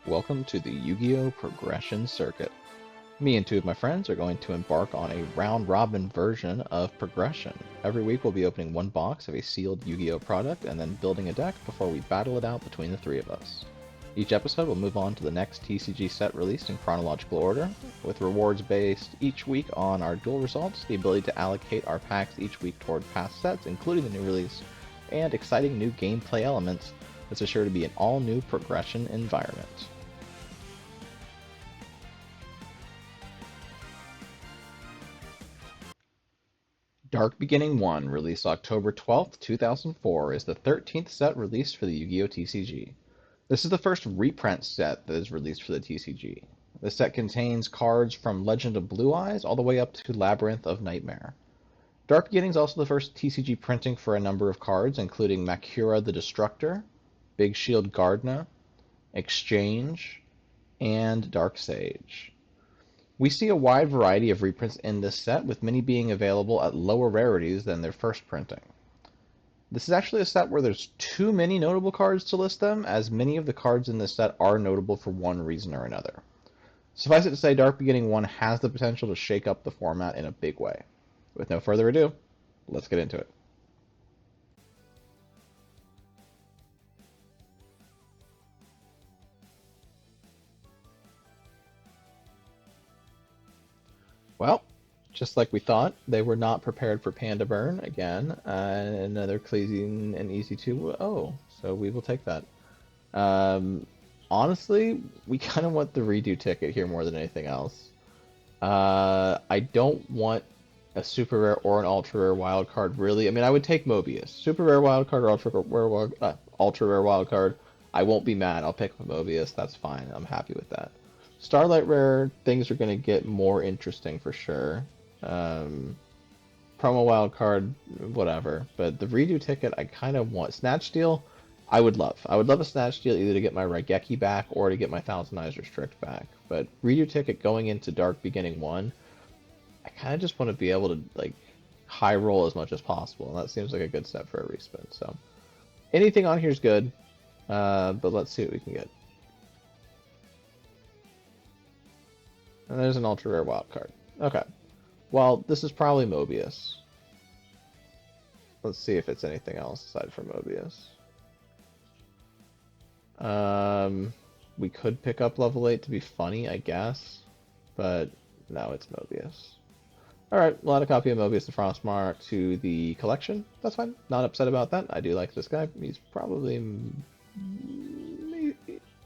Welcome to the Yugioh Progression Circuit. Me and two of my friends are going to embark on a round-robin version of Progression. Every week we'll be opening one box of a sealed Yu-Gi-Oh product and then building a deck before we battle it out between the three of us. Each episode will move on to the next TCG set released in chronological order, with rewards based each week on our duel results, the ability to allocate our packs each week toward past sets, including the new release, and exciting new gameplay elements that's assured to be an all-new Progression environment. Dark Beginning 1, released October 12th, 2004, is the 13th set released for the Yu-Gi-Oh! TCG. This is the first reprint set that is released for the TCG. The set contains cards from Legend of Blue Eyes all the way up to Labyrinth of Nightmare. Dark Beginning is also the first TCG printing for a number of cards, including Makura the Destructor, Big Shield Gardna, Exchange, and Dark Sage. We see a wide variety of reprints in this set, with many being available at lower rarities than their first printing. This is actually a set where there's too many notable cards to list them, as many of the cards in this set are notable for one reason or another. Suffice it to say, Dark Beginning 1 has the potential to shake up the format in a big way. With no further ado, let's get into it. Well, just like we thought, they were not prepared for Panda Burn again. Another clean and easy 2-0, so we will take that. Honestly, we kind of want the redo ticket here more than anything else. I don't want a super rare or an ultra rare wild card, really. I mean, I would take Mobius. Super rare wild card or ultra rare wild card. I won't be mad. I'll pick Mobius. That's fine. I'm happy with that. Starlight rare, things are going to get more interesting for sure. Um, Promo wild card, whatever. But the redo ticket, I kind of want. Snatch Steal, I would love. I would love a Snatch Steal either to get my Raigeki back or to get my Thousand Eyes Restrict back. But redo ticket going into Dark Beginning 1, I kind of just want to be able to like high roll as much as possible, and that seems like a good step for a respin. So anything on here is good, but let's see what we can get. And there's an ultra rare wild card. Okay. Well, this is probably Mobius. Let's see if it's anything else aside from Mobius. We could pick up level 8 to be funny, I guess. But no, it's Mobius. Alright, we'll add a copy of Mobius the Frostmark to the collection. That's fine. Not upset about that. I do like this guy. He's probably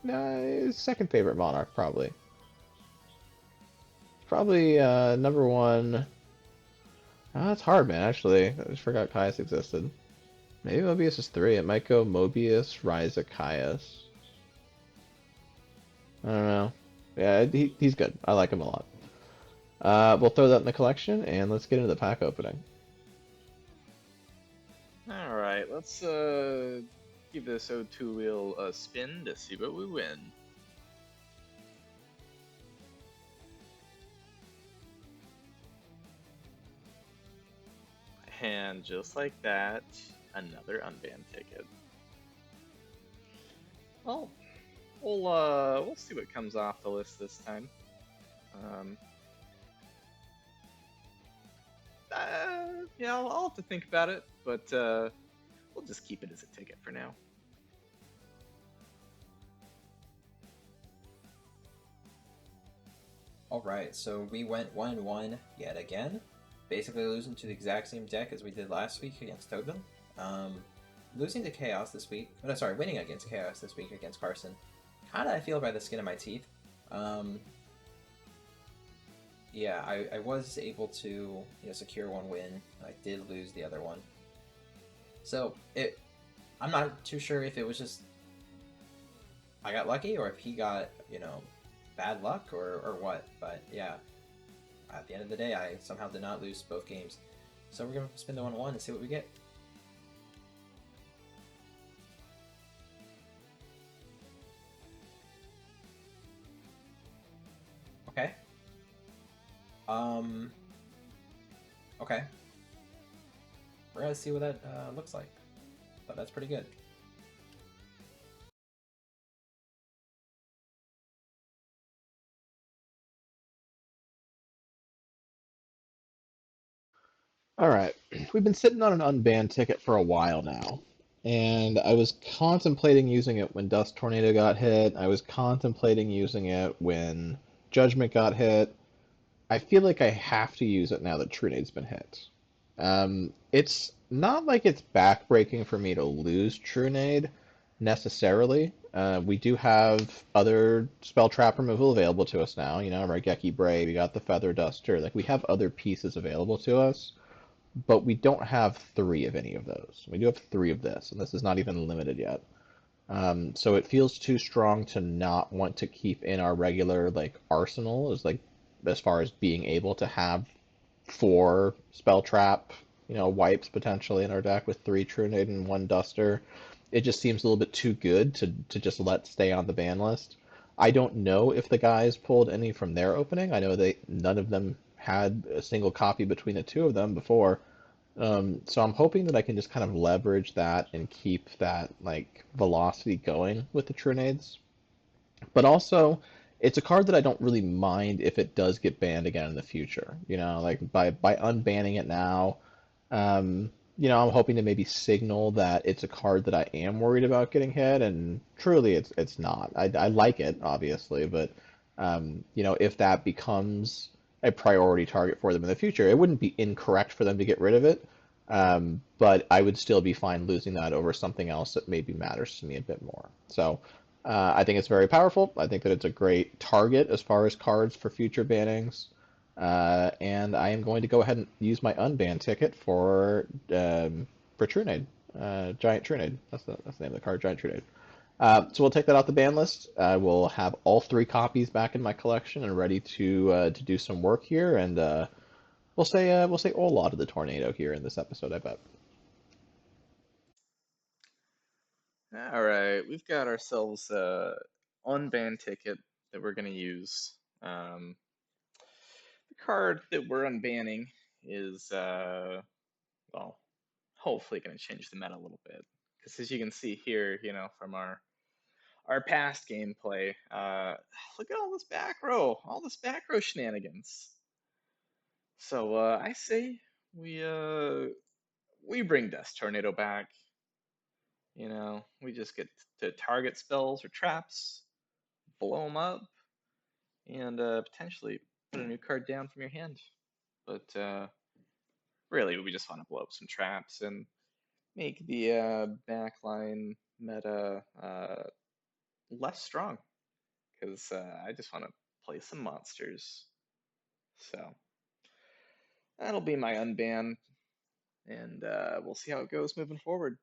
his second favorite Monarch, probably. Probably number one. That's hard, man, actually. I just forgot Caius existed. Maybe Mobius is 3. It might go Mobius, Ryza, Caius. I don't know. Yeah, he's good. I like him a lot. We'll throw that in the collection, and let's get into the pack opening. Alright, let's give this O2 wheel a spin to see what we win. And just like that, another unbanned ticket. Well, we'll see what comes off the list this time. Yeah, I'll have to think about it, but we'll just keep it as a ticket for now. Alright, so we went 1-1 yet again. Basically losing to the exact same deck as we did last week against Tobin. Losing to Chaos this week. No, sorry, winning against Chaos this week against Carson. Kinda I feel by the skin of my teeth. Yeah, I was able to secure one win. I did lose the other one. So I'm not too sure if it was just I got lucky or if he got, bad luck or what. But yeah, at the end of the day, I somehow did not lose both games. So we're going to spin the 1-1 and see what we get. Okay. Okay. We're going to see what that looks like. But that's pretty good. All right, we've been sitting on an unbanned ticket for a while now, and I was contemplating using it when Dust Tornado got hit. I was contemplating using it when Judgment got hit. I feel like I have to use it now that Truenade's been hit. It's not like it's backbreaking for me to lose Trunade necessarily. We do have other spell trap removal available to us now. You know, Raigeki Brave, we got the Feather Duster. Like we have other pieces available to us, but we don't have three of any of those. We do have three of this, and this is not even limited yet. So it feels too strong to not want to keep in our regular like arsenal as far as being able to have four spell trap, wipes potentially in our deck with three Trunade and one Duster. It just seems a little bit too good to just let stay on the ban list. I don't know if the guys pulled any from their opening. I know none of them had a single copy between the two of them before. So I'm hoping that I can just kind of leverage that and keep that like velocity going with the Trunades. But also, it's a card that I don't really mind if it does get banned again in the future. Like by unbanning it now, I'm hoping to maybe signal that it's a card that I am worried about getting hit, and truly, it's not. I like it obviously, but if that becomes a priority target for them in the future, it wouldn't be incorrect for them to get rid of it. But I would still be fine losing that over something else that maybe matters to me a bit more. So I think it's very powerful. I think that it's a great target as far as cards for future bannings. And I am going to go ahead and use my unban ticket for Trunade, Giant Trunade. That's the name of the card, Giant Trunade. So we'll take that off the ban list. I will have all three copies back in my collection and ready to do some work here, and we'll say Ola to the tornado here in this episode, I bet. All right, we've got ourselves a unbanned ticket that we're gonna use. The card that we're unbanning is well, hopefully gonna change the meta a little bit. Because as you can see here, from our past gameplay, look at all this back row shenanigans. So I say we bring Dust Tornado back. We just get to target spells or traps, blow them up, and potentially put a new card down from your hand. But really, we just want to blow up some traps and make the backline meta less strong. Because I just want to play some monsters. So that'll be my unban, and we'll see how it goes moving forward.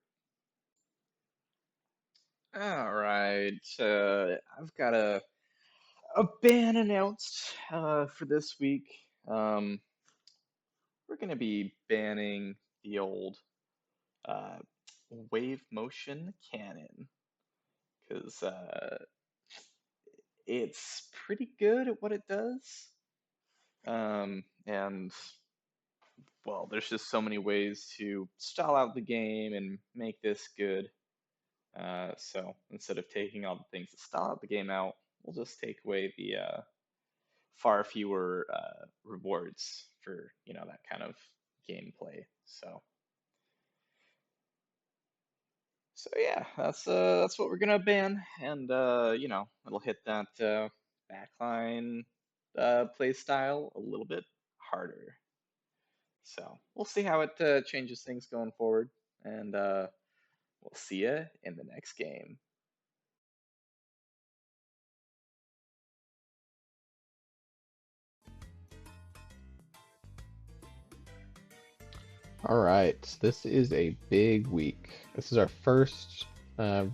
All right, I've got a ban announced for this week. We're going to be banning the old uh, wave motion cannon because it's pretty good at what it does. And well, there's just so many ways to stall out the game and make this good. So instead of taking all the things that stall out the game out, we'll just take away the far fewer rewards for that kind of gameplay. So yeah, that's what we're gonna ban, and it'll hit that backline play style a little bit harder. So we'll see how it changes things going forward, and we'll see you in the next game. All right, this is a big week. This is our first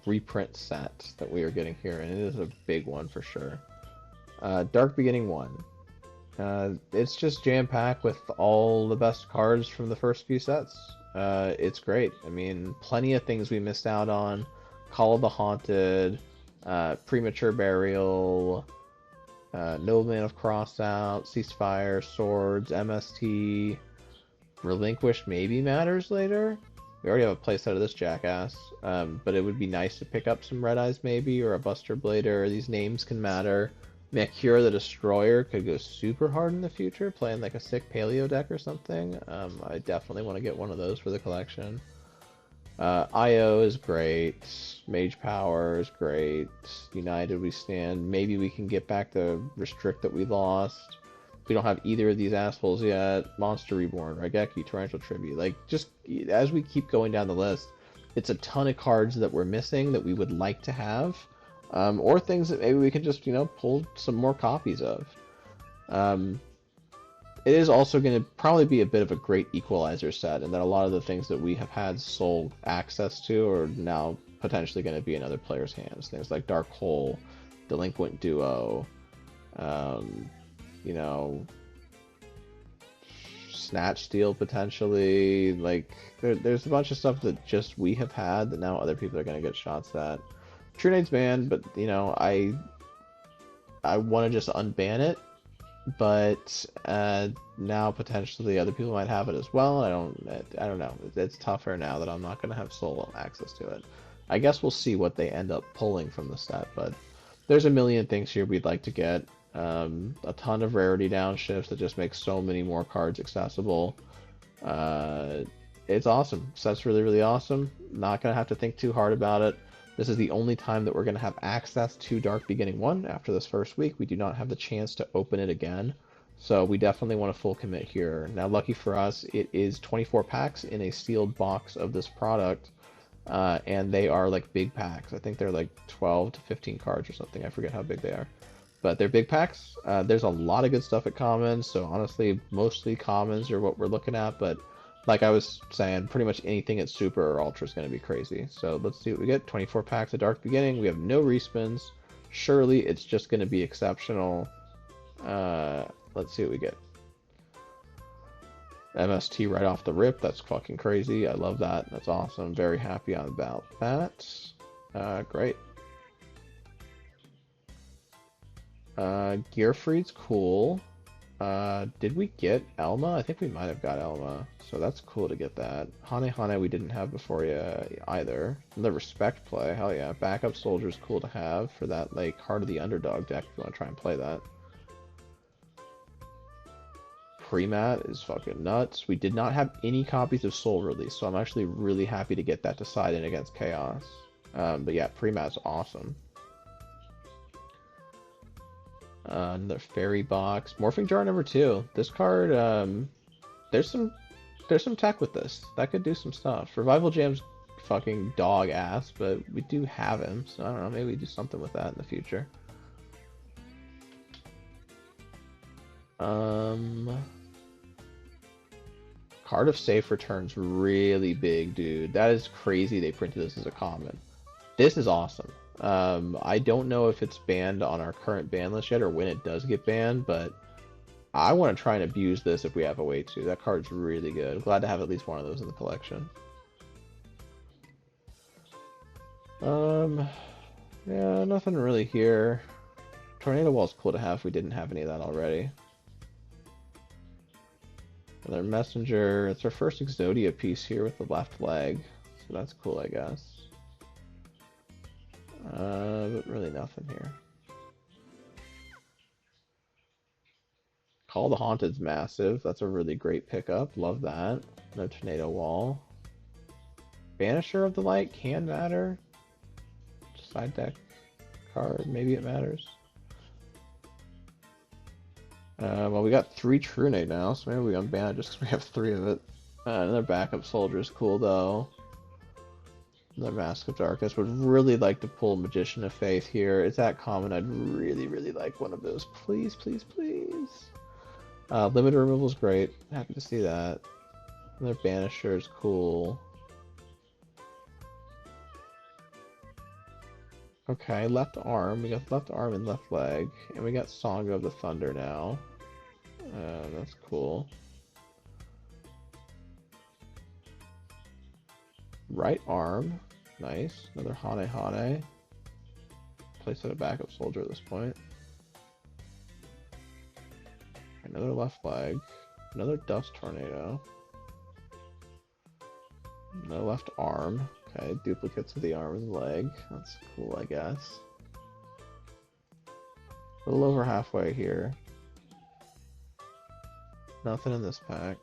reprint set that we are getting here, and it is a big one for sure. Dark Beginning 1. It's just jam-packed with all the best cards from the first few sets. It's great. I mean, plenty of things we missed out on. Call of the Haunted, Premature Burial, Nobleman of Crossout, Ceasefire, Swords, MST, Relinquish maybe matters later. We already have a playset of this jackass, but it would be nice to pick up some Red Eyes maybe, or a Buster Blader. These names can matter. Mercure the Destroyer could go super hard in the future, playing like a sick paleo deck or something. I definitely want to get one of those for the collection. IO is great. Mage Power is great. United we stand. Maybe we can get back the Restrict that we lost. We don't have either of these assholes yet. Monster Reborn, Raigeki, Torrential Tribute. Like, just as we keep going down the list, it's a ton of cards that we're missing that we would like to have. Or things that maybe we can just, pull some more copies of. It is also going to probably be a bit of a great equalizer set, and that a lot of the things that we have had sole access to are now potentially going to be in other players' hands. Things like Dark Hole, Delinquent Duo, you know, Snatch Steal potentially. Like, there's a bunch of stuff that just we have had that now other people are going to get shots at. True Nade's banned, but I want to just unban it, but now potentially other people might have it as well. I don't know. It's tougher now that I'm not going to have sole access to it. I guess we'll see what they end up pulling from the set, but there's a million things here we'd like to get. A ton of rarity downshifts that just make so many more cards accessible. It's awesome. Set's really, really awesome. Not going to have to think too hard about it. This is the only time that we're going to have access to Dark Beginning 1 after this first week. We do not have the chance to open it again, so we definitely want a full commit here. Now, lucky for us, it is 24 packs in a sealed box of this product, and they are like big packs. I think they're like 12 to 15 cards or something. I forget how big they are, but they're big packs. There's a lot of good stuff at commons, so honestly, mostly commons are what we're looking at, but like I was saying, pretty much anything at Super or Ultra is going to be crazy. So let's see what we get. 24 packs of Dark Beginning. We have no respins. Surely it's just going to be exceptional. Let's see what we get. MST right off the rip. That's fucking crazy. I love that. That's awesome. Very happy about that. Great. Gearfried's cool. Did we get Elma? I think we might have got Elma, so that's cool to get that. Hane Hane we didn't have before either. The Respect play, hell yeah. Backup Soldier's cool to have for that, like, Heart of the Underdog deck if you want to try and play that. Pre-mat is fucking nuts. We did not have any copies of Soul released, so I'm actually really happy to get that to side in against Chaos. But yeah, Pre-mat's awesome. Another fairy box. Morphing jar number 2. This card, there's some tech with this. That could do some stuff. Revival Jam's fucking dog ass, but we do have him, so I don't know, maybe we do something with that in the future. Card of Safe Return's really big, dude. That is crazy they printed this as a common. This is awesome. I don't know if it's banned on our current ban list yet or when it does get banned, but I want to try and abuse this if we have a way to. That card's really good. Glad to have at least one of those in the collection. Yeah, nothing really here. Tornado Wall's cool to have if we didn't have any of that already. Another Messenger. It's our first Exodia piece here with the left leg, so that's cool, I guess. But really nothing here. Call the Haunted's massive. That's a really great pickup. Love that. No Tornado Wall. Banisher of the Light can matter. Side deck card. Maybe it matters. Well, we got 3 True Nade now, so maybe we unban it just because we have 3 of it. Another Backup Soldier is cool, though. Another Mask of Darkness. Would really like to pull Magician of Faith here. It's that common. I'd really, really like one of those. Please, please, please. Limit Removal is great. Happy to see that. Another Banisher is cool. Okay, left arm. We got left arm and left leg. And we got Song of the Thunder now. That's cool. Right arm. Nice. Another Hane Hane. Place it a backup soldier at this point. Another left leg. Another Dust Tornado. No left arm. Okay, duplicates of the arm and leg. That's cool, I guess. A little over halfway here. Nothing in this pack.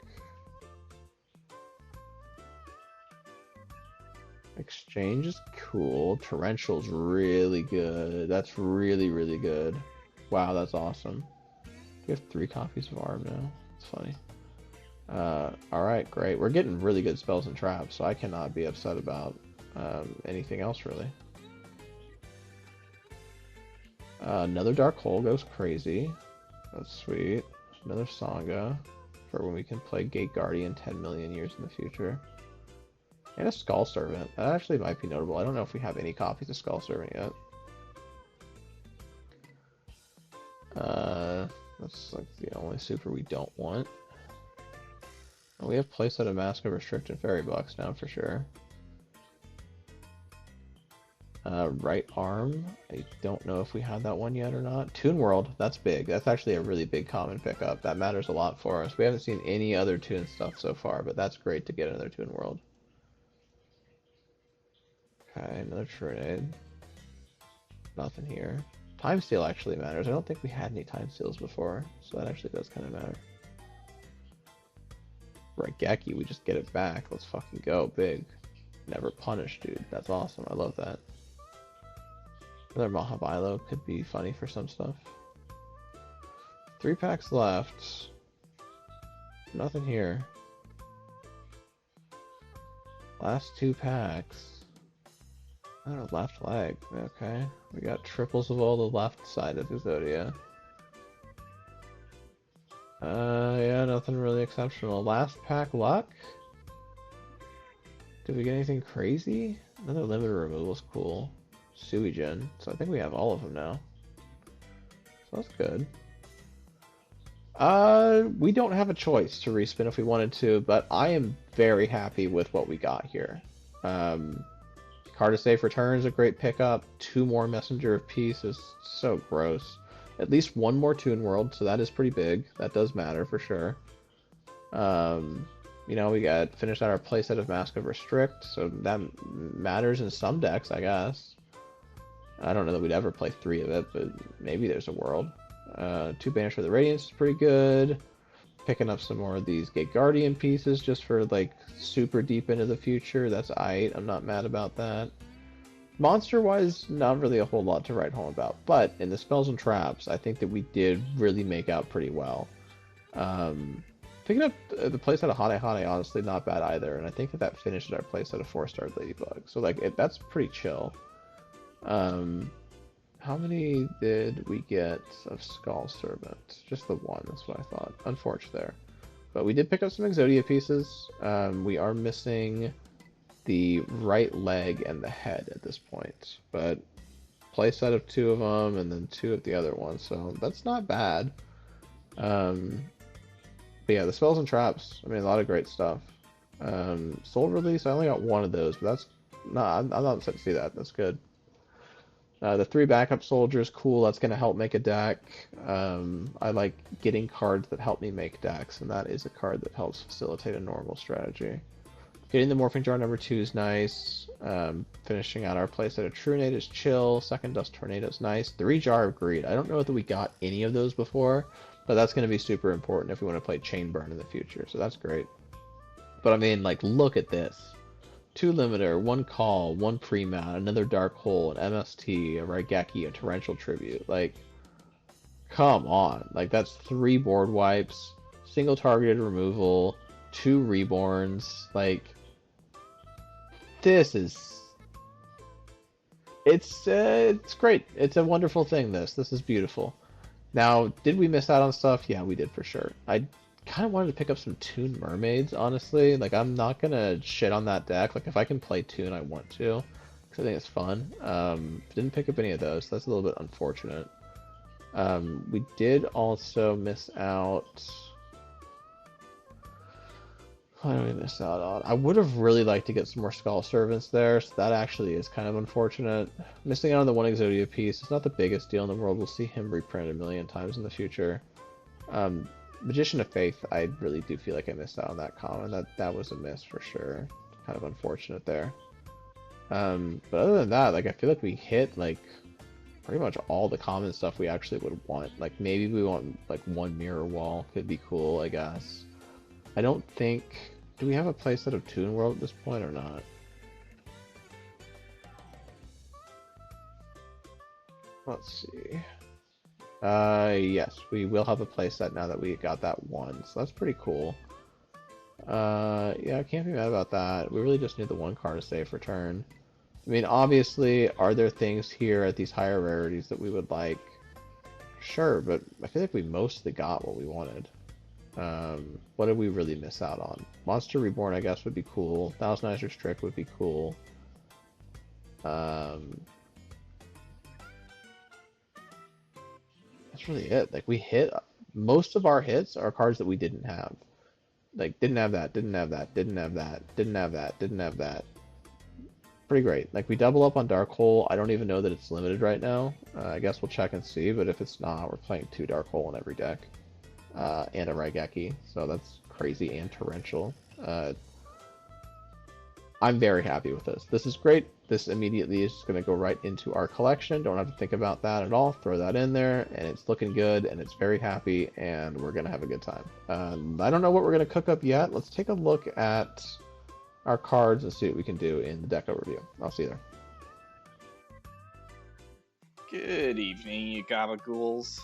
Exchange is cool. Torrential's really good. That's really, really good. Wow, that's awesome. We have 3 copies of Arm now. It's funny. Alright, great. We're getting really good spells and traps, so I cannot be upset about anything else, really. Another Dark Hole goes crazy. That's sweet. Another Sangha for when we can play Gate Guardian 10 million years in the future. And a Skull Servant. That actually might be notable. I don't know if we have any copies of Skull Servant yet. That's like the only super we don't want. We have playset of Mask of Restrict and Fairy Box now for sure. Right Arm. I don't know if we had that one yet or not. Toon World. That's big. That's actually a really big common pickup. That matters a lot for us. We haven't seen any other Toon stuff so far, but that's great to get another Toon World. Okay, another Trinade. Nothing here. Time Steal actually matters. I don't think we had any Time Steals before, so that actually does kind of matter. Right, Geki, we just get it back. Let's fucking go. Big. Never punish, dude. That's awesome. I love that. Another Mahabilo could be funny for some stuff. 3 packs left. Nothing here. Last 2 packs. Oh, left leg. Okay. We got triples of all the left side of Exodia. Yeah, nothing really exceptional. Last pack luck? Did we get anything crazy? Another limited removal's cool. Suijin. So I think we have all of them now. So that's good. We don't have a choice to respin if we wanted to, but I am very happy with what we got here. Card of Safe Return is a great pickup. 2 more Messenger of Peace is so gross. At least 1 more Toon World, so that is pretty big. That does matter for sure. You know, we got finished out our playset of Mask of Restrict, so that matters in some decks, I guess. I don't know that we'd ever play 3 of it, but maybe there's a world. 2 Banish for the Radiance is pretty good. Picking up some more of these Gate Guardian pieces just for like super deep into the future. That's aight. I'm not mad about that. Monster-wise, not really a whole lot to write home about, but in the spells and traps, I think that we did really make out pretty well. Picking up the playset of Hane Hane, honestly, not bad either, and I think that finished our playset of 4-star Ladybug, so like that's pretty chill. How many did we get of Skull Servant? Just the 1, that's what I thought. Unfortunate there. But we did pick up some Exodia pieces. We are missing the right leg and the head at this point. But playset of 2 of them and then 2 of the other ones, so that's not bad. But yeah, the spells and traps, I mean, a lot of great stuff. Soul Release, I only got 1 of those, but that's not, I'm not upset to see that. That's good. The 3 backup soldiers, cool. That's going to help make a deck. I like getting cards that help me make decks, and that is a card that helps facilitate a normal strategy. Getting the Morphing Jar number 2 is nice. Finishing out our playset of Trunade is chill. Second Dust Tornado is nice. 3 Jar of Greed. I don't know that we got any of those before, but that's going to be super important if we want to play Chain Burn in the future, so that's great. But I mean, like, look at this. 2 limiter, 1 call, 1 pre-mat, another dark hole, an MST, a Raigeki, a torrential tribute. Like, come on. Like, that's 3 board wipes, single targeted removal, 2 reborns. Like, this is... It's great. It's a wonderful thing, this. This is beautiful. Now, did we miss out on stuff? Yeah, we did for sure. I kind of wanted to pick up some Toon Mermaids, honestly. Like, I'm not gonna shit on that deck. Like, if I can play Toon, I want to, because I think it's fun. Didn't pick up any of those, so that's a little bit unfortunate. We did also miss out... What did we miss out on? I would have really liked to get some more Skull Servants there, so that actually is kind of unfortunate. Missing out on the 1 Exodia piece, it's not the biggest deal in the world. We'll see him reprinted a million times in the future. Magician of Faith, I really do feel like I missed out on that common. That was a miss for sure. Kind of unfortunate there. But other than that, like, I feel like we hit, like, pretty much all the common stuff we actually would want. Like maybe we want like one mirror wall could be cool, I guess. I don't think. Do we have a playset of Toon World at this point or not? Let's see. Yes, we will have a playset now that we got that one, so that's pretty cool. Yeah, I can't be mad about that. We really just need the one card to save for turn. I mean, obviously, are there things here at these higher rarities that we would like? Sure, but I feel like we mostly got what we wanted. What did we really miss out on? Monster Reborn, I guess, would be cool. Thousandizer's Trick would be cool. That's really it. Like, we hit... Most of our hits are cards that we didn't have. Like, didn't have that, didn't have that, didn't have that, didn't have that, didn't have that. Pretty great. Like, we double up on Dark Hole. I don't even know that it's limited right now. I guess we'll check and see, but if it's not, we're playing 2 Dark Hole in every deck. And a Raigeki, so that's crazy and torrential. I'm very happy with this. This is great. This immediately is going to go right into our collection. Don't have to think about that at all. Throw that in there, and it's looking good, and it's very happy, and we're going to have a good time. I don't know what we're going to cook up yet. Let's take a look at our cards and see what we can do in the deck overview. I'll see you there. Good evening, you gabagools.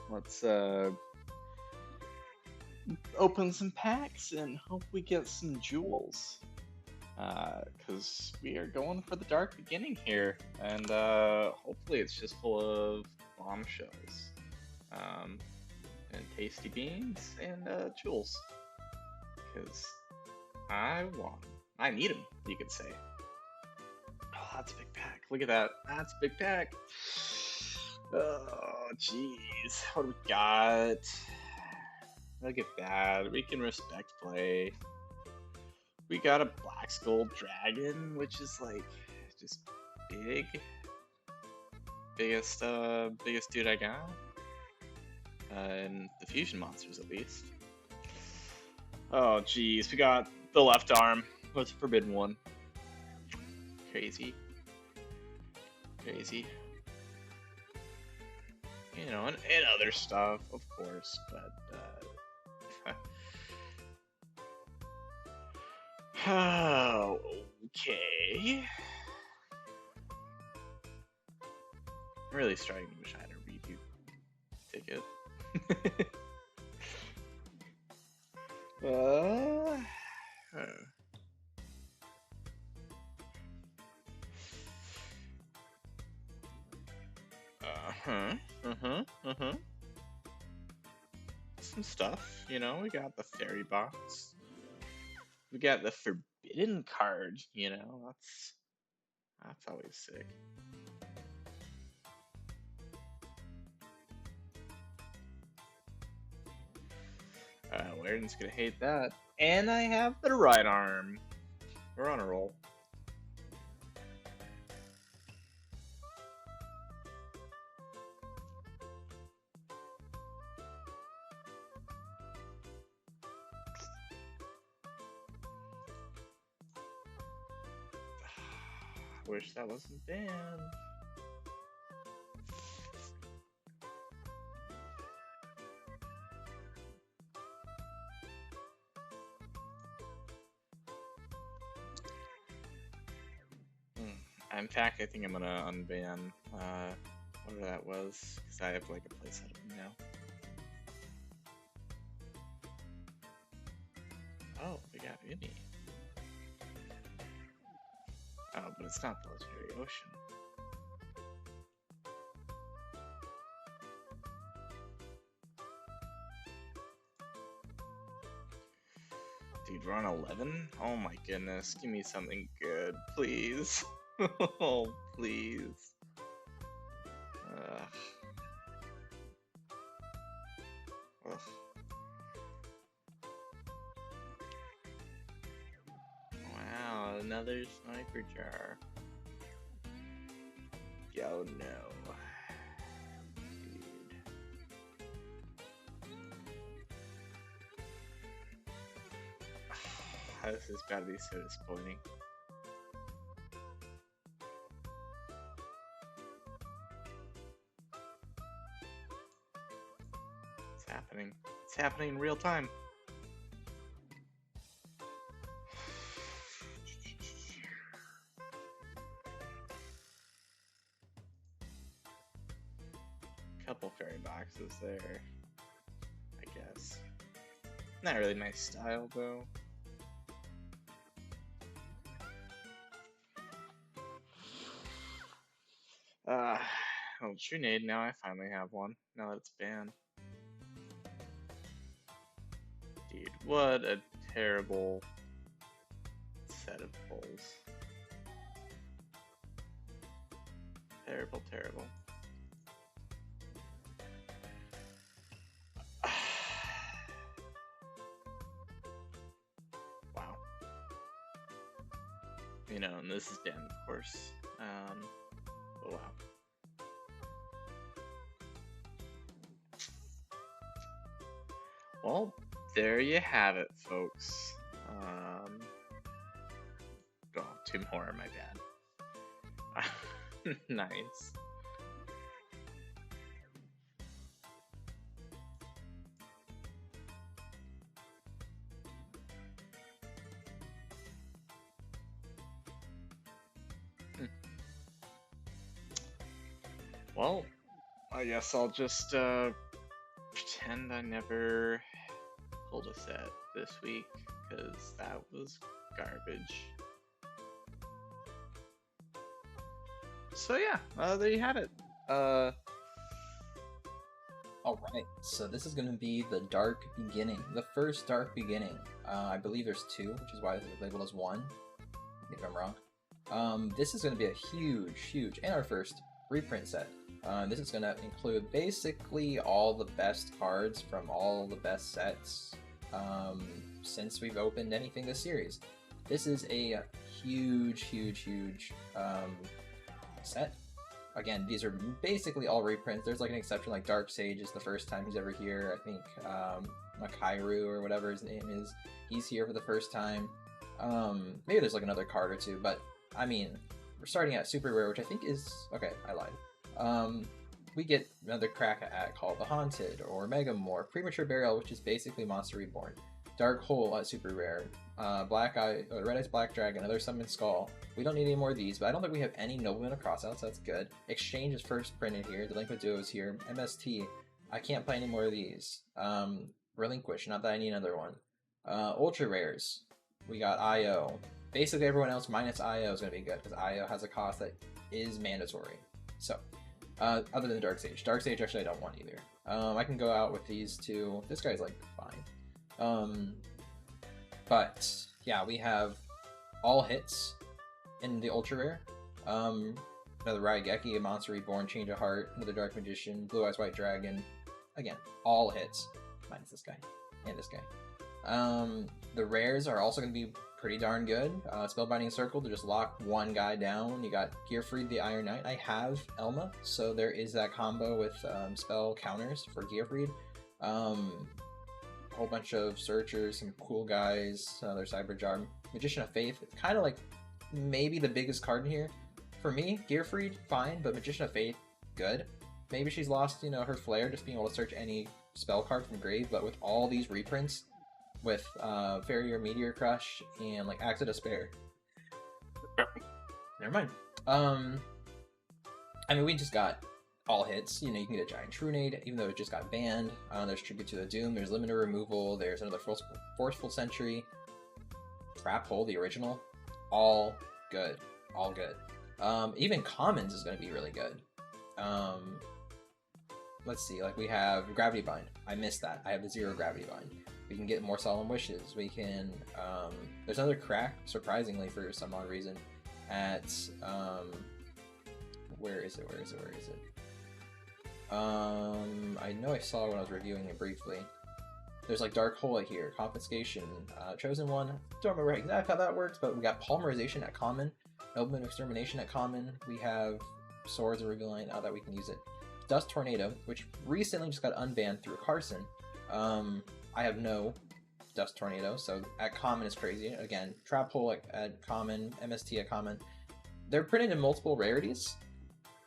Let's open some packs and hope we get some jewels. Because we are going for the dark beginning here, and hopefully it's just full of bombshells, and tasty beans, and jewels. Because I want them. I need them, you could say. Oh, that's a big pack. Look at that. That's a big pack. Oh, jeez. What do we got? Look at that. We can respect play. We got a Black Skull Dragon, which is like just big. Biggest dude I got. And the fusion monsters at least. Oh jeez, we got the left arm. What's a forbidden one? Crazy. Crazy. You know, and other stuff, of course, but oh, okay. I'm really starting to wish I had a review ticket. Some stuff, you know, we got the fairy box. We got the forbidden card, you know, that's always sick. Lairden's gonna hate that. And I have the right arm. We're on a roll. Wish that wasn't banned. In fact, I think I'm gonna unban whatever that was, because I have like a playset of them now. Oh, we got Uni. Oh, but it's not the Legendary Ocean. Dude, we're on 11? Oh my goodness, give me something good, please. Oh, please. Ugh. Ugh. Wow, another sniper jar. Yo, no. Dude. This has gotta be so disappointing. happening. It's happening in real time. Couple fairy boxes there, I guess. Not really my style though. Well, Trunade, now I finally have one, now that it's banned. Dude, what a terrible set of pulls. Terrible, terrible. Wow. You know, and this is Den, of course. Oh wow. Well, there you have it, folks. Oh, two more, my bad. Nice. Well, I guess I'll just pretend I never pulled a set this week, because that was garbage. So yeah, there you have it. Alright, so this is going to be the Dark Beginning. The first Dark Beginning. I believe there's two, which is why it's labeled as one. Maybe I'm wrong. This is going to be a huge, and our first reprint set. This is going to include basically all the best cards from all the best sets since we've opened anything this series. This is a huge set. Again, these are basically all reprints. There's like an exception, like Dark Sage is the first time he's ever here. I think Makairu or whatever his name is, he's here for the first time. Maybe there's like another card or two, but I mean, we're starting at Super Rare, which I think is... okay, I lied. We get another crack at called the Haunted, or Megamorph, Premature Burial, which is basically Monster Reborn, Dark Hole at Super Rare, Black Eye, Red Eyes Black Dragon, another Summon Skull. We don't need any more of these, but I don't think we have any Nobleman or Crossouts, so that's good. Exchange is first printed here, Delinquent Duo is here, MST, I can't play any more of these. Relinquish, not that I need another one. Ultra Rares, we got IO. Basically everyone else minus IO is going to be good, because IO has a cost that is mandatory. So, other than Dark Sage. Dark Sage actually I don't want either. I can go out with these two. This guy's like fine. But yeah, we have all hits in the Ultra Rare. Another Raigeki, a Monster Reborn, Change of Heart, another Dark Magician, Blue Eyes White Dragon. Again, all hits. Minus this guy. And this guy. The rares are also going to be pretty darn good. Spellbinding Circle to just lock one guy down. You got Gearfried the Iron Knight. I have Elma, so there is that combo with spell counters for Gearfried. A whole bunch of Searchers, some cool guys, another Cyberjar. Magician of Faith, it's kind of like maybe the biggest card in here. For me, Gearfried, fine, but Magician of Faith, good. Maybe she's lost, you know, her flair, just being able to search any spell card from grave, but with all these reprints, with Farrier Meteor Crush and like Axe of Despair. Never mind. I mean, we just got all hits. You know, you can get a Giant Trunade, even though it just got banned. There's Tribute to the Doom, there's Limiter Removal, there's another Forceful Sentry, Trap Hole, the original. All good. All good. Even Commons is going to be really good. Let's see, like we have Gravity Bind. I missed that. I have the 0 Gravity Bind. We can get more Solemn Wishes. We can, there's another crack, surprisingly, for some odd reason, at, where is it? I know I saw it when I was reviewing it briefly. There's like Dark Hole here, Confiscation, Chosen One. Don't remember exactly how that works, but we got Polymerization at common, Nobleman Extermination at common. We have Swords and Ruby Line that we can use it. Dust Tornado, which recently just got unbanned through Carson. I have no Dust Tornado, so at common is crazy. Again, Trap Hole at common, MST at common. They're printed in multiple rarities.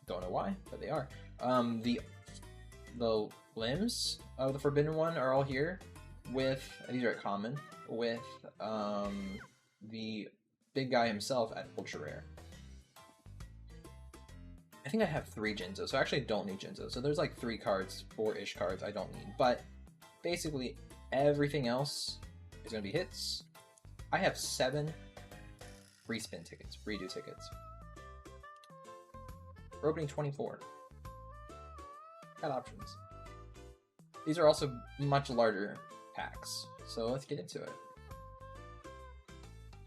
Don't know why, but they are. The limbs of the Forbidden One are all here, with, these are at common, with the big guy himself at ultra rare. I think I have 3 Jinzo, so I actually don't need Jinzo. So there's like 3 cards, 4-ish cards I don't need. But basically everything else is going to be hits. I have 7 respin tickets, redo tickets. We're opening 24. Got options. These are also much larger packs, so let's get into it.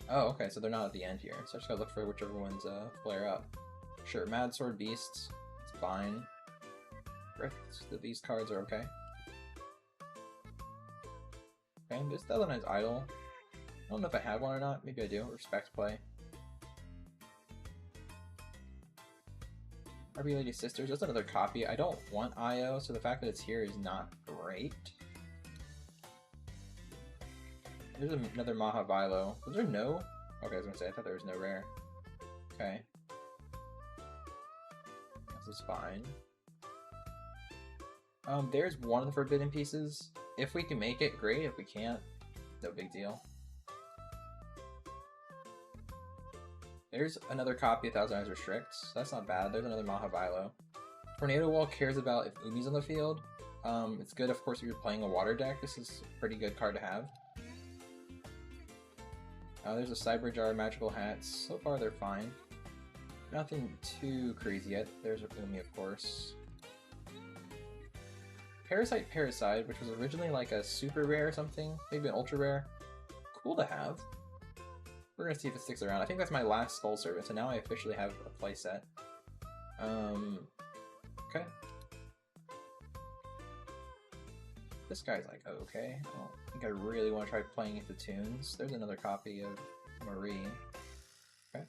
Oh, okay, so they're not at the end here, so I just gotta look for whichever ones flare up. Sure, Mad Sword Beasts, it's fine. Rifts, these cards are okay. Okay, this other one is Idol. I don't know if I have one or not, maybe I do. Respect Play. RB Lady Sisters, that's another copy. I don't want IO, so the fact that it's here is not great. There's another Maha Vilo. Was there no? Okay, I was gonna say, I thought there was no rare. Okay. This is fine. There's one of the Forbidden Pieces. If we can make it, great. If we can't, no big deal. There's another copy of Thousand Eyes Restricts. That's not bad. There's another Maha Vilo. Tornado Wall cares about if Umi's on the field. It's good, of course, if you're playing a water deck. This is a pretty good card to have. There's a Cyber Jar, Magical Hats. So far, they're fine. Nothing too crazy yet. There's Umi, of course. Parasite, which was originally like a super rare or something. Maybe an ultra rare. Cool to have. We're gonna see if it sticks around. I think that's my last Skull Servant, so now I officially have a playset. Okay. This guy's like, okay. I don't think I really want to try playing into tunes. There's another copy of Marie. Okay.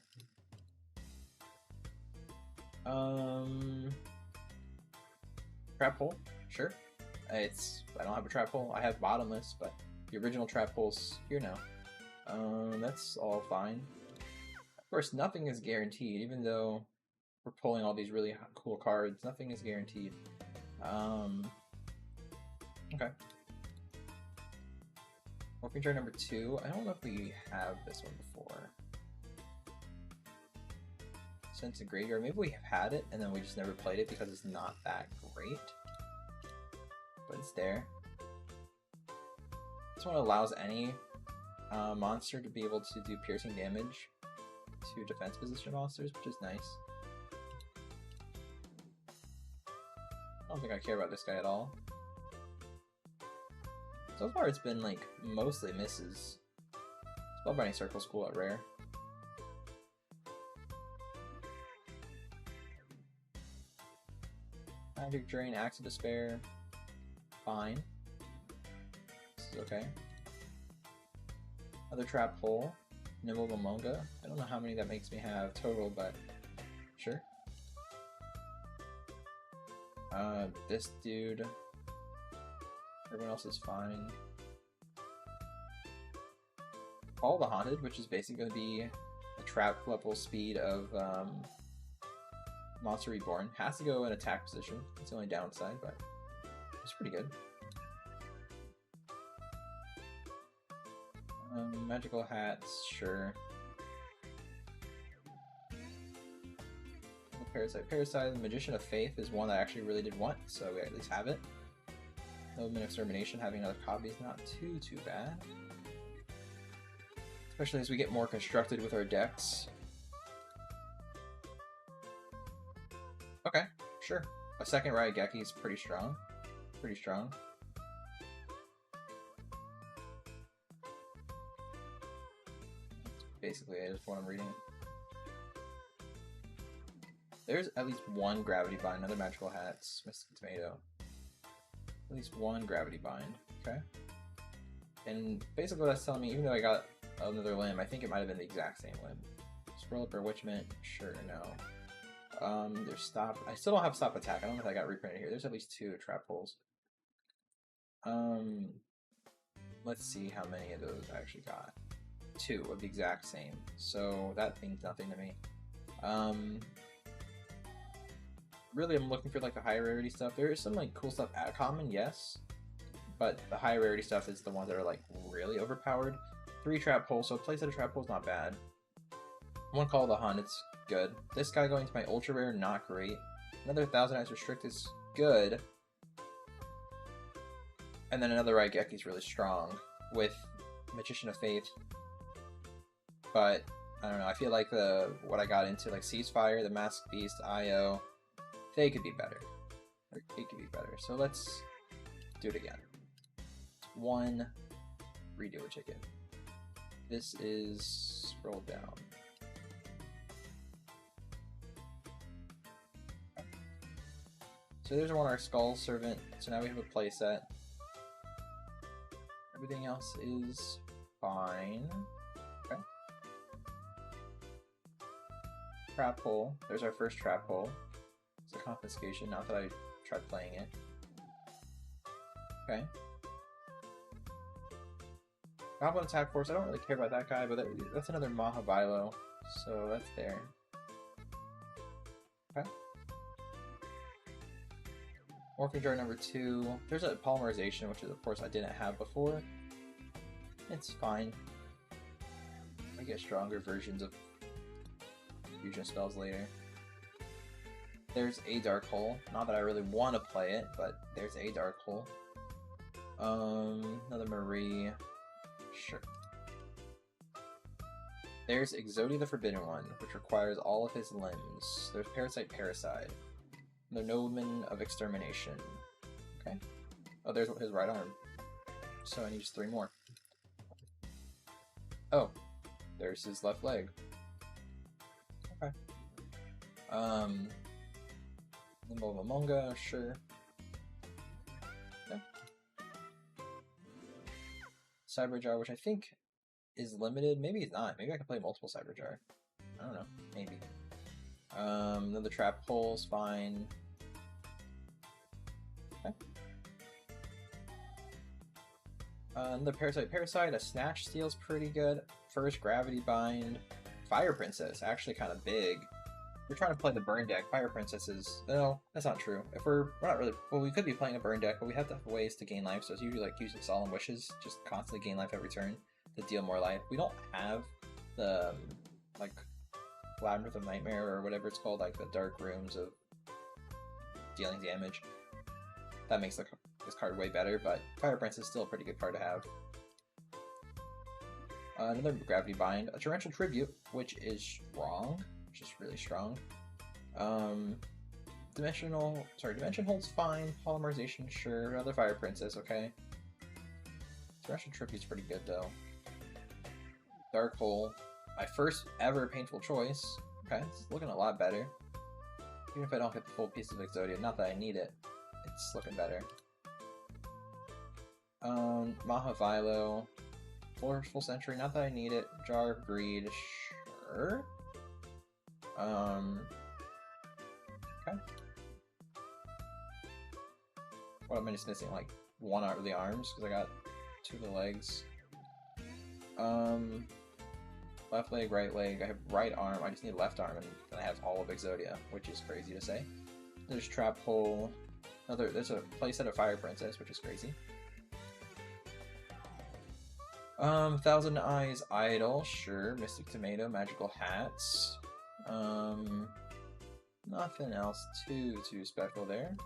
Trap Hole, sure. I don't have a Trap Hole. I have Bottomless, but the original Trap Hole's here now. That's all fine. Of course, nothing is guaranteed, even though we're pulling all these really cool cards. Nothing is guaranteed. Okay. Morphing Jar number 2. I don't know if we have this one before. Sense of Graveyard. Maybe we have had it, and then we just never played it because it's not that great. But it's there. This one allows any monster to be able to do piercing damage to defense position monsters, which is nice. I don't think I care about this guy at all. So far it's been like mostly misses. Spellbinding Circle's cool at rare. Magic Drain, Axe of Despair. Fine. This is okay. Another Trap Hole. Nimble Momonga. I don't know how many that makes me have total, but sure. This dude. Everyone else is fine. All the Haunted, which is basically going to be a trap level speed of Monster Reborn. Has to go in attack position. That's the only downside, but it's pretty good. Magical Hats, sure. Parasite, the Magician of Faith is one that I actually really did want, so we at least have it. Nobleman Extermination, having another copy is not too bad. Especially as we get more constructed with our decks. Okay, sure. A second Raigeki is pretty strong. Pretty strong. Basically, it is what I'm reading. There's at least one Gravity Bind, another Magical Hats, Mystic Tomato. At least one Gravity Bind, okay? And basically that's telling me, even though I got another limb, I think it might have been the exact same limb. Scroll up Bewitchment, sure, no. There's Stop. I still don't have Stop Attack. I don't know if I got reprinted here. There's at least 2 Trap Holes. Let's see how many of those I actually got. 2 of the exact same. So that means nothing to me. really I'm looking for like the high rarity stuff. There is some like cool stuff at common, yes, but the high rarity stuff is the ones that are like really overpowered. 3 trap hole, so playset of trap hole is not bad. 1 Call of the Hun, it's good. This guy going to my ultra rare, not great. Another 1000 Eyes Restrict is good. And then another Raigeki is really strong with Magician of Faith. But I don't know, I feel like what I got into, like Ceasefire, the Masked Beast, IO, they could be better. They could be better. So let's do it again. 1, redo a ticket. This is scroll down. So there's one, our Skull Servant. So now we have a playset. Everything else is fine. Okay. Trap hole. There's our first trap hole. It's a confiscation, not that I tried playing it. Okay. Goblin Attack Force, I don't really care about that guy, but that's another Mahavilo, so that's there. Okay. Morphing Jar number 2. There's a Polymerization, which is, of course, I didn't have before. It's fine. I get stronger versions of fusion spells later. There's a Dark Hole. Not that I really want to play it, but there's a Dark Hole. Another Marie. Sure. There's Exodia the Forbidden One, which requires all of his limbs. There's Parasite. The Nobleman of Extermination. Okay. Oh, there's his right arm. So I need just 3 more. Oh, there's his left leg. Okay. Limbo of Amonga, sure. Okay. Cyber Jar, which I think is limited. Maybe it's not. Maybe I can play multiple Cyber Jar. I don't know. Maybe. Another Trap Hole is fine. Okay. Another Parasite, a Snatch Steal's pretty good. First Gravity Bind. Fire Princess, actually kind of big. We're trying to play the burn deck. Fire Princess is... No, that's not true. If we're not really... Well, we could be playing a burn deck, but we have to have ways to gain life, so it's usually like using Solemn Wishes, just constantly gain life every turn to deal more life. We don't have the, like, Labyrinth of Nightmare or whatever it's called, like the dark rooms of dealing damage. That makes this card way better, but Fire Princess is still a pretty good card to have. Another Gravity Bind, a Torrential Tribute, which is strong, which is really strong. Dimension Hold's fine. Polymerization, sure. Another Fire Princess, okay. Torrential Tribute's pretty good though. Dark Hole, my first ever Painful Choice. Okay, it's looking a lot better. Even if I don't get the full piece of Exodia, not that I need it, it's looking better. Mahavilo, Full Century, not that I need it. Jar of Greed, sure. Okay. What am I just missing? Like 1 out of the arms because I got 2 of the legs. Left leg, right leg. I have right arm. I just need left arm, and then I have all of Exodia, which is crazy to say. There's Trap Hole. There's a playset of Fire Princess, which is crazy. 1000 Eyes Idol, sure. Mystic Tomato, Magical Hats. Nothing else too special there.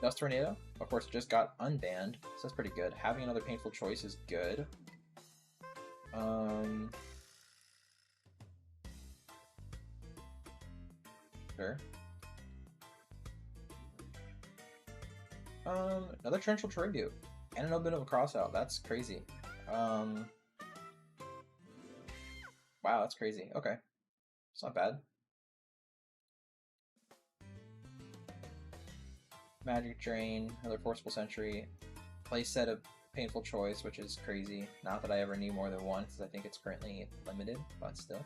Dust Tornado, of course, just got unbanned, so that's pretty good. Having another Painful Choice is good. Sure. Another Torrential Tribute. And a little bit of a Crossout. That's crazy. Wow, that's crazy. Okay. It's not bad. Magic Drain, another Forcible Sentry. Playset of Painful Choice, which is crazy. Not that I ever need more than one, because I think it's currently limited, but still.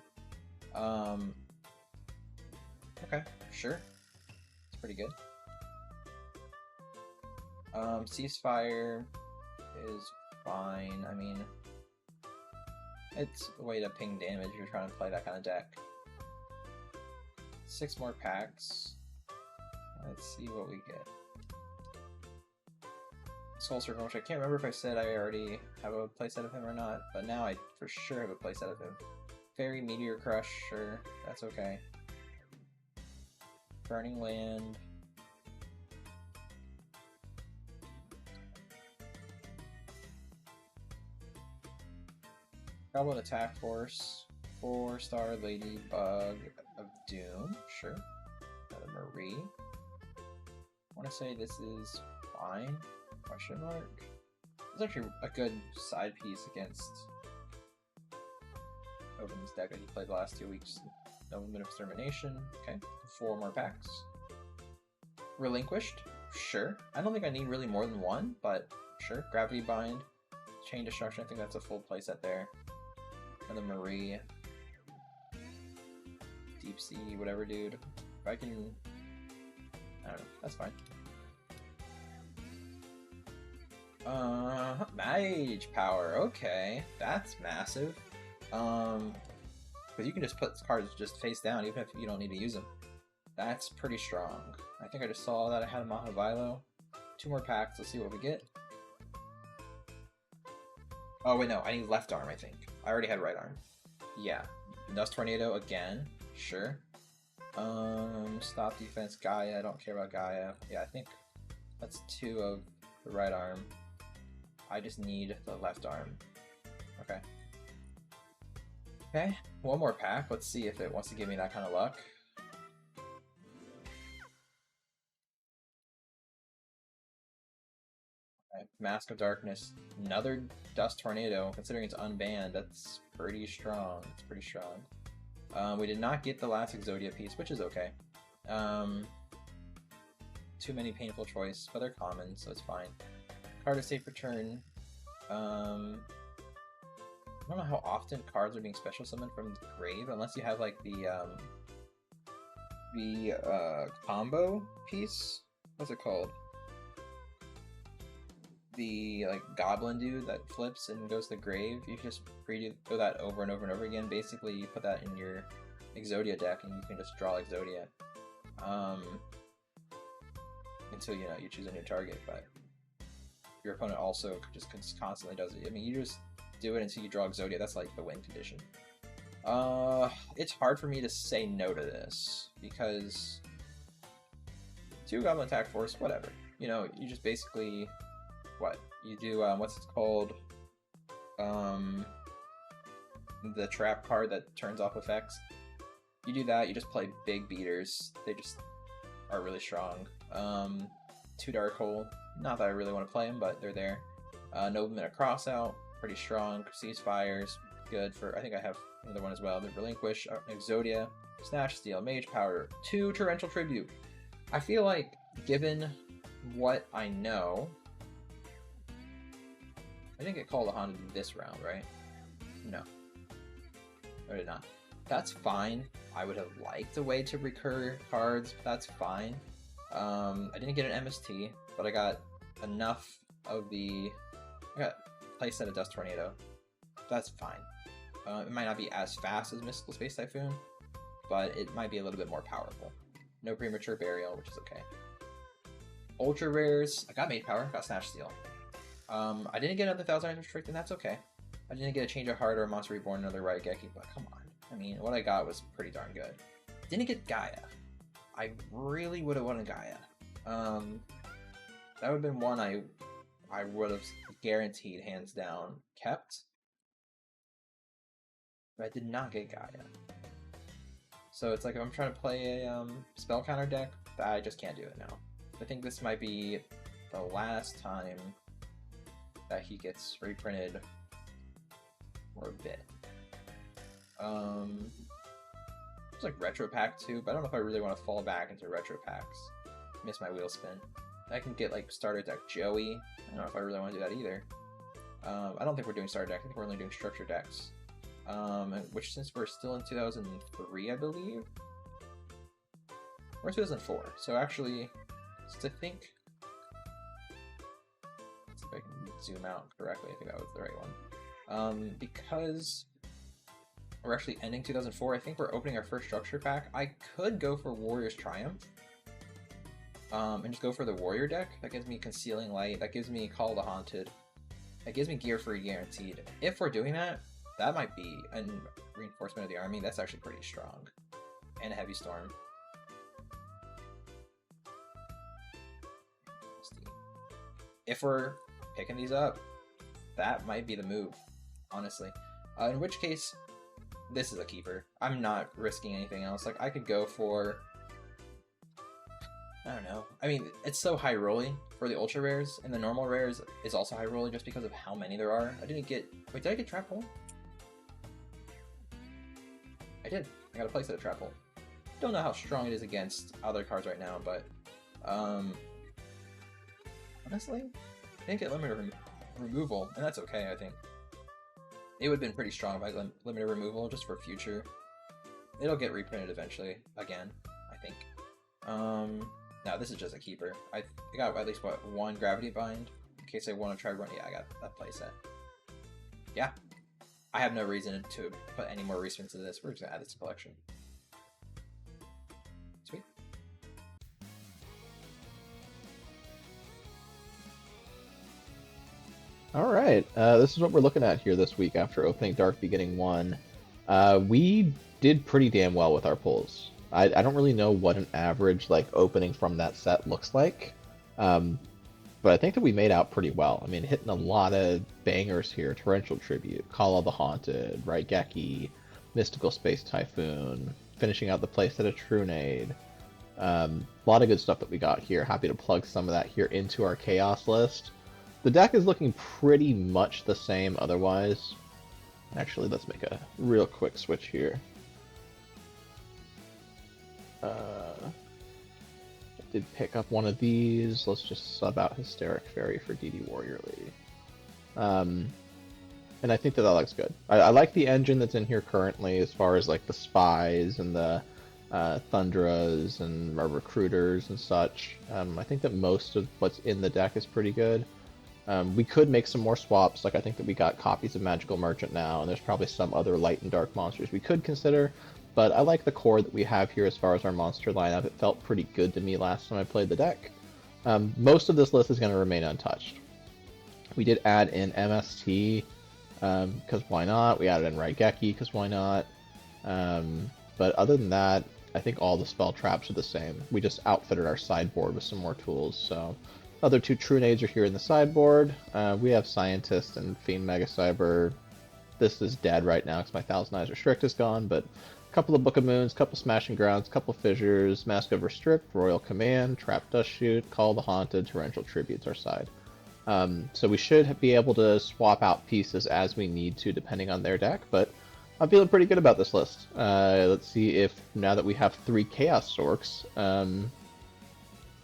Okay, sure. It's pretty good. Ceasefire is fine. I mean, it's a way to ping damage if you're trying to play that kind of deck. 6 more packs. Let's see what we get. Soul Circle, which I can't remember if I said I already have a playset of him or not, but now I for sure have a playset of him. Fairy Meteor Crush, sure, that's okay. Burning Land. Goblin Attack Force. 4-star Ladybug of Doom, sure. Another Marie. I want to say this is fine. Question mark. It's actually a good side piece against Owen's deck that he played the last 2 weeks. No Limit of Extermination. Okay, 4 more packs. Relinquished. Sure. I don't think I need really more than 1, but sure. Gravity Bind. Chain Destruction. I think that's a full playset there. And the Marie. Deep Sea, whatever, dude. If I can... I don't know. That's fine. Mage Power. Okay. That's massive. Because you can just put cards just face down even if you don't need to use them. That's pretty strong. I think I just saw that I had a Mahavilo. 2 more packs. Let's see what we get. Oh, wait, no. I need left arm, I think. I already had right arm. Yeah. Dust Tornado again. Sure. Stop Defense Gaia. I don't care about Gaia. Yeah, I think that's 2 of the right arm. I just need the left arm. Okay. Okay. 1 more pack. Let's see if it wants to give me that kind of luck. Okay. Mask of Darkness. Another Dust Tornado. Considering it's unbanned, that's pretty strong. It's pretty strong. We did not get the last Exodia piece, which is okay. Too many Painful Choice, but they're common, so it's fine. Card of Safe Return. I don't know how often cards are being special summoned from the grave, unless you have like the combo piece. What's it called? The like goblin dude that flips and goes to the grave. You just redo that over and over and over again. Basically, you put that in your Exodia deck, and you can just draw Exodia until you choose a new target. But your opponent also just constantly does it. I mean, you just do it until you draw Exodia. That's like the win condition. It's hard for me to say no to this because 2 Goblin Attack Force, whatever. You just basically what you do. What's it called? The trap card that turns off effects. You do that. You just play big beaters. They just are really strong. 2 Dark Hole. Not that I really want to play them, but they're there. Nobleman of Crossout, pretty strong. Ceasefires, good for. I think I have another one as well. The Relinquish, Exodia, Snatch Steal, Mage Power, 2 Torrential Tribute. I feel like, given what I know, I didn't get called a Honda this round, right? No, I did not. That's fine. I would have liked a way to recur cards, but that's fine. I didn't get an MST, but I got enough of I got a playset of Dust Tornado. That's fine. It might not be as fast as Mystical Space Typhoon, but it might be a little bit more powerful. No Premature Burial, which is okay. Ultra Rares, I got Mage Power, got Snatch Steal. I didn't get another Thousand Eyes Restrict, and that's okay. I didn't get a Change of Heart or a Monster Reborn, another Raigeki, but come on. I mean, what I got was pretty darn good. Didn't get Gaia. I really would have wanted Gaia. That would have been one I would have guaranteed, hands down, kept. But I did not get Gaia. So it's like if I'm trying to play a spell counter deck, I just can't do it now. I think this might be the last time that he gets reprinted for a bit. It's like Retro Pack too, but I don't know if I really want to fall back into Retro Packs. Miss my wheel spin. I can get like starter deck Joey. I don't know if I really want to do that either. I don't think we're doing starter deck. I think we're only doing structure decks. Which, since we're still in 2003, I believe, or 2004. So actually, I think. Let's see if I can zoom out correctly. I think that was the right one. Because we're actually ending 2004. I think we're opening our first structure pack. I could go for Warrior's Triumph. And just go for the Warrior deck. That gives me Concealing Light. That gives me Call of the Haunted. That gives me Gear Free Guaranteed. If we're doing that, that might be a reinforcement of the army. That's actually pretty strong. And a Heavy Storm. If we're picking these up, that might be the move, honestly. In which case, this is a keeper. I'm not risking anything else. Like, I could go for... I don't know. I mean, it's so high rolling for the ultra rares, and the normal rares is also high rolling just because of how many there are. I didn't get... Wait, did I get Trap Hole? I did. I got a playset of Trap Hole. Don't know how strong it is against other cards right now, but... honestly, I didn't get limited removal, and that's okay, I think. It would have been pretty strong if I got limited removal just for future. It'll get reprinted eventually, again, I think. No, this is just a keeper. I got at least, what, 1 Gravity Bind? In case I want to try running. Yeah, I got that playset. Yeah. I have no reason to put any more research into this. We're just going to add this to collection. Sweet. Alright, this is what we're looking at here this week after opening Dark Beginning 1. We did pretty damn well with our pulls. I don't really know what an average like opening from that set looks like, but I think that we made out pretty well. I mean, hitting a lot of bangers here: Torrential Tribute, Call of the Haunted, Raigeki, Mystical Space Typhoon, finishing out the playset of Trunade. A lot of good stuff that we got here. Happy to plug some of that here into our Chaos list. The deck is looking pretty much the same otherwise. Actually, let's make a real quick switch here. I did pick up one of these. Let's just sub out Hysteric Fairy for DD Warrior Lady. And I think that looks good. I like the engine that's in here currently as far as like the spies and the Thundras and our recruiters and such. I think that most of what's in the deck is pretty good. We could make some more swaps. Like I think that we got copies of Magical Merchant now, and there's probably some other light and dark monsters we could consider. But I like the core that we have here as far as our monster lineup. It felt pretty good to me last time I played the deck. Most of this list is going to remain untouched. We did add in MST, because why not? We added in Raigeki, because why not? But other than that, I think all the spell traps are the same. We just outfitted our sideboard with some more tools. So other 2 Trunades are here in the sideboard. We have Scientist and Fiend Mega Cyber. This is dead right now because my Thousand Eyes Restrict is gone, but a couple of Book of Moons, couple Smashing Grounds, couple Fissures, Mask of Restrict, Royal Command, Trap Dust Shoot, Call the Haunted, Torrential Tributes our side. So we should be able to swap out pieces as we need to depending on their deck, but I'm feeling pretty good about this list. Let's see if now that we have 3 Chaos Orcs, I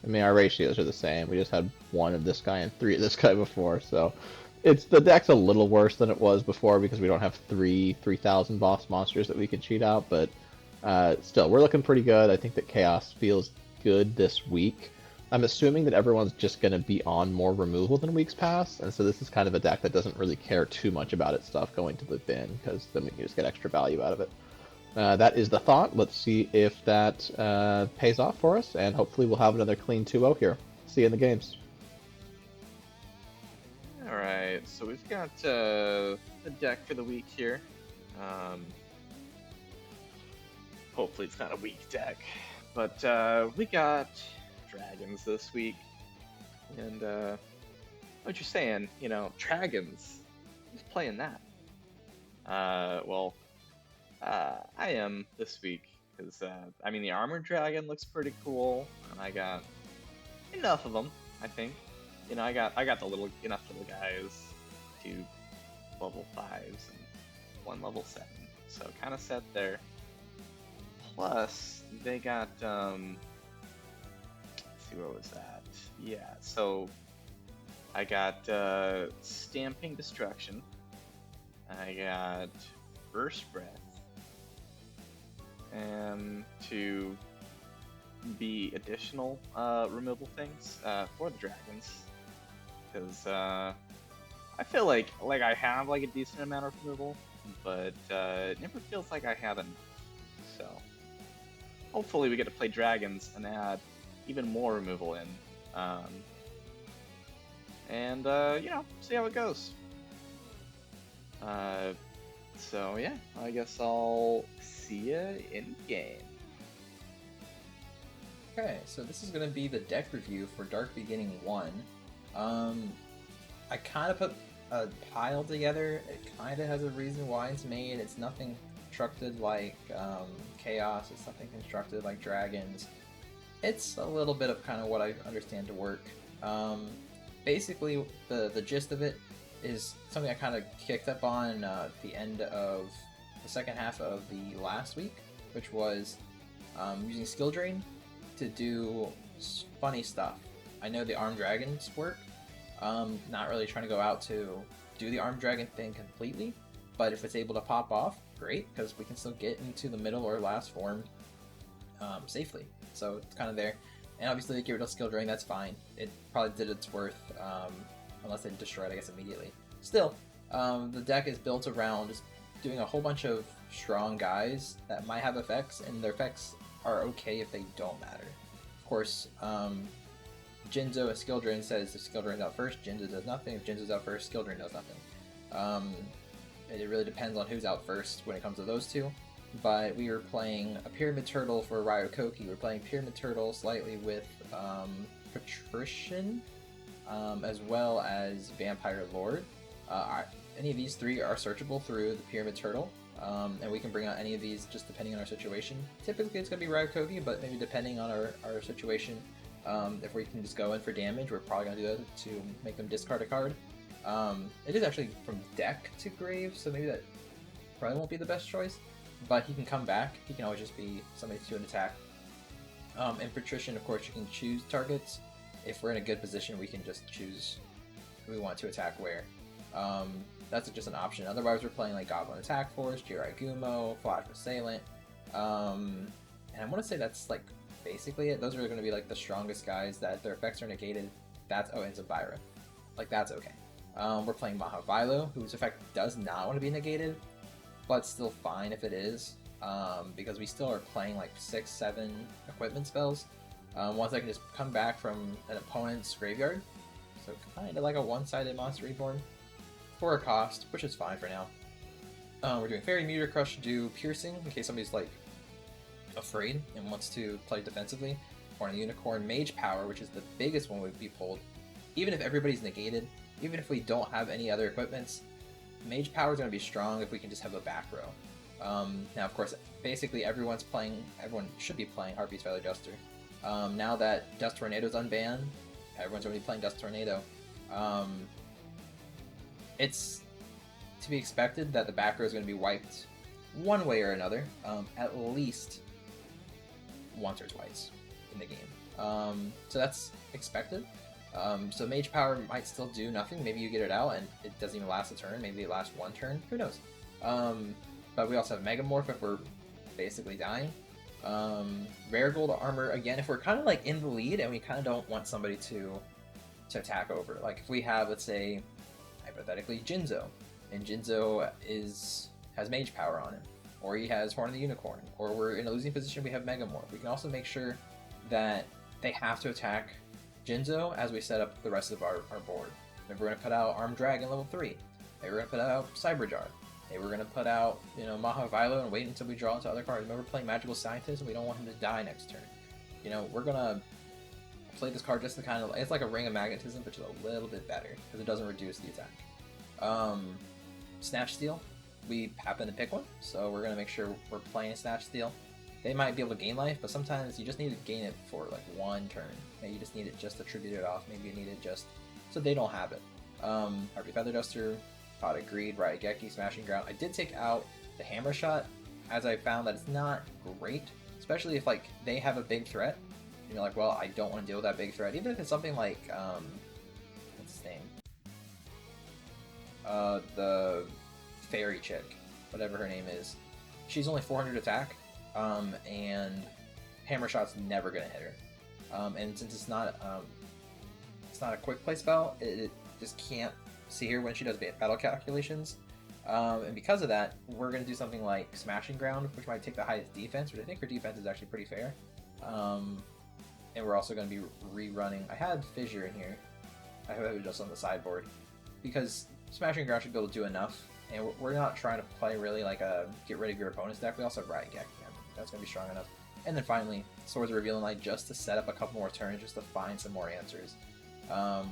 mean our ratios are the same. We just had 1 of this guy and 3 of this guy before, so the deck's a little worse than it was before because we don't have 3,000 boss monsters that we can cheat out, but still, we're looking pretty good. I think that Chaos feels good this week. I'm assuming that everyone's just going to be on more removal than weeks past, and so this is kind of a deck that doesn't really care too much about its stuff going to the bin, because then we can just get extra value out of it. That is the thought. Let's see if that pays off for us, and hopefully we'll have another clean 2-0 here. See you in the games. Alright, so we've got a deck for the week here. Hopefully it's not a weak deck, but we got dragons this week, and what you're saying, you know, dragons, who's playing that? Well, I am this week, because, I mean, the armored dragon looks pretty cool, and I got enough of them, I think. You know, I got enough little guys, 2 level 5s and 1 level 7, so kind of set there. Plus, they got, let's see, what was that? Yeah, so I got Stamping Destruction, I got Burst Breath, and to be additional removal things for the dragons. Because I feel like I have like a decent amount of removal, but it never feels like I have enough. So hopefully we get to play dragons and add even more removal in, and see how it goes. So yeah, I guess I'll see ya in game. Okay, so this is going to be the deck review for Dark Beginning 1. I kind of put a pile together. It kind of has a reason why it's made. It's nothing constructed like Chaos. It's nothing constructed like Dragons. It's a little bit of kind of what I understand to work. Basically, the gist of it is something I kind of kicked up on the end of the second half of the last week, which was using Skill Drain to do funny stuff. I know the Armed Dragons work. Not really trying to go out to do the Armed Dragon thing completely, but if it's able to pop off, great, because we can still get into the middle or last form safely. So it's kind of there. And obviously, they get rid of Skill Drain, that's fine. It probably did its worth, unless they destroy it, I guess, immediately. Still, the deck is built around just doing a whole bunch of strong guys that might have effects, and their effects are okay if they don't matter. Of course, Jinzo, a Skill Drain, says if Skill Drain's out first, Jinzo does nothing. If Jinzo's out first, Skill Drain does nothing. It really depends on who's out first when it comes to those two. But we were playing a Pyramid Turtle for Ryokoki. We're playing Pyramid Turtle slightly with Patrician, as well as Vampire Lord. Any of these three are searchable through the Pyramid Turtle. And we can bring out any of these just depending on our situation. Typically it's going to be Ryokoki, but maybe depending on our situation, if we can just go in for damage, we're probably going to do that to make them discard a card. It is actually from deck to grave, so maybe that probably won't be the best choice, but he can come back. He can always just be somebody to an attack. And Patrician, of course, you can choose targets. If we're in a good position, we can just choose who we want to attack where. That's just an option. Otherwise, we're playing like Goblin Attack Force, Jirai Gumo, Flash Assailant, and I want to say that's like basically it. Those are going to be like the strongest guys that their effects are negated. And Zabira. Like, that's okay. We're playing Mahavilo, whose effect does not want to be negated, but still fine if it is, because we still are playing like 6-7 equipment spells. Ones that can just come back from an opponent's graveyard. So kind of like a one-sided Monster Reborn for a cost, which is fine for now. We're doing Fairy Meteor Crush to do Piercing, in case somebody's like afraid and wants to play defensively. Or a Unicorn Mage Power, which is the biggest one would be pulled. Even if everybody's negated, even if we don't have any other equipments, Mage Power is going to be strong if we can just have a back row. Now, of course, basically everyone should be playing Harpy's Feather Duster. Now that Dust Tornado's unbanned, everyone's already playing Dust Tornado. It's to be expected that the back row is going to be wiped one way or another, at least once or twice in the game. So that's expected. So Mage Power might still do nothing. Maybe you get it out and it doesn't even last a turn. Maybe it lasts one turn. Who knows? But we also have Megamorph if we're basically dying. Rare Gold Armor, again, if we're kind of like in the lead and we kind of don't want somebody to attack over. Like if we have, let's say, hypothetically, Jinzo, and Jinzo has Mage Power on him, or he has Horn of the Unicorn, or we're in a losing position, we have Megamorph. We can also make sure that they have to attack Jinzo as we set up the rest of our board. Maybe we're going to put out Armed Dragon level 3. Maybe we're going to put out Cyberjar. Maybe we're going to put out, Mahavilo and wait until we draw into other cards. Maybe we're playing Magical Scientist and we don't want him to die next turn. We're going to play this card just to kind of, it's like a Ring of Magnetism, but just a little bit better, because it doesn't reduce the attack. Snatch Steal, we happen to pick one, so we're going to make sure we're playing Snatch Steal. They might be able to gain life, but sometimes you just need to gain it for like one turn. Maybe you just need it just to tribute it off. Maybe you need it just so they don't have it. Harpy Feather Duster, Pot of Greed, Raigeki, Smashing Ground. I did take out the Hammer Shot, as I found that it's not great, especially if like they have a big threat. And you're like, well, I don't want to deal with that big threat. Even if it's something like, what's his name? The Fairy chick, whatever her name is. She's only 400 attack, and Hammer Shot's never gonna hit her. And since it's not a quick play spell, it just can't see her when she does battle calculations. And because of that, we're going to do something like Smashing Ground, which might take the highest defense, which I think for defense is actually pretty fair. And we're also going to be rerunning. I had Fissure in here. I have it just on the sideboard. Because Smashing Ground should be able to do enough. And we're not trying to play really like a get rid of your opponent's deck. We also have Riot Gek. That's going to be strong enough. And then finally, Swords of Revealing Light just to set up a couple more turns, just to find some more answers.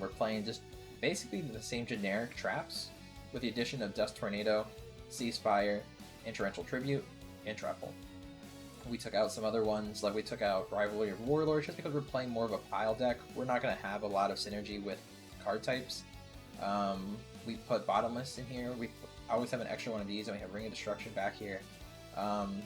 We're playing just basically the same generic traps, with the addition of Dust Tornado, Ceasefire, and Torrential Tribute, and Trample. We took out some other ones, like we took out Rivalry of Warlords, just because we're playing more of a pile deck. We're not going to have a lot of synergy with card types. We put Bottomless in here. We always have an extra one of these, and we have Ring of Destruction back here.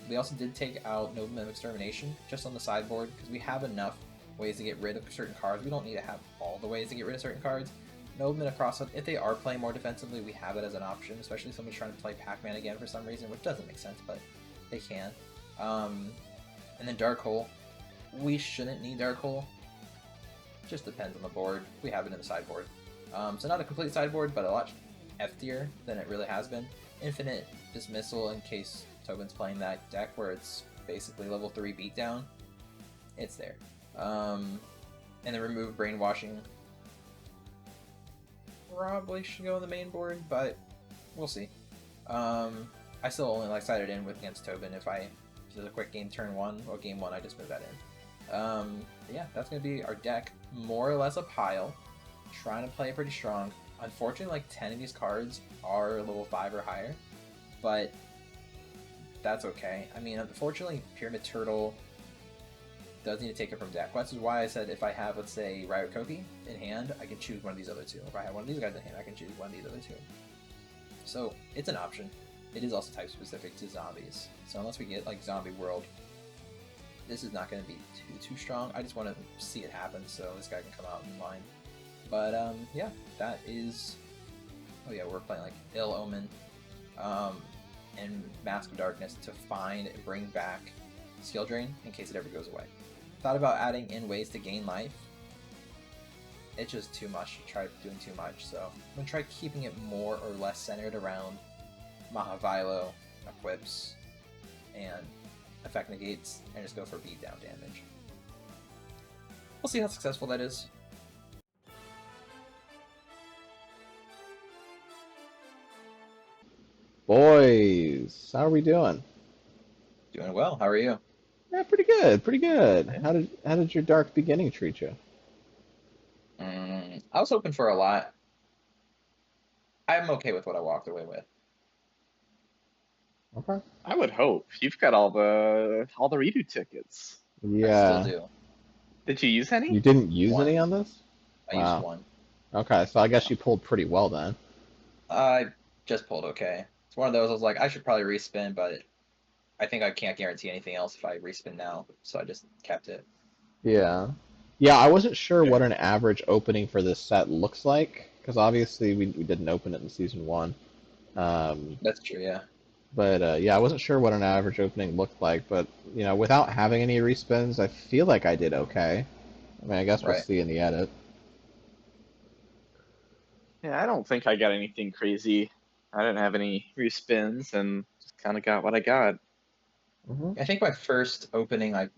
We also did take out Nobleman of Extermination, just on the sideboard, because we have enough ways to get rid of certain cards. We don't need to have all the ways to get rid of certain cards. Nobleman across, if they are playing more defensively, we have it as an option, especially if somebody's trying to play Pac-Man again for some reason, which doesn't make sense, but they can. And then Dark Hole. We shouldn't need Dark Hole. Just depends on the board. We have it in the sideboard. So not a complete sideboard, but a lot heftier than it really has been. Infinite Dismissal in case Tobin's playing that deck where it's basically level 3 beatdown. It's there. And then remove Brainwashing. Probably should go on the main board, but we'll see. I still only like side it in with against Tobin if there's a quick game turn 1 or game 1, I just move that in. Yeah, that's gonna be our deck. More or less a pile. Trying to play pretty strong. Unfortunately, like 10 of these cards are level 5 or higher, but that's okay. I mean, unfortunately, Pyramid Turtle does need to take it from deck. This is why I said if I have, let's say, Riot Koki in hand, I can choose one of these other two. If I have one of these guys in hand, I can choose one of these other two. So, it's an option. It is also type specific to zombies. So unless we get, like, Zombie World, this is not going to be too strong. I just want to see it happen so this guy can come out in line. But, yeah, that is... Oh yeah, we're playing, like, Ill Omen and Mask of Darkness to find and bring back Skill Drain in case it ever goes away. Thought about adding in ways to gain life. It's just too much to try doing too much, so I'm going to try keeping it more or less centered around Mahavilo, Equips, and Effect Negates, and just go for beatdown damage. We'll see how successful that is. Boys, how are we doing? Doing well. How are you? Yeah, pretty good, pretty good. How did your dark beginning treat you? I was hoping for a lot. I'm okay with what I walked away with. Okay. I would hope you've got all the redo tickets. Yeah. I still do. Did you use any? You didn't use One. any on this? I Wow. used one. Okay, so I guess you pulled pretty well then. I just pulled okay. It's one of those I was like, I should probably respin, but I think I can't guarantee anything else if I respin now, so I just kept it. Yeah. Yeah, I wasn't sure what an average opening for this set looks like, because obviously we didn't open it in Season 1. That's true, yeah. But yeah, I wasn't sure what an average opening looked like, but you know, without having any respins, I feel like I did okay. I mean, I guess we'll Right. see in the edit. Yeah, I don't think I got anything crazy. I didn't have any respins and just kind of got what I got. I think my first opening, I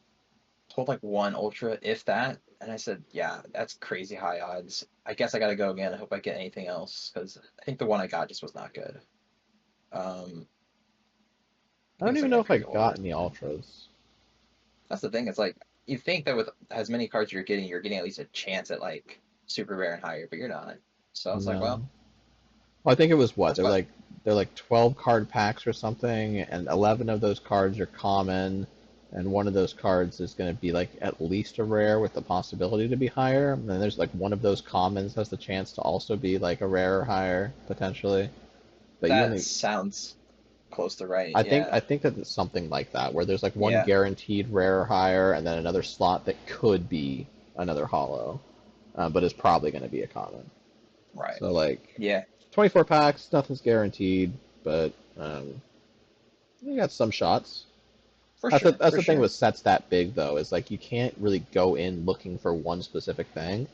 pulled like one Ultra, if that, and I said, yeah, that's crazy high odds. I guess I gotta go again. I hope I get anything else, because I think the one I got just was not good. I don't even know if I got any ultras. That's the thing. It's like you think that with as many cards you're getting at least a chance at like super rare and higher, but you're not. So it's like, well, I think it was what? That's They're like 12 card packs or something, and 11 of those cards are common, and one of those cards is going to be like at least a rare with the possibility to be higher. And then there's like one of those commons has the chance to also be like a rare or higher potentially. But that sounds close to right. I think that it's something like that, where there's like one guaranteed rare or higher, and then another slot that could be another hollow, but is probably going to be a common. Right. So like, 24 packs, nothing's guaranteed, but you got some shots. That's the thing with sets that big though, is like you can't really go in looking for one specific thing.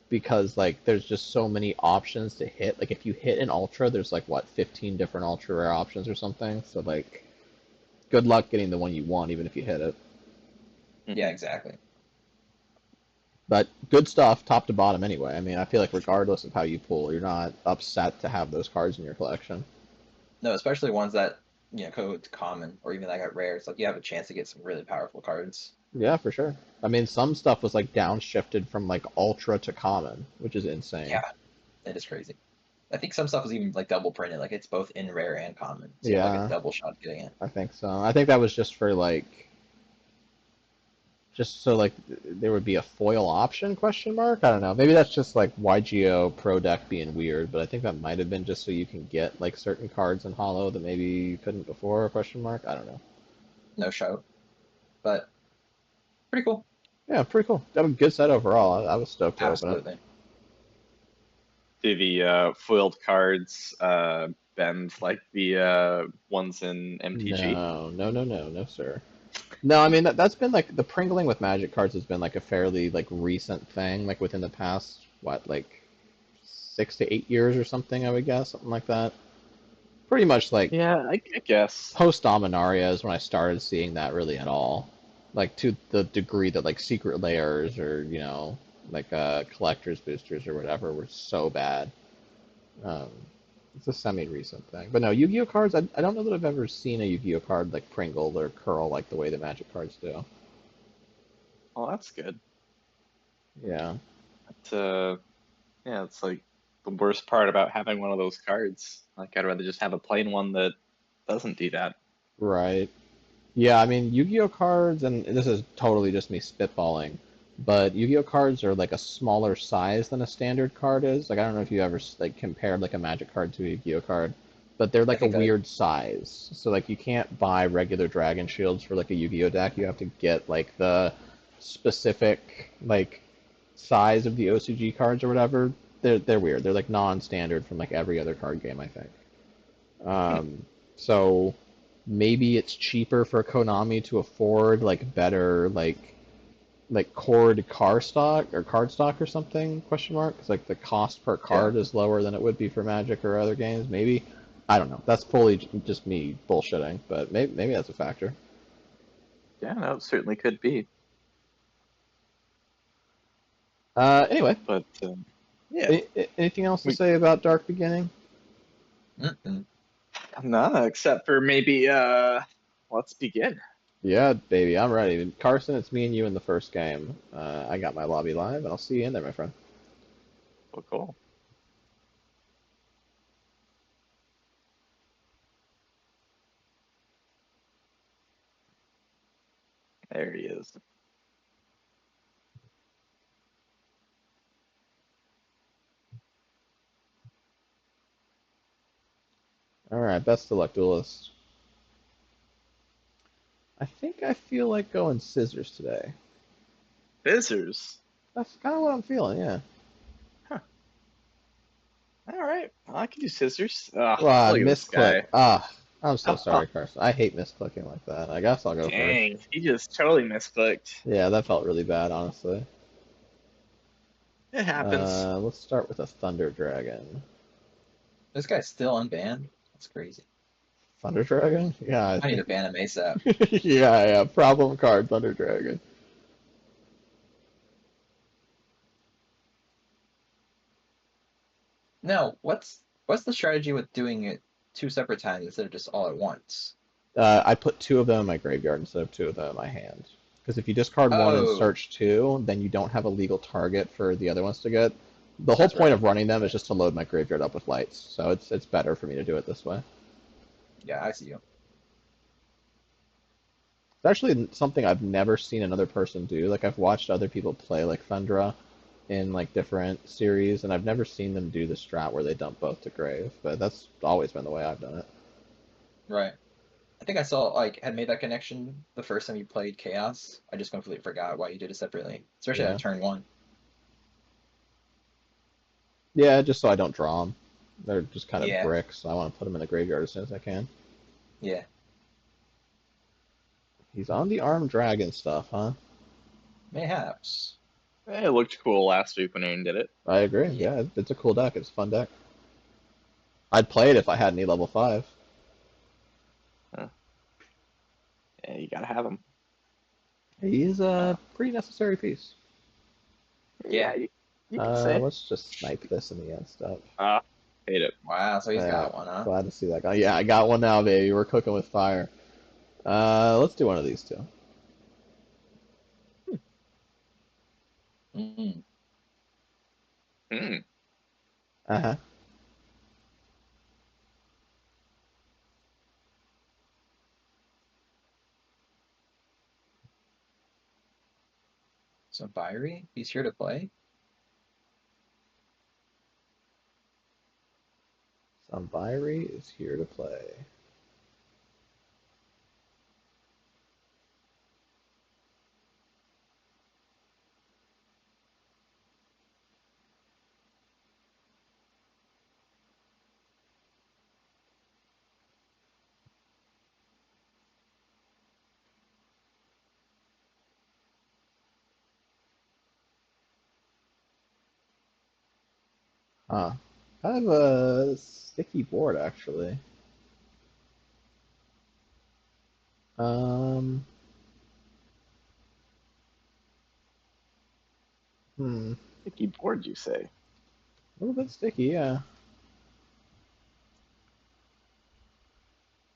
because like there's just so many options to hit. Like if you hit an ultra, there's like what 15 different ultra rare options or something. So like, good luck getting the one you want, even if you hit it. Yeah, exactly. But good stuff, top to bottom. Anyway, I mean, I feel like regardless of how you pull, you're not upset to have those cards in your collection. No, especially ones that go to common or even that got rare. It's like you have a chance to get some really powerful cards. Yeah, for sure. I mean, some stuff was like downshifted from like ultra to common, which is insane. Yeah, it is crazy. I think some stuff was even like double printed, like it's both in rare and common. So you have like a Yeah, double shot getting it. I think so. I think that was just for like, just so like there would be a foil option question mark. I don't know. Maybe that's just like YGO Pro Deck being weird, but I think that might have been just so you can get like certain cards in Hollow that maybe you couldn't before question mark. I don't know. No shout, but pretty cool. Yeah, pretty cool. That was a good set overall. I was stoked to open it. Absolutely. Do the foiled cards bend like the ones in MTG? No, sir. No, I mean that's been like the pringling with Magic cards has been like a fairly like recent thing, like within the past what like 6 to 8 years or something, I would guess, something like that. Pretty much like Yeah, I guess. post Dominaria is when I started seeing that really at all, like to the degree that like secret layers or like collectors boosters or whatever were so bad. Um, it's a semi-recent thing, but no Yu-Gi-Oh cards. I don't know that I've ever seen a Yu-Gi-Oh card like pringle or curl like the way the Magic cards do. Well, that's good. Yeah. But, yeah, it's like the worst part about having one of those cards. Like, I'd rather just have a plain one that doesn't do that. Right. Yeah, I mean, Yu-Gi-Oh cards, and this is totally just me spitballing, but Yu-Gi-Oh cards are like a smaller size than a standard card is. Like, I don't know if you ever like compared like a Magic card to a Yu-Gi-Oh card, but they're I like a think I weird size. So like you can't buy regular Dragon Shields for like a Yu-Gi-Oh deck. You have to get like the specific like size of the OCG cards or whatever. They're weird. They're like non-standard from like every other card game, I think. Hmm. So maybe it's cheaper for Konami to afford like better like cord card stock or something question mark because like the cost per yeah. card is lower than it would be for Magic or other games. Maybe I don't know. That's fully just me bullshitting, but maybe that's a factor. Yeah, no, it certainly could be. Anyway, But, yeah, anything else to we say about Dark Beginning? Mm-mm. none except for maybe let's begin. Yeah, baby, I'm ready. Carson, it's me and you in the first game. I got my lobby live, and I'll see you in there, my friend. Well, cool. There he is. All right, best of luck, Duelist. I think I feel like going scissors today. Scissors. That's kind of what I'm feeling, yeah. Huh. All right. Well, I can do scissors. Ah, Wow, look at this misclick. guy. Ah, I'm so Oh, sorry, Carson. I hate misclicking like that. I guess I'll go first. dang. He just totally misclicked. Yeah, that felt really bad, honestly. It happens. Let's start with a Thunder Dragon. This guy's still unbanned. That's crazy. Thunder Dragon? Yeah, I I need to think. ban him ASAP. Yeah. Problem card, Thunder Dragon. Now, what's the strategy with doing it two separate times instead of just all at once? I put two of them in my graveyard instead of two of them in my hand. Because if you discard one and Oh, search two, then you don't have a legal target for the other ones to get. The whole that's point right. of running them is just to load my graveyard up with lights, so it's better for me to do it this way. Yeah, I see you. It's actually something I've never seen another person do. Like I've watched other people play like Thundra in like different series, and I've never seen them do the strat where they dump both to grave. But that's always been the way I've done it. Right. I think I saw had made that connection the first time you played Chaos. I just completely forgot why you did it separately, especially Yeah, at turn one. yeah, just so I don't draw them. They're just kind of Yeah, bricks. So I want to put them in the graveyard as soon as I can. yeah. He's on the armed dragon stuff, huh? Mayhaps. It looked cool last week when Aaron did it. I agree. Yeah. Yeah, it's a cool deck. It's a fun deck. I'd play it if I had any level 5. Huh. Yeah, you gotta have him. He's a pretty necessary piece. Yeah, you can say. Let's just snipe this in the end step. Hate it. Wow, so he's Yeah, got one, huh? glad to see that guy. Yeah, I got one now, baby. We're cooking with fire. Let's do one of these two. Mm. Hmm. Uh-huh. So Byrie, he's here to play. Sambairi is here to play. Huh. I have a sticky board, actually. Um, hmm. Sticky board, you say? A little bit sticky, yeah.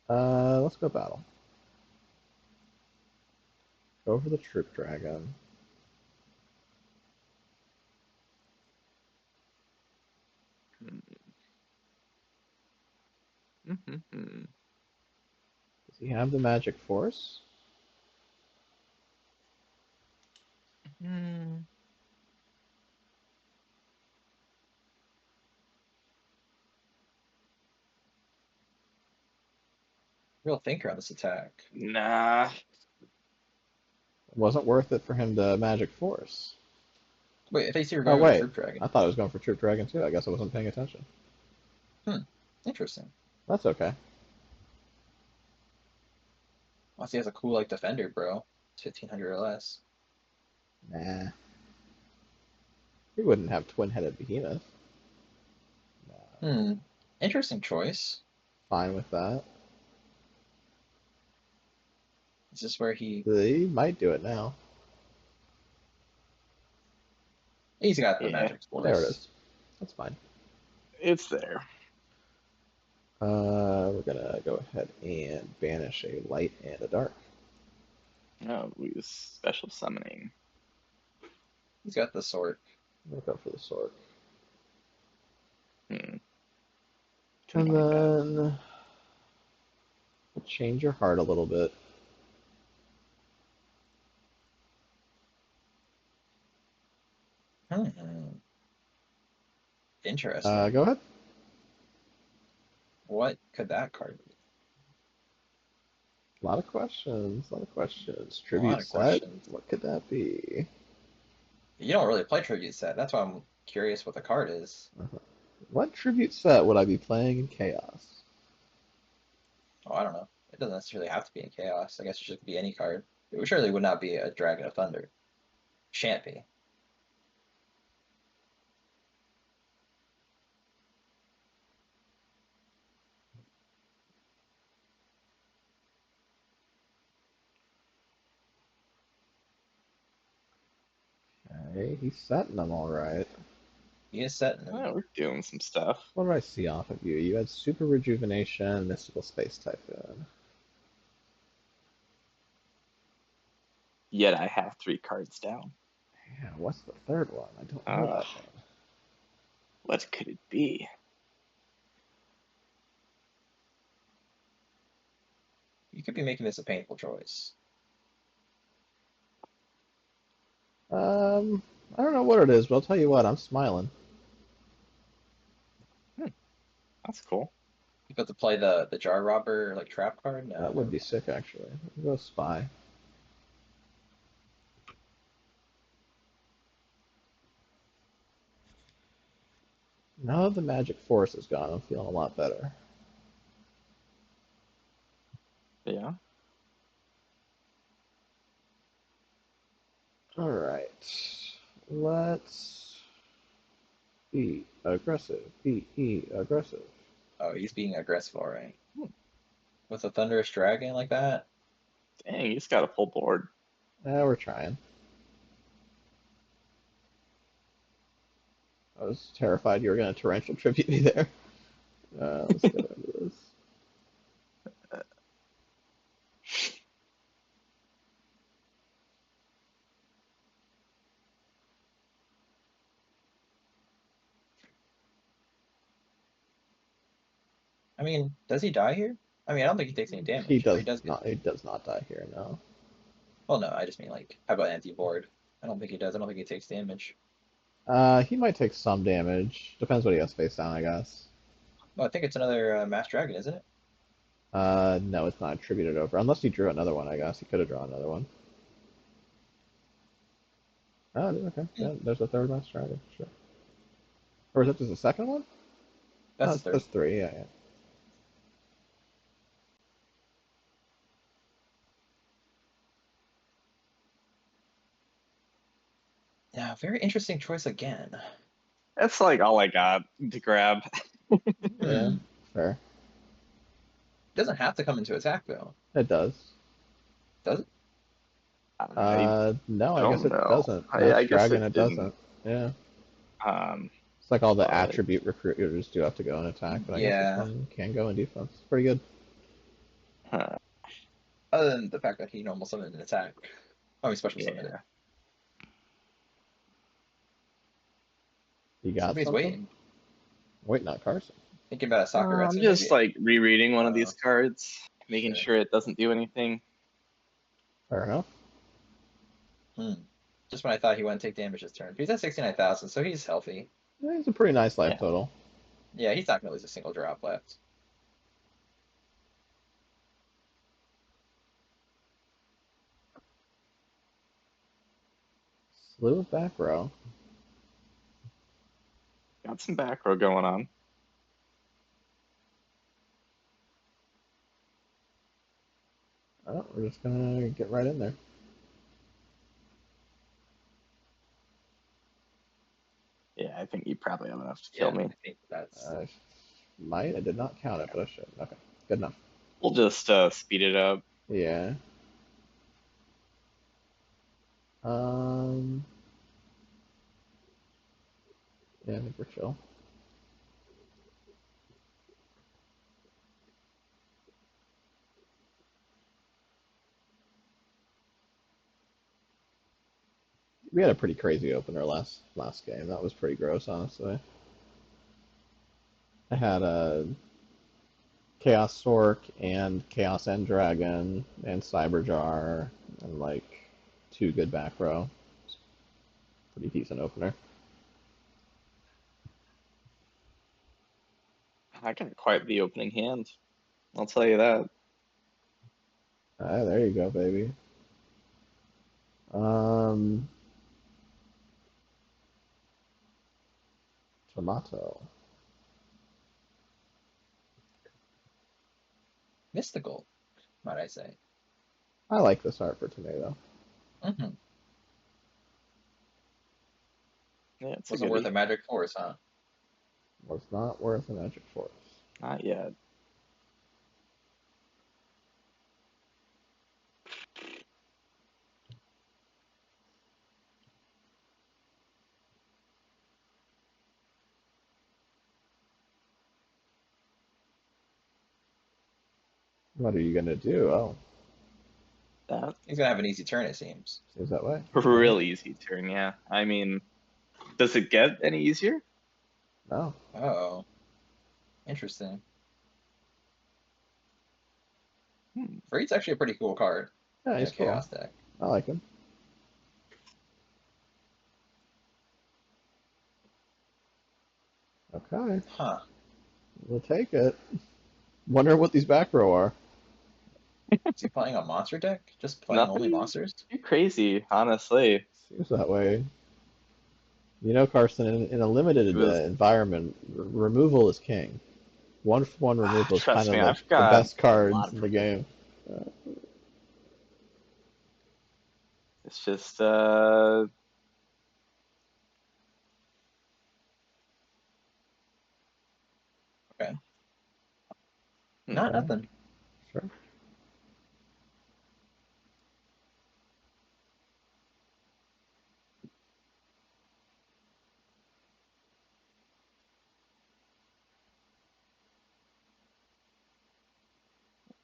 Let's go battle. Go for the Troop Dragon. Mm-hmm. Does he have the Magic Force? Mm. Real thinker on this attack. Nah. It wasn't worth it for him to Magic Force. Wait, I think you were Oh, going with wait. Troop Dragon. I thought I was going for Troop Dragon, too. I guess I wasn't paying attention. Interesting. That's okay. Unless he has a cool like defender, bro. It's 1500 or less. Nah. He wouldn't have Twin-Headed Behemoth. Nah. Interesting choice. Fine with that. Is this where He might do it now. he's got the Yeah, magic force? There it is. That's fine. it's there. We're gonna go ahead and banish a light and a dark. No, we use special summoning. He's got the sword. We'll go for the sword. Hmm. And 225. then we'll change your heart a little bit. Interesting. Go ahead. What could that card be? A lot of questions. A lot of questions. A lot Tribute of set. questions. What could that be? You don't really play tribute set. That's why I'm curious what the card is. What tribute set would I be playing in Chaos? Oh, I don't know. It doesn't necessarily have to be in chaos. I guess it should be any card. It surely would not be a Dragon of Thunder. Shan't be. Okay, he's setting them all right. He is setting them. Oh, we're doing some stuff. What did I see off of you? You had Super Rejuvenation, Mystical Space Typhoon. Yet I have 3 cards down. Yeah, what's the third one? I don't know that one. What could it be? You could be making this a painful choice. I don't know what it is, but I'll tell you what, I'm smiling. That's cool. You got to play the jar robber like trap card? No. That would be sick, actually. We'll go Spy. Now that the Magic Force is gone, I'm feeling a lot better. Yeah. Alright. Let's be aggressive. Be aggressive. Oh, he's being aggressive, all right. With a thunderous dragon like that. Dang, he's got a full board. We're trying. I was terrified you were going to torrential tribute me there. Let's get into this. I mean, does he die here? I mean, I don't think he takes any damage. He Or does he does get... not. He does not die here. No. Well, no, I just mean like, how about anti-board? I don't think he does. I don't think he takes damage. He might take some damage. Depends what he has face down, I guess. Well, I think it's another Master Dragon, isn't it? No, it's not attributed over. Unless he drew another one, I guess. He could have drawn another one. Oh, okay. Yeah, there's a third Master Dragon. Sure. Or is that just the second one? That's No, the third. that's three. Yeah, yeah. Yeah, very interesting choice again. That's like all I got to grab. Yeah, fair. Doesn't have to come into attack though. It does. Does it? No, I guess don't it know. doesn't. I Master guess Dragon, it it didn't. doesn't. Yeah. Um, It's like all the but attribute recruiters do have to go in attack, but I guess this Yeah. one can go in defense. Pretty good. huh, Other than the fact that he normal summoned an attack. Oh, he special summoned it. yeah. You got Somebody's something? waiting. Wait, not Carson. Thinking about a Sakuretsu I'm just maybe. like rereading one of these cards, making Sure. sure it doesn't do anything. Fair enough. Just when I thought he wouldn't take damage this turn. He's at 69,000, so he's healthy. Yeah, it's a pretty nice life Yeah. total. Yeah, he's not going to lose a single drop left. Slew of back row. Got some back row going on. Oh, we're just gonna get right in there. Yeah, I think you probably have enough to kill Yeah, me. I think that's... I might. I did not count it, but I should. Okay, good enough. We'll just speed it up. Yeah. Yeah, I think we're chill. We had a pretty crazy opener last game. That was pretty gross, honestly. I had a Chaos Sork and Chaos End Dragon and Cyberjar and like 2 good back row. Pretty decent opener. I got quite the opening hand. I'll tell you that. There you go, baby. Tomato. mystical, might I say. I like this art for tomato. Mm-hmm. Yeah, it's Wasn't worth a magic force, huh? Was not worth a magic force. Not yet. What are you gonna do? Oh, That He's gonna have an easy turn, it seems. seems that way. real easy turn, yeah. I mean, does it get any easier? No. Oh, interesting. Freed's actually a pretty cool card. Yeah, in he's a cool. Chaos deck. I like him. Okay, Huh. we'll take it. Wonder what these back row are. Is he playing a monster deck? Just playing only Nothing monsters? too crazy, honestly. Seems that way. You know, Carson, in a limited It was- environment, removal is king. 1/1 removal is Trust kind me, of I've the got best a lot cards of in the game. It's just Not Okay. nothing. Sure.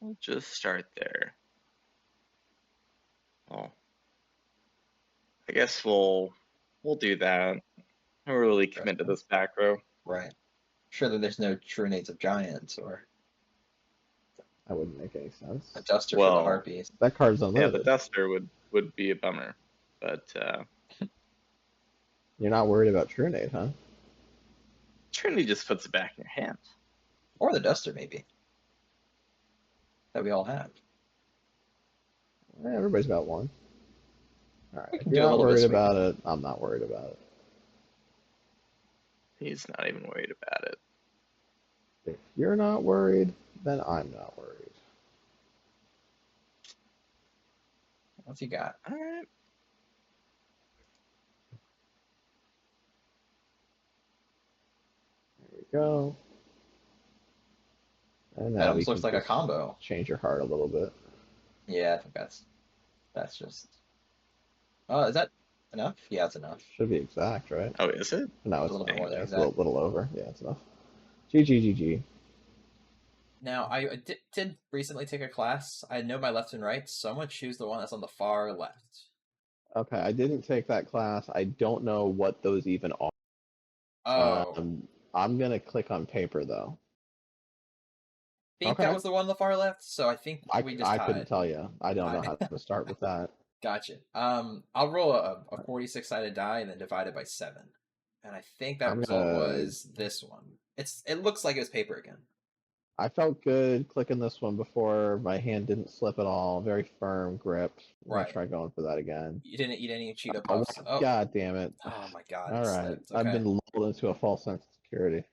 We'll just start there. Well, I guess we'll do that. I don't really commit to this back row. Right. Surely there's no True Nates of Giants or That wouldn't make any sense. a Duster for the Well, Harpies. That card's yeah, the unlimited. Duster would be a bummer, but You're not worried about Trunade, huh? Trinity just puts it back in your hand. Or the Duster, maybe. That we all have. Everybody's got one. All right. We If can you're do a not little bit worried sweeping. about it, I'm not worried about it. He's not even worried about it. If you're not worried, then I'm not worried. What's he got? All right. There we go. And That now we almost can looks like a just combo. change your heart a little bit. Yeah, I think that's just. Oh, is that enough? Yeah, it's enough. Should be exact, right? Oh, is it? No, A it's little bit more than it's a exact. little over. Yeah, it's enough. GG. Now, I did recently take a class. I know my left and right, so I'm going to choose the one that's on the far left. Okay, I didn't take that class. I don't know what those even are. Oh. I'm gonna click on paper though. I think that Okay. was the one on the far left, so I think we just I couldn't tied. tell you. I don't know I how to start with that. gotcha. I'll roll a 46-sided die and then divide it by 7. And I think that I'm result gonna. was this one. It looks like it was paper again. I felt good clicking this one before. My hand didn't slip at all. Very firm grip. I'm gonna Right. try going for that again. You didn't eat any Cheeto Oh, Puffs. Oh, God damn it! oh my God, All it right, slipped. I've Okay. been lulled into a false sense of security.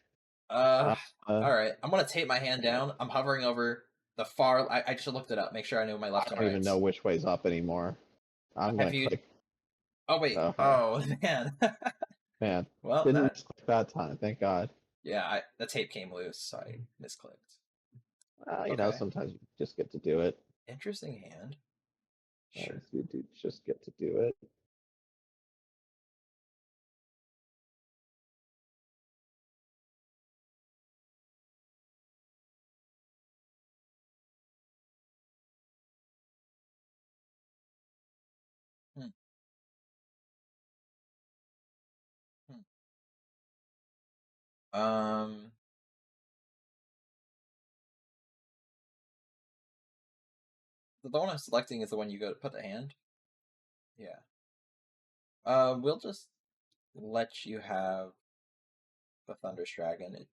Uh, Uh, all right. I'm gonna tape my hand down. I'm hovering over the far. I just looked it up. Make sure I know my I left and don't right. even know which way's up anymore. I'm gonna Have you? click. Oh wait. Okay, Oh man. man, Well, didn't that. misclick that time. Thank God. Yeah, the tape came loose, so I misclicked. You know, Okay. sometimes you just get to do it. Interesting hand. Sure. You do just get to do it. Hmm. Hmm. Um. The one I'm selecting is the one you go to put the hand. Yeah. We'll just let you have the Thunderous Dragon.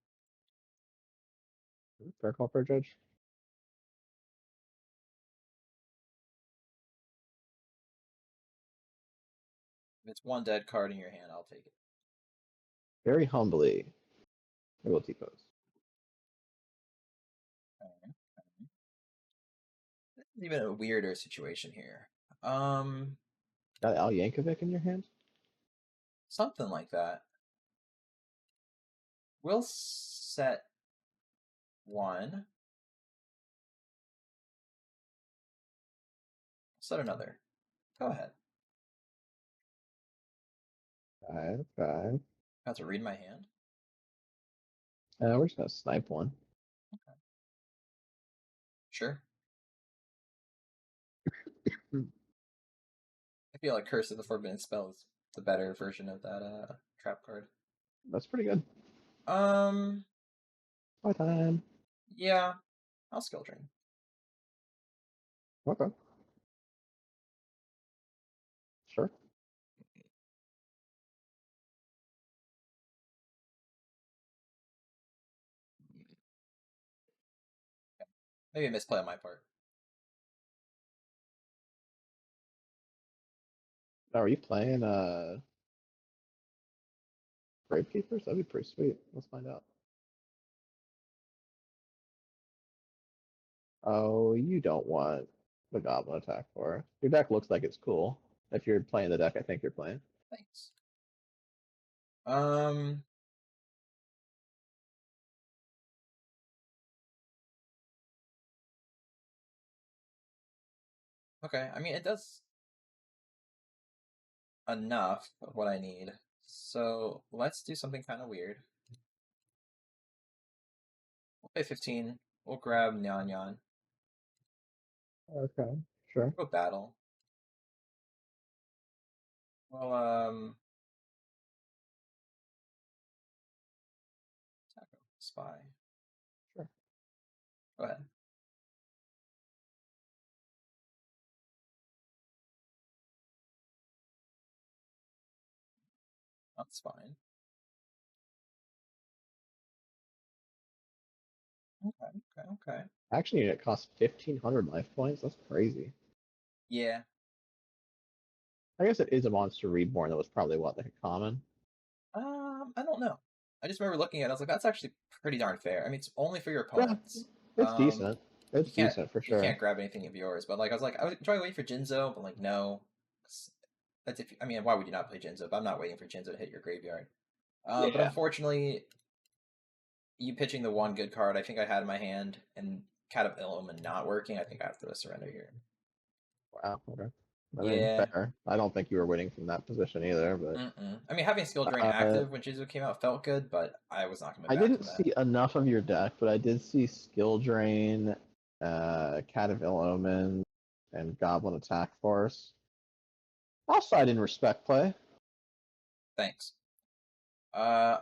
Fair call for a judge. If it's one dead card in your hand, I'll take it. Very humbly, I will T-pose. Okay. This is even a weirder situation here. Got Al Yankovic in your hand? Something like that. We'll set one. Set another. Go ahead. Okay. I have to read my hand. We're just gonna snipe one. Okay. Sure. I feel like Curse of the Forbidden Spell is the better version of that trap card. That's pretty good. Um. My time. Yeah. I'll skill drain. Okay. Sure. Maybe a misplay on my part. Now, are you playing Gravekeepers? That'd be pretty sweet. Let's find out. Oh, you don't want the Goblin attack for. Your deck looks like it's cool. If you're playing the deck I think you're playing. Thanks. Um. Okay, I mean, it does enough of what I need. So let's do something kind of weird. We'll pay 15. We'll grab Nyan Nyan. Okay, sure. We'll battle. Well, tackle, spy. Sure. Go ahead. That's fine. Okay. Actually, it costs 1,500 life points. That's crazy. Yeah. I guess it is a monster reborn that was probably what, like a common? I don't know. I just remember looking at it, I was like, that's actually pretty darn fair. I mean, it's only for your Yeah, opponents. it's decent. It's You can't decent for you sure. can't grab anything of yours, but like I was like, do I wait for Jinzo? But like, no. That's if I mean, why would you not play Jinzo? But I'm not waiting for Jinzo to hit your graveyard. But Yeah. unfortunately, you pitching the one good card I think I had in my hand and Cat of Ill Omen not working, I think I have to surrender here. Wow. Okay. I mean, Yeah. fair. I don't think you were winning from that position either, but I mean, having Skill Drain uh, active when Jinzo came out felt good, but I was not coming I back didn't from that. see enough of your deck, but I did see Skill Drain, Cat of Ill Omen, and Goblin Attack Force. I'll side in Respect Play. Thanks. I'm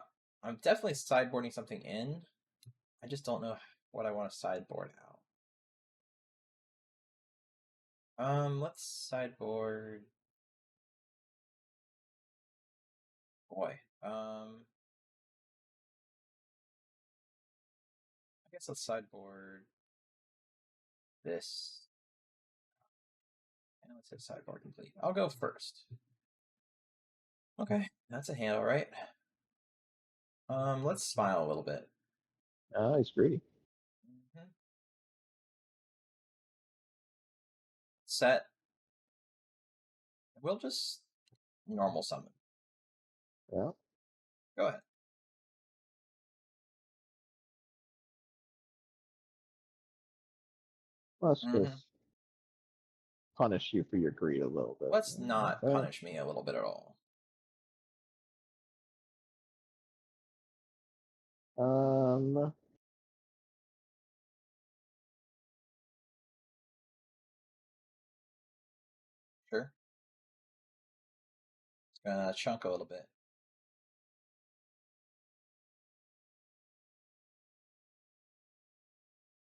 definitely sideboarding something in. I just don't know what I want to sideboard out. Let's sideboard. Boy. I guess let's sideboard this. And let's hit sideboard complete. I'll go first. Okay, that's a handle, right? Let's smile a little bit. He's greedy. Set. We'll just normal summon. Yeah. Go ahead. Let's just punish you for your greed a little bit. Let's not punish me a little bit at all. Sure. It's gonna chunk a little bit.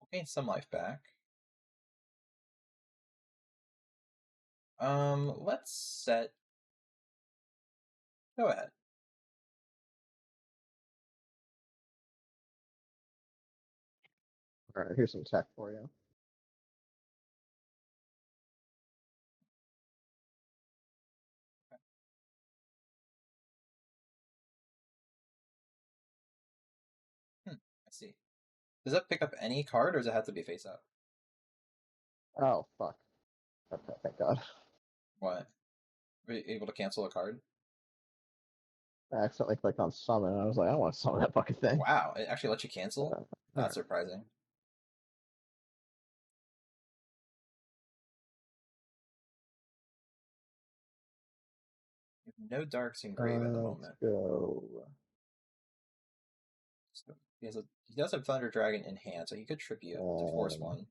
We'll gain some life back. Let's set. Go ahead. All right, here's some tech for you. I see. Does that pick up any card, or does it have to be face up? Oh, fuck. Okay, thank God. What? Were you able to cancel a card? I accidentally clicked on summon. I was like, I don't want to summon that fucking thing. Wow, it actually lets you cancel? That's right. surprising. You have no darks in grave at the moment. Let's go. So he does have Thunder Dragon in hand, so he could tribute to force one.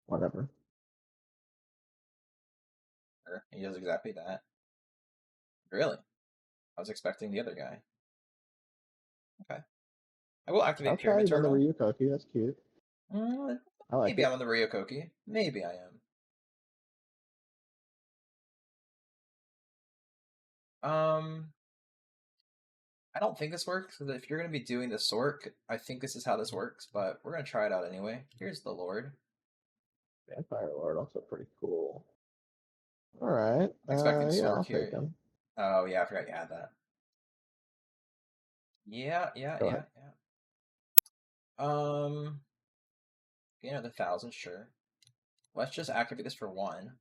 Whatever. Sure, he does exactly that. Really? I was expecting the other guy. Okay. I will activate Pyramid He's on the Turtle. Ryu Koki. That's cute. I like Maybe it. I'm on the Ryokoki. Maybe I am. I don't think this works, because if you're going to be doing the Sork, I think this is how this works, but we're going to try it out anyway. Here's the Lord. Vampire Lord, also pretty cool. All right. I'm expecting yeah, Sork I'll here. take him. Oh, yeah, I forgot you had that. Yeah. Gain another 1,000, sure. Let's just activate this for 1.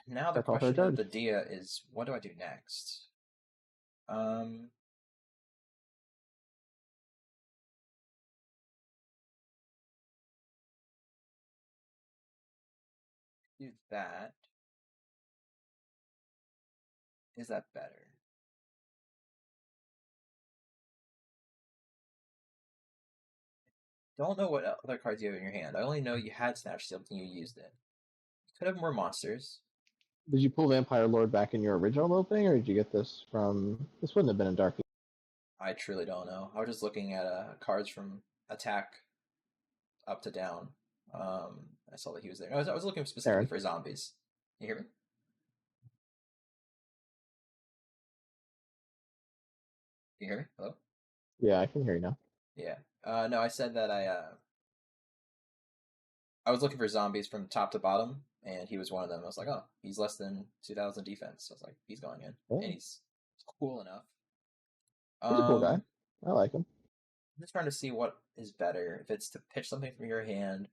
Now the question of the Dia is, what do I do next? do that. Is that better? Don't know what other cards you have in your hand. I only know you had Snatch Steal and you used it. You could have more monsters. Did you pull Vampire Lord back in your original opening, or did you get this from? This wouldn't have been in Dark. I truly don't know. I was just looking at cards from attack up to down. I saw that he was there. I was looking specifically Aaron. for zombies. You hear me? Can you hear me? Hello? Yeah, I can hear you now. Yeah. No, I said that I was looking for zombies from top to bottom, and he was one of them. I was like, oh, he's less than 2,000 defense. I was like, he's going in, Oh. and he's cool enough. He's a cool guy. I like him. I'm just trying to see what is better, if it's to pitch something from your hand,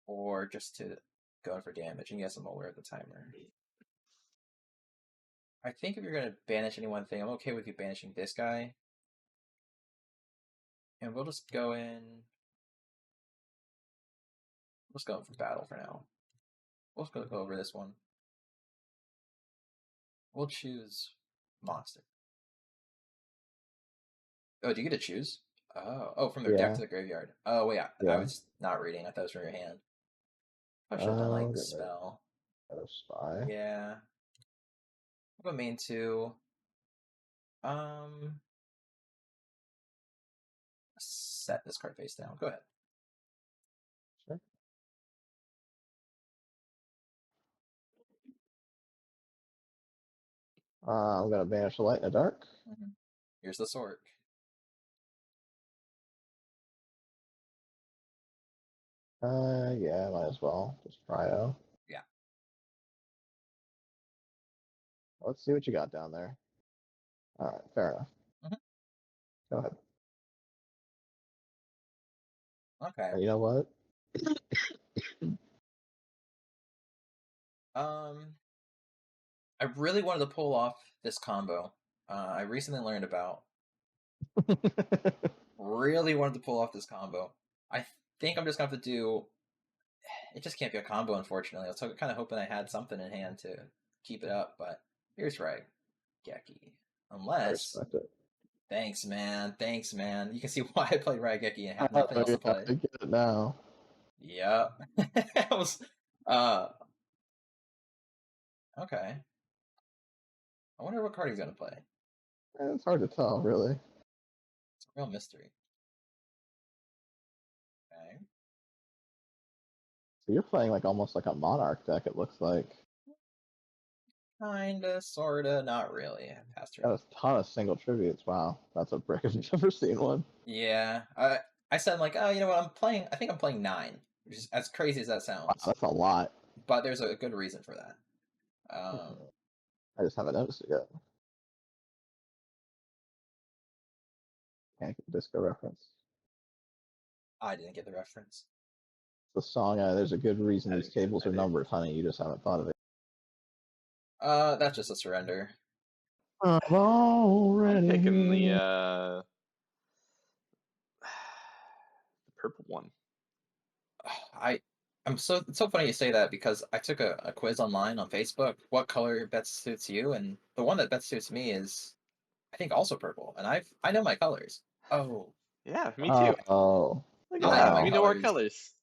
or just to go in for damage. And yes, I'm aware of the timer. I think if you're going to banish any one thing, I'm okay with you banishing this guy. And we'll just go in. Let's go in for battle for now. We'll just go over this one. We'll choose monster. Oh, do you get to choose? Oh, from their deck to the graveyard. Oh, wait, I was not reading. I thought it was from your hand. I should have done like spell. Spy. Yeah. I'll go main 2. Set this card face down. Go ahead. Sure. I'm gonna banish the light in the dark. Mm-hmm. Here's the sword. Yeah, might as well. Just cryo. Yeah. Let's see what you got down there. All right, fair enough. Mm-hmm. Go ahead. Okay. And you know what? I really wanted to pull off this combo. I recently learned about. Really wanted to pull off this combo. I think I'm just gonna have to do. It just can't be a combo, unfortunately. I was kind of hoping I had something in hand to keep it up, but here's right, Geki. Unless. Thanks, man. Thanks, man. You can see why I played Raigeki and have nothing else to play. I get it now. Yep. I was. Okay. I wonder what card he's gonna play. It's hard to tell, really. It's a real mystery. Okay. So you're playing like almost like a Monarch deck, it looks like. Kinda, sorta, not really. Past Got a ton of single tributes. Wow, that's a brick if you've never seen one. Yeah. I said like, oh, you know what? I think I'm playing 9, which is as crazy as that sounds. Wow, that's a lot. But there's a good reason for that. I just haven't noticed it yet. Can't get the disco reference. I didn't get the reference. The song, there's a good reason these tables are numbered, honey. You just haven't thought of it. That's just a surrender. I'm picking the purple one. It's so funny you say that because I took a quiz online on Facebook. What color best suits you? And the one that best suits me is, I think, also purple. And I know my colors. Oh. Yeah, me too. Oh. Look at that. We know our colors.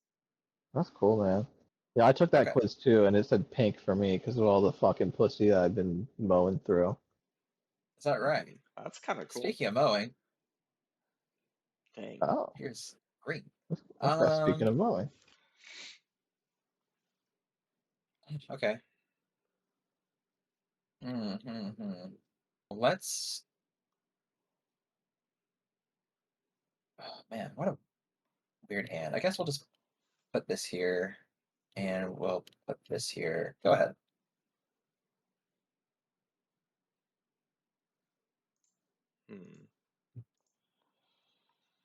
That's cool, man. Yeah, I took that quiz too, and it said pink for me because of all the fucking pussy that I've been mowing through. Is that right? That's kind of cool. Speaking of mowing. Dang. Oh. Here's green. Speaking of mowing. Okay. Let's. Oh man, what a weird hand. I guess we'll just put this here, and we'll put this here. Go ahead.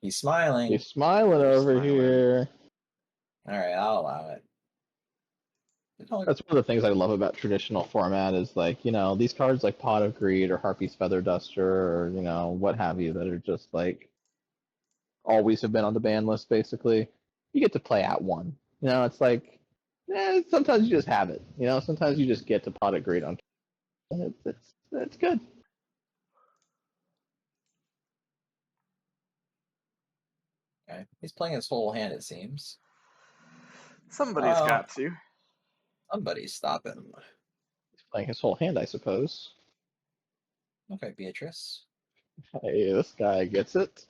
He's smiling. He's smiling over here. All right, I'll allow it. That's one of the things I love about traditional format is like, you know, these cards like Pot of Greed or Harpy's Feather Duster or, you know, what have you that are just like always have been on the ban list basically. You get to play at one. You know, it's like Sometimes you just have it. You know, sometimes you just get to pot of greed on. It's good. Okay. He's playing his whole hand, it seems. Somebody's got to. Somebody stop him. He's playing his whole hand, I suppose. Okay, Beatrice. Hey, this guy gets it.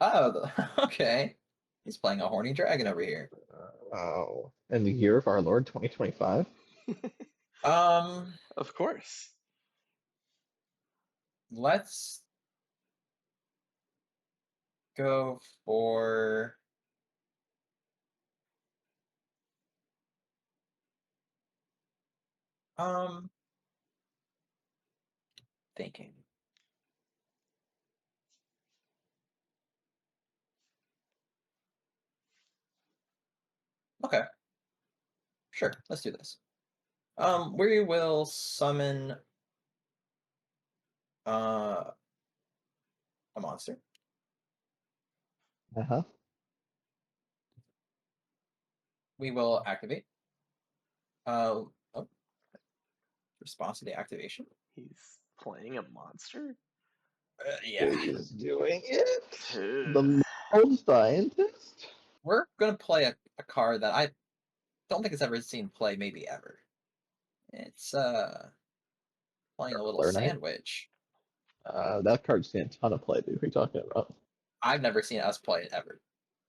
Oh, okay. He's playing a horny dragon over here. Oh, in the year of our Lord 2025. Of course. Let's go for thinking. Okay. Sure, let's do this. We will summon a monster. Uh-huh. We will activate. Oh, response to the activation. He's playing a monster? Yeah. He's doing it. Ugh. The old scientist. We're gonna play a card that I don't think it's ever seen play, maybe ever. It's playing a little Flare Knight? sandwich. That card's seen a ton of play, dude. What are you talking about? I've never seen us play it ever.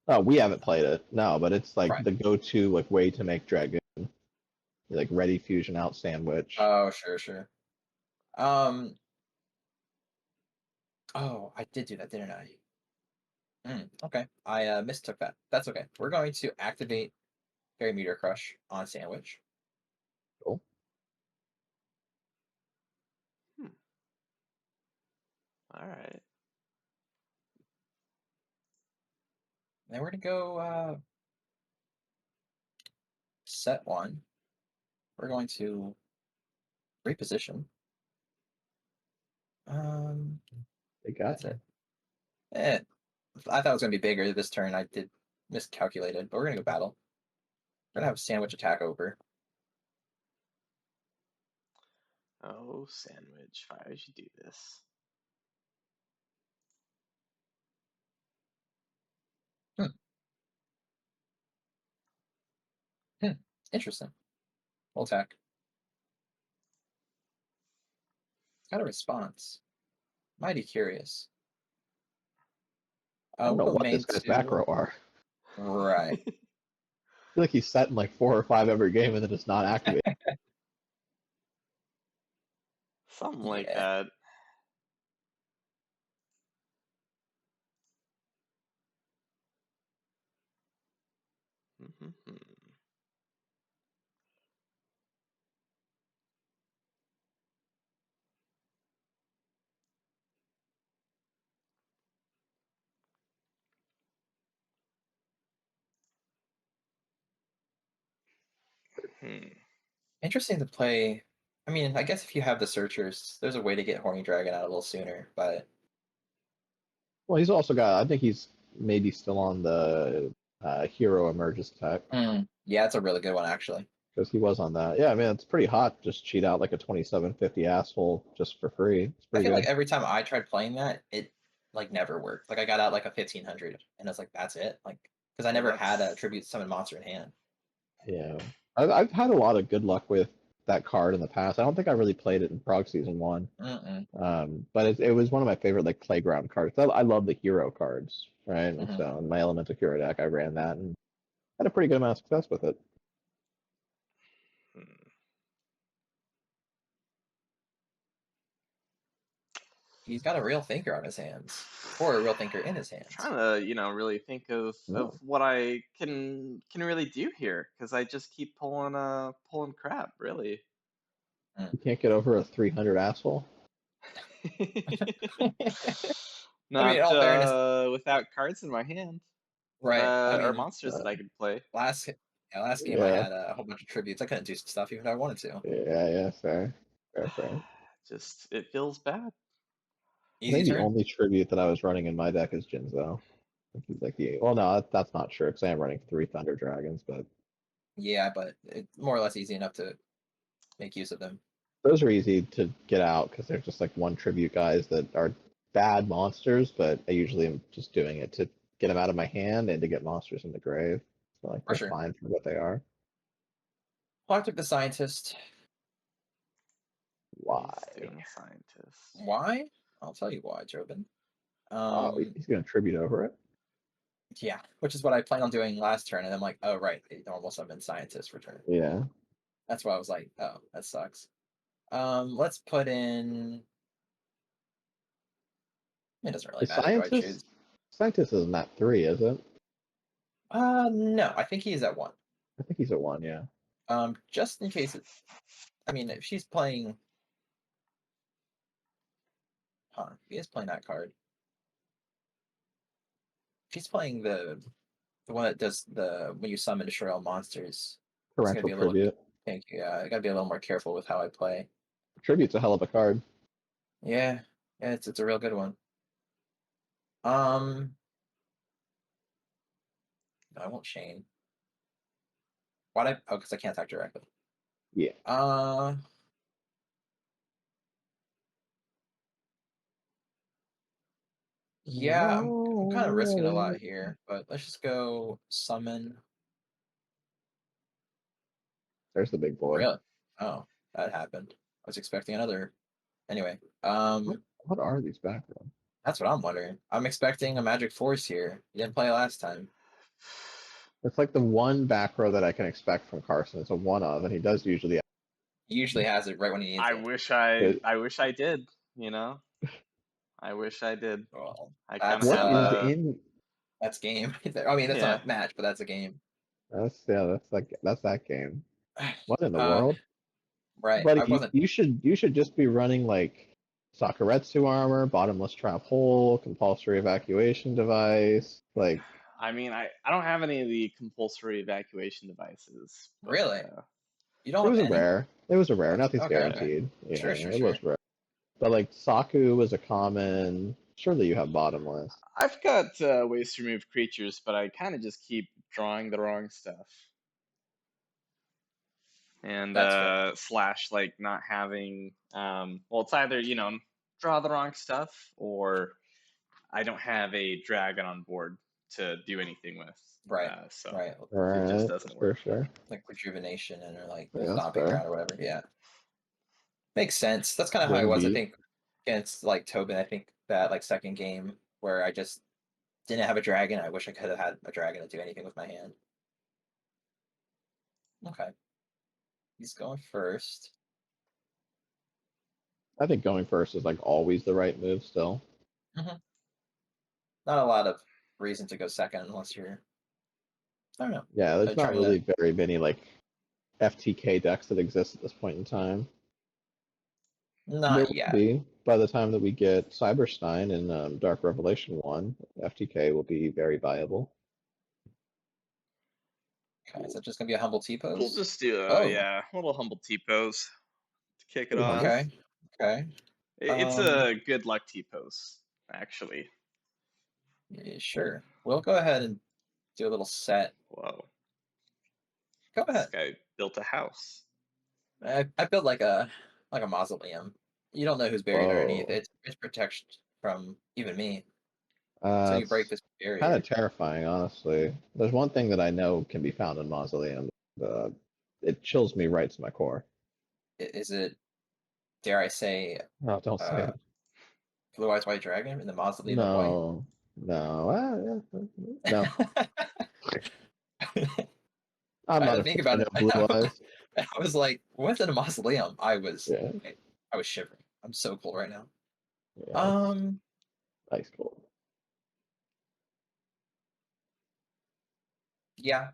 Oh, we haven't played it. No, but it's like Right. the go-to like way to make dragon. Like ready fusion out sandwich. Oh, sure. Oh, I did do that, didn't I? Okay, I mistook that. That's okay. We're going to activate Fairy Meteor Crush on Sandwich. Cool. All right. Then we're gonna go set one. We're going to reposition. They got That's it. I thought it was gonna be bigger this turn. I did miscalculated, but we're gonna go battle. We're gonna have a sandwich attack over. Oh, sandwich. Why would you do this? Interesting. Full attack. Got a response. Mighty curious. I don't know We'll what main this guy's to... back row are. Right. I feel like he's set in like 4 or 5 every game and then it's not activated. Something like that. Interesting to play. I mean, I guess if you have the searchers, there's a way to get Horny Dragon out a little sooner, but Well, he's also got. I think he's maybe still on the hero emerges tech yeah, it's a really good one actually. because he was on that. Yeah, I mean it's pretty hot. Just cheat out like a 2750 asshole just for free. It's I pretty feel good. like every time I tried playing that, it like never worked. Like I got out like a 1500, and it's like that's it. Like because I never had a tribute summon monster in hand. Yeah, I've had a lot of good luck with that card in the past. I don't think I really played it in Prog Season 1. But it was one of my favorite like playground cards. I love the hero cards, right? And so in my elemental hero deck, I ran that and had a pretty good amount of success with it. He's got a real thinker on his hands, or a real thinker in his hands. Trying to, really think of what I can really do here because I just keep pulling crap, really. You can't get over a 300 asshole. Not I mean, in all fairness, without cards in my hand, right? I mean, or monsters that I could play. Last game I had a whole bunch of tributes. I couldn't do some stuff even if I wanted to. Yeah, fair. Just it feels bad. I think the only tribute that I was running in my deck is Jinzo. He's like the no, that's not true because I am running 3 Thunder Dragons, but Yeah, but it's more or less easy enough to make use of them. Those are easy to get out because they're just like one tribute guys that are bad monsters, but I usually am just doing it to get them out of my hand and to get monsters in the grave. So like For they're sure. fine for what they are. Well, I took the scientist. Why? He's doing scientist. Why? I'll tell you why, Jobin. Oh, he's gonna tribute over it. Yeah, which is what I planned on doing last turn, and I'm like, oh right, the normal summon scientist return. Yeah. That's why I was like, oh, that sucks. Let's put in. It doesn't really Is matter who I choose. Scientist is not 3, is it? No, I think he's at 1. I think he's at 1. Yeah. Just in case. I mean, if she's playing, he is playing that card. If she's playing the one that does the when you summon destroy all monsters. It's gonna Parental be a little. tribute. Yeah, I gotta be a little more careful with how I play. Tribute's a hell of a card. Yeah, it's a real good one. No, I won't chain. Why'd I? Oh, because I can't attack directly. Yeah. Yeah, I'm kind of risking a lot here, but let's just go summon. There's the big boy. Really? Oh, that happened. I was expecting another. Anyway, What are these backgrounds? that's what I'm wondering. I'm expecting a magic force here. You didn't play last time. It's like the one back row that I can expect from Carson. It's a one of, and he does usually. He usually has it right when he needs I it. wish I did. You know, I wish I did. Well, I that's kind of What is in? that's game. I mean, that's Yeah. not a match, but that's a game. That's that game. What in the Uh, world? right. I But wasn't. you should just be running like Sakuretsu armor, bottomless trap hole, compulsory evacuation device. Like I mean, I don't have any of the compulsory evacuation devices. But, Really? You don't it have was a any? rare. It was a rare. Nothing's Okay. guaranteed. Yeah, Sure. it was rare. But like Saku was a common. Surely you have bottomless. I've got ways to remove creatures, but I kind of just keep drawing the wrong stuff. And That's fair. slash like not having well, it's either draw the wrong stuff, or I don't have a dragon on board to do anything with. Right. So Right. it just Alright, doesn't for work. sure. Like rejuvenation and or like Yeah, that's stomping fair. ground or whatever. Yeah. Makes sense. That's kind of how I Wing was, I beat. think, against like Tobin. I think that like second game where I just didn't have a dragon. I wish I could have had a dragon to do anything with my hand. Okay. He's going first. I think going first is like always the right move still. Not a lot of reason to go second unless you're, I don't know. Yeah, there's not Trying really to, very many like FTK decks that exist at this point in time. There not will yet. be by the time that we get Cyberstein and Dark Revelation 1. FTK will be very viable. Okay, is that just gonna be a humble T-pose? We'll just do Oh, a little humble T-pose to kick it Pretty humble. off. okay. It's a good luck T-pose, actually. Yeah, sure. We'll go ahead and do a little set. Whoa. Go This ahead. guy built a house. I built like a mausoleum. You don't know who's buried underneath. Whoa. It's protection from even me. So you break It's this kind barrier. of terrifying, honestly. There's one thing that I know can be found in Mausoleum. It chills me right to my core. Is it, dare I say, No, don't say it. Blue Eyes White Dragon in the mausoleum of white? No, no, no. I'm I had not to a think fan about of it. blue eyes. I was like, what's in a mausoleum? Yeah, I was shivering. I'm so cold right now. yeah, it's ice cold. Yeah,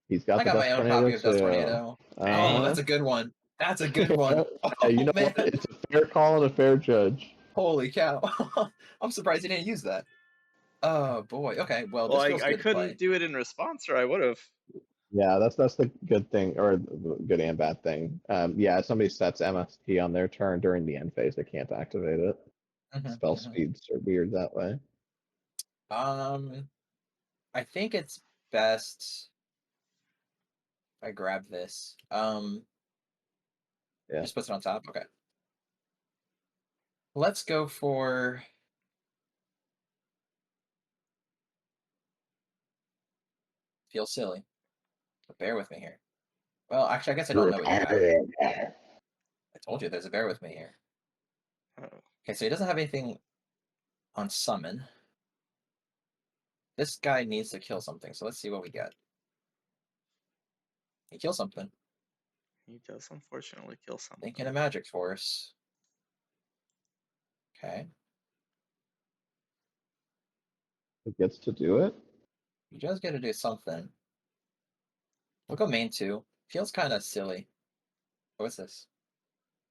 He's got I the got Dust my own Tornado copy of Dust too. Tornado. Oh, Uh-huh. that's a good one. That's a good one. Hey, you Oh know man, what? It's a fair call and a fair judge. holy cow! I'm surprised you didn't use that. Oh boy. Okay, well Well, this feels I good to couldn't play. do it in response, or I would have. Yeah, that's the good thing, or the good and bad thing. Yeah, if somebody sets MST on their turn during the end phase, they can't activate it. Spell speeds are weird that way. I think it's best. I grab this. Yeah. Just puts it on top. Okay. Let's go for. Feels silly, but bear with me here. Well, actually, I guess I don't know what you have. I told you there's a bear with me here. Oh. Okay, so he doesn't have anything on summon. This guy needs to kill something, so let's see what we get. He kills something. He does unfortunately kill something. Thinking a magic force. Okay. It gets to do it. He does get to do something. We'll go main 2. Feels kind of silly. What's this?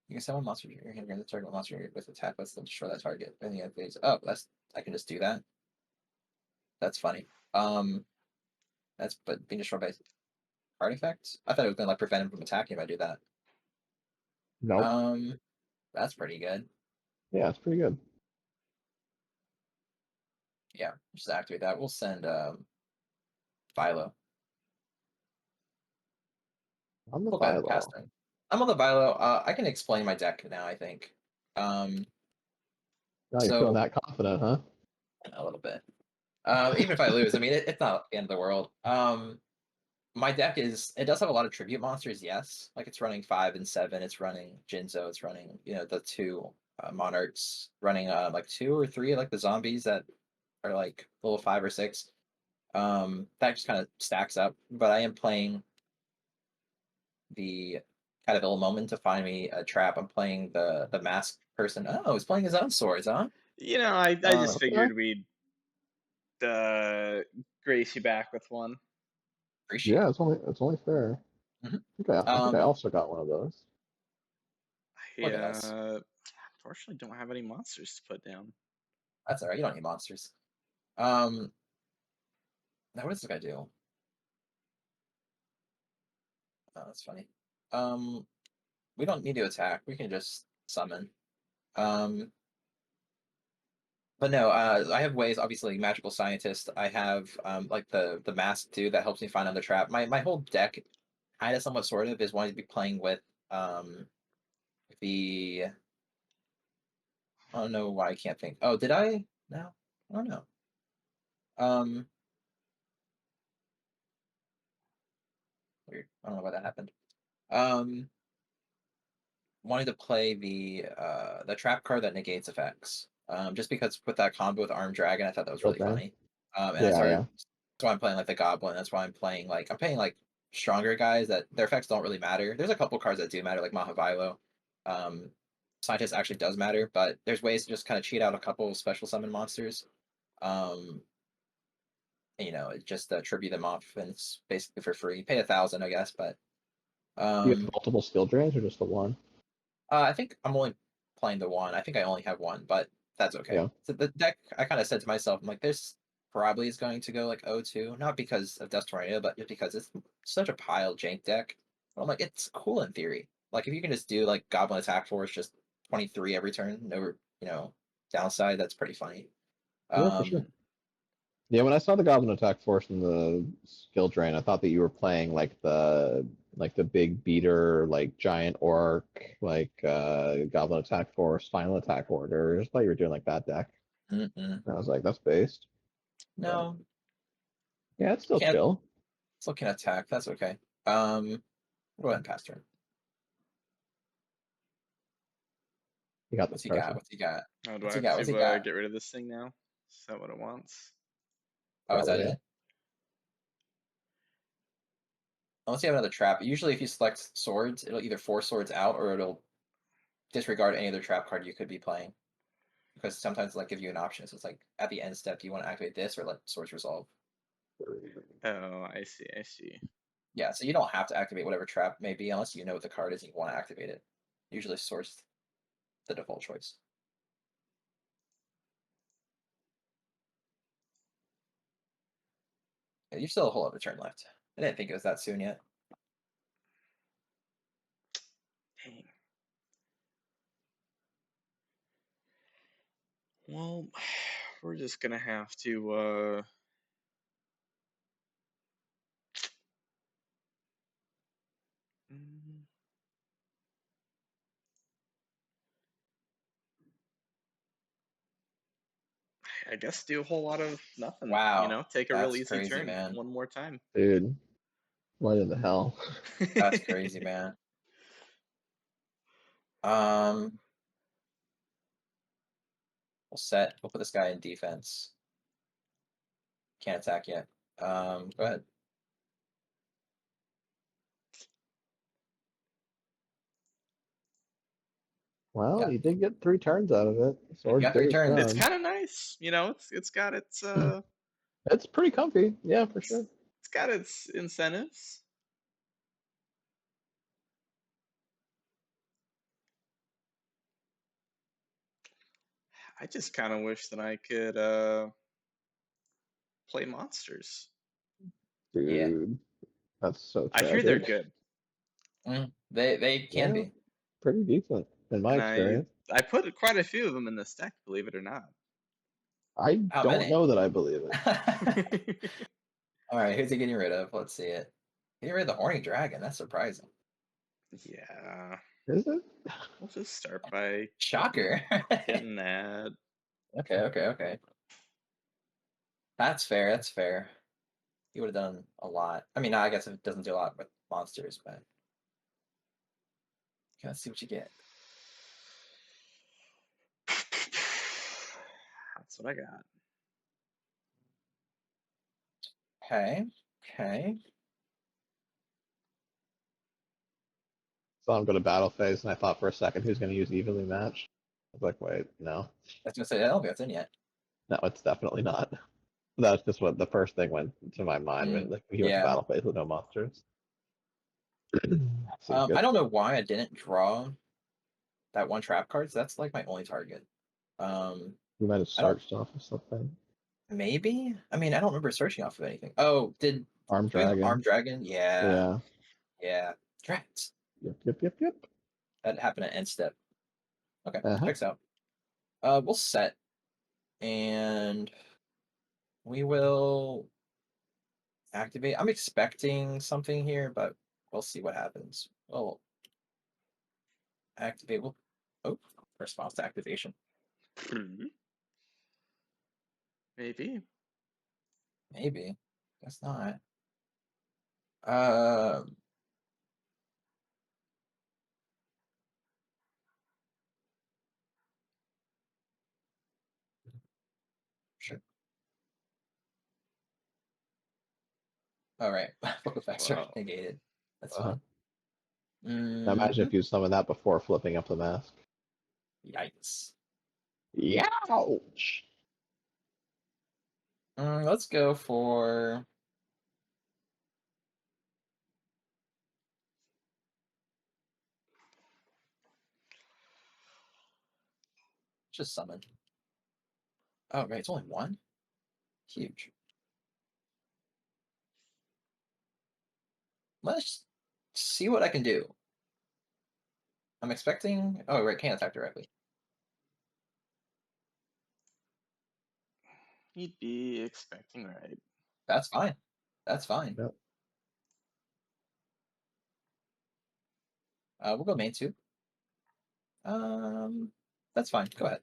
You can summon monster your hand, the target monster with attack. Let's destroy that target. And the phase. Oh, that's I can just do that. That's funny. That's but being destroyed by artifacts. I thought it was gonna like prevent him from attacking if I do that. Nope. That's pretty good. Yeah, it's pretty good. Yeah, just activate that. We'll send Philo. On the We'll go ahead and pass Philo. turn. I'm on the Philo. I can explain my deck now, I think. Now you're feeling So that confident, huh? a little bit. Even if I lose, I mean it's not the end of the world. My deck it does have a lot of tribute monsters, yes. Like it's running 5 and 7, it's running Jinzo, it's running, the 2 monarchs, running like 2 or 3 like the zombies that are like level 5 or 6. That just kind of stacks up. But I am playing the kind of ill moment to find me a trap. I'm playing the masked person. Oh, he's playing his own swords, huh? I just Okay. figured we'd grace you back with one. Appreciate Yeah, it. it's only fair. Mhm. I think I also got one of those. Look at us. Unfortunately don't have any monsters to put down. That's all right. You don't need monsters. Now what does this guy do? Oh, that's funny. We don't need to attack. We can just summon. But no, I have ways. Obviously, magical scientist. I have like the mask too that helps me find another trap. My whole deck, kind of somewhat sort of, is wanting to be playing with the. I don't know why I can't think. Oh, did I? No, I don't know. Um, Weird. I don't know why that happened. Um, Wanted to play the trap card that negates effects. Just because with that combo with Armed Dragon, I thought that was really Okay. funny. And I Yeah, started. yeah. That's why I'm playing like the Goblin. That's why I'm playing like stronger guys that their effects don't really matter. There's a couple cards that do matter, like Mahavilo. Um, Scientist actually does matter, but there's ways to just kind of cheat out a couple of special summon monsters. Um, just tribute them off, and it's basically for free. You pay 1,000, I guess, but Do you have um, multiple skill drains or just the one? I think I'm only playing the one. I think I only have one, but that's okay. Yeah. So the deck, I kind of said to myself, I'm like, this probably is going to go like 0-2, not because of Dust Tornado, but just because it's such a pile jank deck. But I'm like, it's cool in theory. Like if you can just do like Goblin Attack Force, just 23 every turn, no, downside. That's pretty funny. Yeah, for sure. Um, Yeah, when I saw the Goblin Attack Force in the skill drain, I thought that you were playing like the big beater, like giant orc, like Goblin Attack Force, Final Attack Order. I just thought you were doing like that deck. mm-mm. And I was like, that's based. But No, yeah, it's still can't. chill. Still can attack. That's okay. Go ahead and pass turn. You got What's this he got? person. What's he got? Oh, do I What's he have got? What's he to got? get rid of this thing now? Is that what it wants? Oh, is that Probably, yeah. it? Unless you have another trap. Usually, if you select swords, it'll either force swords out or it'll disregard any other trap card you could be playing. Because sometimes like give you an option. So it's like at the end step, do you want to activate this or let swords resolve? Oh, I see. I see. Yeah, so you don't have to activate whatever trap may be unless you know what the card is and you want to activate it. Usually, swords the default choice. Yeah, you still have a whole other turn left. I didn't think it was that soon yet. Dang. Well, we're just gonna have to I guess do a whole lot of nothing. Wow, Take a real that's easy crazy, turn man. one more time. Dude, what in the hell? That's crazy, man. We'll set. We'll put this guy in defense. Can't attack yet. Go ahead. Well, Yeah. he did get 3 turns out of it. Sword got did 3 its turns. It's job. kind of nice. It's got its It's pretty comfy, yeah, for sure. it's got its incentives. I just kind of wish that I could play monsters. Yeah. Dude, that's so I hear they're tragic. good, They can Yeah, be. pretty decent in my and experience. I put quite a few of them in this deck, believe it or not. I How don't many? know that I believe it. All right, who's he getting rid of? Let's see it. Getting rid of the horny dragon. That's surprising. Yeah, Is it? we'll just start by Shocker. hitting that. Okay. That's fair. That's fair. He would have done a lot. I mean, I guess it doesn't do a lot with monsters, but okay, let's see what you get. That's what I got. Okay. Saw him go to battle phase, and I thought for a second he was going to use evenly matched. I was like, wait, no. I was gonna say I don't think that's in yet. No, it's definitely not. That's just what the first thing went to my mind when he went to Yeah. battle phase with no monsters. Seems I good. don't know why I didn't draw that one trap card. So that's like my only target. You might have I don't. searched off of something. Maybe. I mean, I don't remember searching off of anything. Oh, did Arm we have Dragon. Armed Dragon? Yeah. Yeah. Drats. Yep. That happened at end step. Okay, Uh-huh. checks out. We'll set, and we will activate. I'm expecting something here, but we'll see what happens. We'll activate. Response to activation. Maybe. Guess not. Sure. All right. Book effects are Wow. negated. That's Uh-huh. fine. Now imagine if you summon that before flipping up the mask. Yikes. Youch! Let's go for just summon. Oh, right. It's only one? Huge. Let's see what I can do. I'm expecting. Oh, right. Can't attack directly. You'd be expecting right. That's fine. Yep. We'll go main 2. That's fine. Go ahead.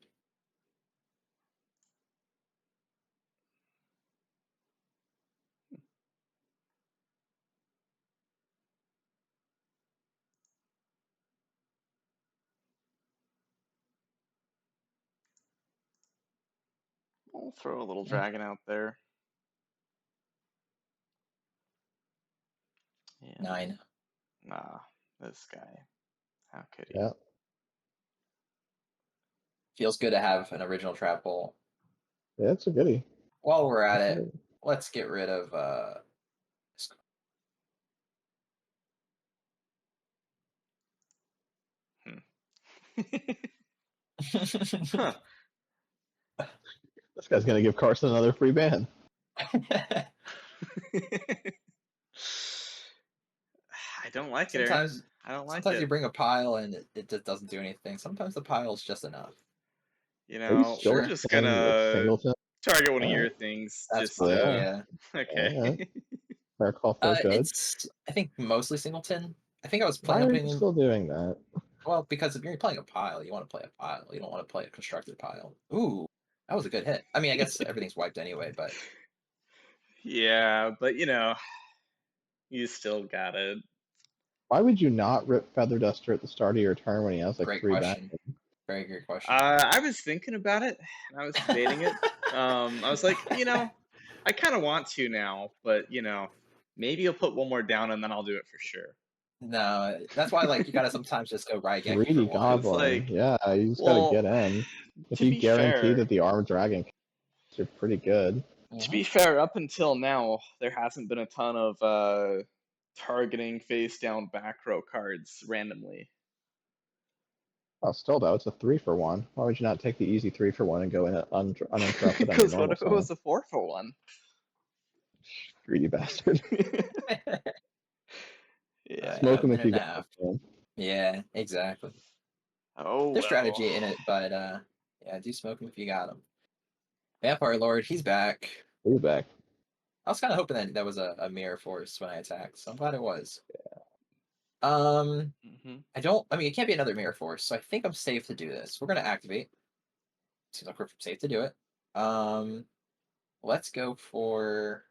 We'll throw a little dragon out there. And 9. Nah, this guy. How could he? Yeah. Feels good to have an original trap hole. Yeah, it's a goodie. While we're at it, let's get rid of Huh. This guy's gonna give Carson another free ban. I don't like it, Aaron. I don't like Sometimes it. you bring a pile and it just doesn't do anything. Sometimes the pile is just enough. Are you still we're just playing with gonna Singleton? target one of your Alright. things. That's Just fine. Yeah. okay. Alright. Fair call, fair judge. It's I think mostly singleton. I think I was Why planning on are putting you in. still doing that? Well, because if you're playing a pile, you want to play a pile. You don't want to play a constructed pile. Ooh, That was a good hit. I mean, I guess everything's wiped anyway, but Yeah, but you still got it. Why would you not rip Feather Duster at the start of your turn when he has like great 3 back? question. Very great question. I was thinking about it, and I was debating it. I was like, I kind of want to now, but maybe I'll put one more down and then I'll do it for sure. No, that's why like you gotta sometimes just go Raigeki for Greedy one. It's Goblin. like, Yeah, you just gotta well, get in. If to you be guarantee fair, that the Armed Dragon are pretty good. up until now, there hasn't been a ton of targeting face down back row cards randomly. Oh, still though, it's a 3-for-1. Why would you not take the easy 3-for-1 and go in it uninterrupted on your Because what normal if it summon? was a 4-for-1? Greedy bastard. Yeah. Smoke him if Minute you and a got half. him. Yeah, exactly. Oh There's well. strategy in it, but yeah, do smoke him if you got him. Vampire Lord, he's back. He's back. I was kind of hoping that was a mirror force when I attacked, so I'm glad it was. I mean, it can't be another mirror force, so I think I'm safe to do this. We're gonna activate. Seems like we're safe to do it. Let's go for.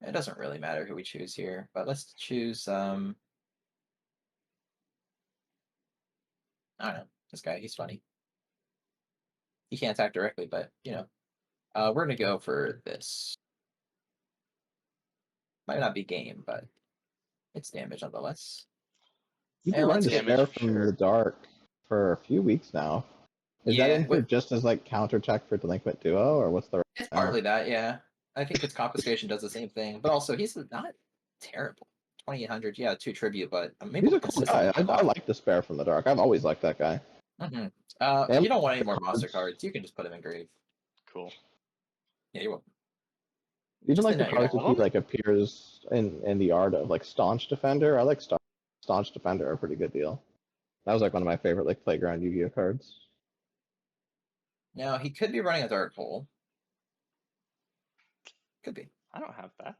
It doesn't really matter who we choose here, but let's choose. I don't know. This guy, he's funny. He can't attack directly, but we're gonna go for this. Might not be game, but it's damage nonetheless. You've been And running let's the get spare from the dark for a few weeks now. Is that in here just as like counterattack for Delinquent Duo, or what's the? It's partly that, yeah. I think its confiscation does the same thing, but also he's not terrible. 2,800, yeah, 2 tribute, but I'm able He's to a cool guy. consistently I like the spare from the dark. I've always liked that guy. You don't want any more monster cards. You can just put him in grave. Cool. Yeah, you're welcome. Even Just like the deny your cards that he like appears in the art of, like Staunch Defender. I like Staunch Defender, a pretty good deal. That was like one of my favorite like playground Yu-Gi-Oh cards. Now he could be running a dark hole. Could be. I don't have that.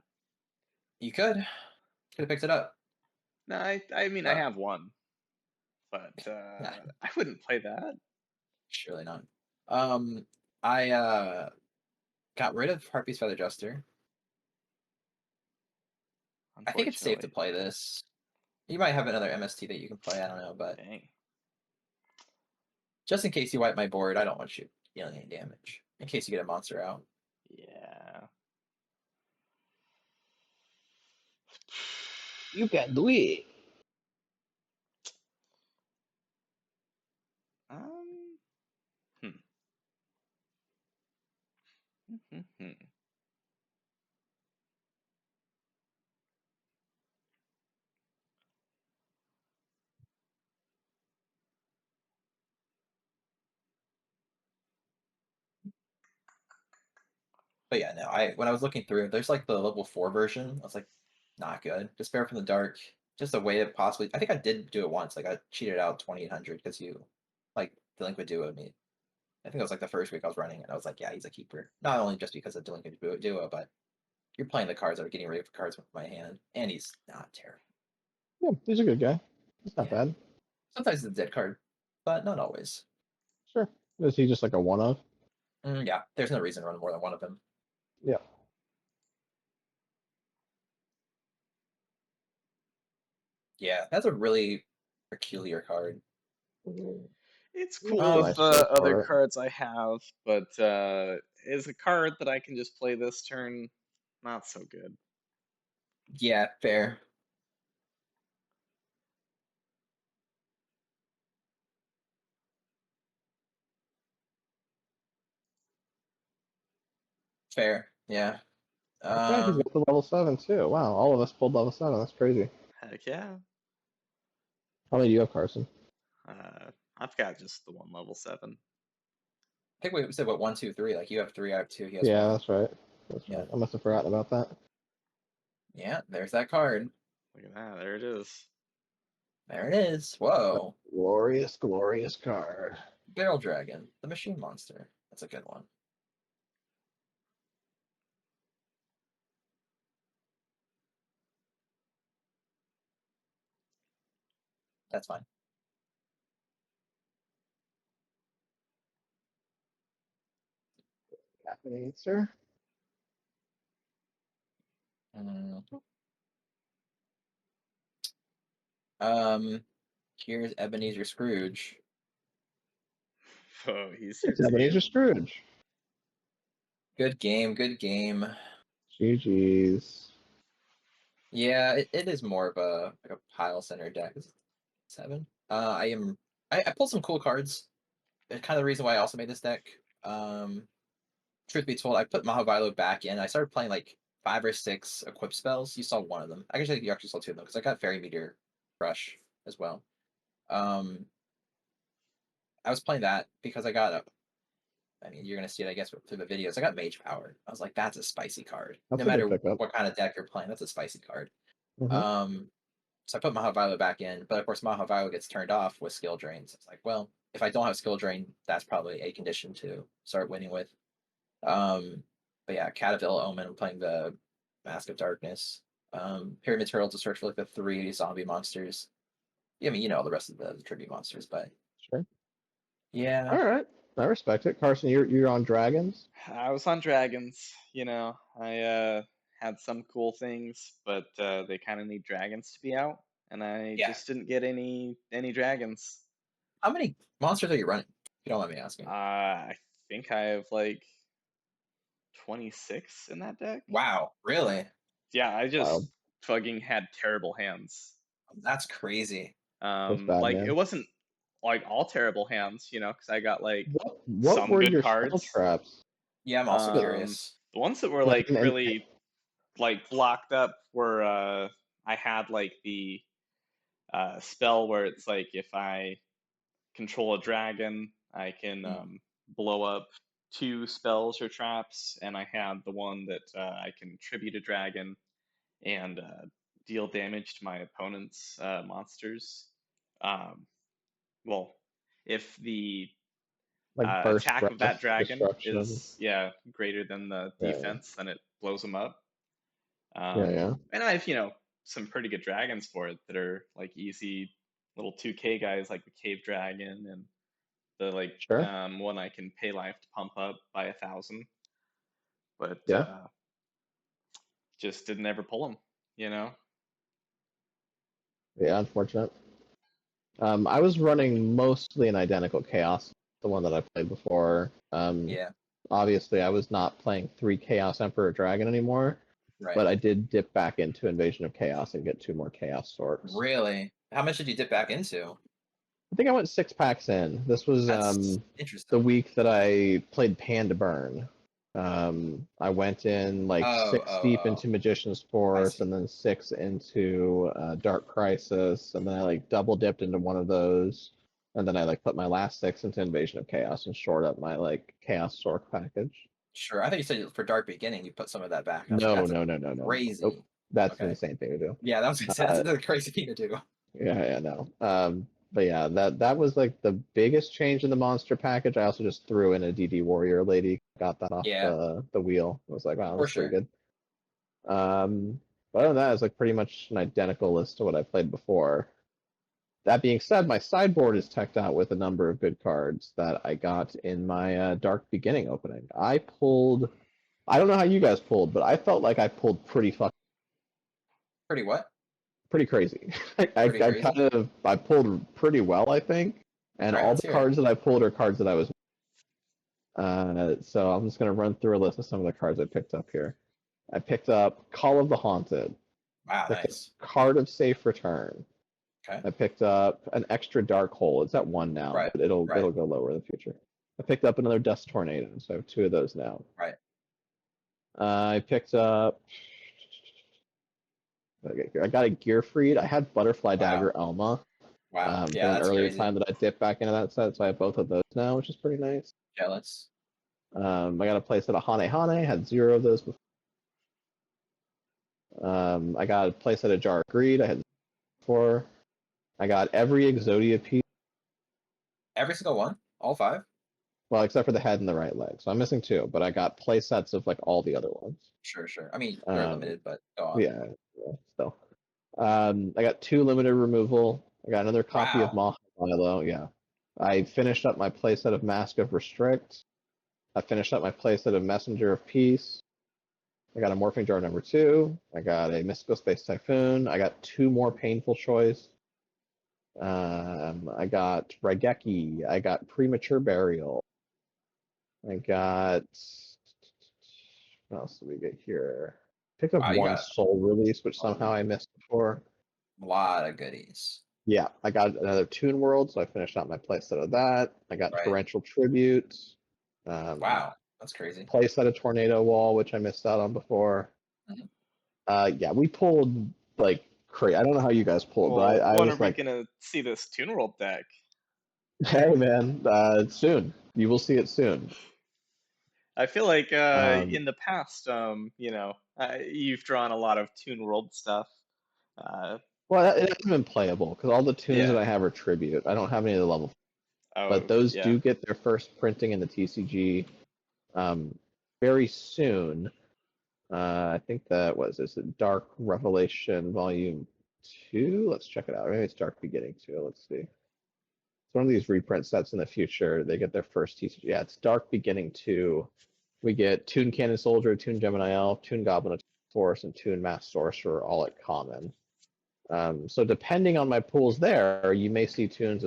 You could. Could have picked it up. No, I mean I have one, but I wouldn't play that. Surely not. I got rid of Harpy's Feather Duster. I think it's safe to play this. You might have another MST that you can play. I don't know, but Dang. just in case you wipe my board, I don't want you dealing any damage. In case you get a monster out. Yeah. You can do it. But yeah, no. When I was looking through, there's like the level 4 version. I was like, not good. Despair from the Dark. Just a way to possibly. I think I did do it once. Like I cheated out 2,800 because you, like Delinquent Duo me. I think it was like the first week I was running, and I was like, yeah, he's a keeper. Not only just because of Delinquent Duo, but you're playing the cards that are getting rid of cards with my hand, and he's not terrible. Yeah, he's a good guy. He's not bad. Sometimes it's a dead card, but not always. Sure. Is he just like a one-of? Yeah, there's no reason to run more than one of them. Yeah. Yeah, that's a really peculiar card. It's cool with the other cards I have, but is a card that I can just play this turn, not so good. Yeah, fair. Fair, yeah. Okay, he's got the level 7 too. Wow, all of us pulled level 7. That's crazy. Heck yeah. How many do you have, Carson? I've got just the one level 7. I think we said what 1, 2, 3. Like you have 3, I have 2. He has 1. That's right. That's right. I must have forgotten about that. Yeah, there's that card. Look at that. There it is. There it is. Whoa. Glorious, glorious card. Barrel Dragon, the machine monster. That's a good one. That's fine. Answer. Here's Ebenezer Scrooge. Oh, he's here It's Ebenezer too. Scrooge. Good game, good game. GG's. Yeah, it is more of a pile center deck. Is it 7? I pulled some cool cards. It's kind of the reason why I also made this deck. Truth be told, I put Mahavilo back in. I started playing like 5 or 6 equip spells. You saw one of them. Actually, you actually saw 2 of them because I got Fairy Meteor Crush as well. I was playing that because I got a. I mean, you're gonna see it, I guess, through the videos. I got Mage Power. I was like, that's a spicy card. That's No a good matter pickup. what kind of deck you're playing, that's a spicy card. Mm-hmm. So I put Mahavilo back in, but of course Mahavilo gets turned off with skill drains. It's like, well, if I don't have skill drain, that's probably a condition to start winning with. But yeah, Catavilla Omen, I'm playing the Mask of Darkness. Pyramid Turtle to search for like the 3 zombie monsters. I mean, you know all the rest of the tribute monsters, but Sure. yeah. All right. I respect it. Carson, you're on dragons. I was on dragons. I had some cool things, but they kind of need dragons to be out, and I Yeah. just didn't get any dragons. How many monsters are you running? If you don't mind me asking. I think I have like 26 in that deck. Wow, really? Yeah, I just Wow. fucking had terrible hands. That's crazy. That's bad, Like man. it wasn't like all terrible hands, because I got like What some were good your spell cards. traps? Yeah, I'm also curious. The ones that were Like like really like blocked up were I had like the spell where it's like if I control a dragon, I can blow up 2 spells or traps, and I had the one that I can tribute a dragon and deal damage to my opponent's monsters. Um, well, if the like burst attack of that breath, dragon destruction. is greater than the Yeah, defense, then it blows them up. yeah, yeah. And I've some pretty good dragons for it that are like easy little 2K guys like the cave dragon and the like Sure. one I can pay life to pump up by 1,000, but Yeah, just didn't ever pull them. You know. yeah. Unfortunate. I was running mostly an identical chaos, the one that I played before. Yeah, Obviously, I was not playing 3 Chaos Emperor Dragon anymore, right. but I did dip back into Invasion of Chaos and get 2 more Chaos Storks. Really? How much did you dip back into? I think I went 6 packs in. This was That's the interesting. week that I played Pan to Burn. I went in like 6 deep into Magician's Force, and then 6 into Dark Crisis, and then I like double dipped into one of those, and then I like put my last 6 into Invasion of Chaos and shored up my like Chaos Stork package. Sure. I think you said for Dark Beginning you put some of that back. I was like, No, that's no. crazy. Nope. That's an Okay. insane thing to do. Yeah, that was that's a crazy thing to do. Yeah, no. But yeah, that was like the biggest change in the monster package. I also just threw in a DD Warrior lady, got that off Yeah, the wheel. I was like, wow, for that's pretty sure. good. But other than that, it's like pretty much an identical list to what I played before. That being said, my sideboard is teched out with a number of good cards that I got in my Dark Beginning opening. I don't know how you guys pulled, but I felt like I pulled pretty Pretty what? pretty crazy. Pretty crazy. I pulled pretty well, I think, and All right, all let's the hear it. cards that I pulled are cards that I was. So I'm just gonna run through a list of some of the cards I picked up here. I picked up Call of the Haunted. Wow, Picked up nice. Card of Safe Return. Okay. I picked up an extra Dark Hole. It's at 1 now, Right. but it'll Right. go lower in the future. I picked up another Dust Tornado, so I have 2 of those now. Right. I picked up. I got a Gearfried. I had Butterfly Dagger Elma. Wow. From Yeah, an that's earlier crazy. time that I dipped back into that set, so I have both of those now, which is pretty nice. Jealous. I got a playset of Hane Hane, had 0 of those before. I got a playset of Jar of Greed, I had 4. I got every Exodia piece, Every single one? All 5? well, except for the head and the right leg. So I'm missing 2, but I got playsets of like all the other ones. Sure. I mean, they're limited, but go on. Yeah, still. I got 2 limited removal. I got another copy of Wow. Maha Milo, yeah. I finished up my playset of Mask of Restrict. I finished up my playset of Messenger of Peace. I got a Morphing Jar number 2. I got a Mystical Space Typhoon. I got 2 more Painful Choice. I got Raigeki. I got Premature Burial. I got, what else did we get here? Picked up Wow, you one got Soul release, which somehow I missed before. a lot of goodies. Yeah, I got another Toon World, so I finished out my playset of that. I got Right. Torrential Tribute. Wow, that's crazy. Playset of Tornado Wall, which I missed out on before. Mhm. Yeah, we pulled like crazy. I don't know how you guys pulled, but Well, I when are was we like, gonna see this Toon World deck? hey man, soon. You will see it soon. I feel like Um, in the past, you've drawn a lot of Toon World stuff. well, it hasn't been playable because all the tunes that Yeah. I have are tribute. I don't have any of the level, but Oh, those yeah. do get their first printing in the TCG um, very soon. I think that was is it Dark Revelation Volume 2? Let's check it out. Maybe it's Dark Beginning 2. Let's see. It's one of these reprint sets in the future. They get their first TCG. Yeah, it's Dark Beginning 2. We get Toon Cannon Soldier, Toon Gemini Elf, Toon Goblin of Force, and Toon Mass Sorcerer all at common. So depending on my pools there, you may see tunes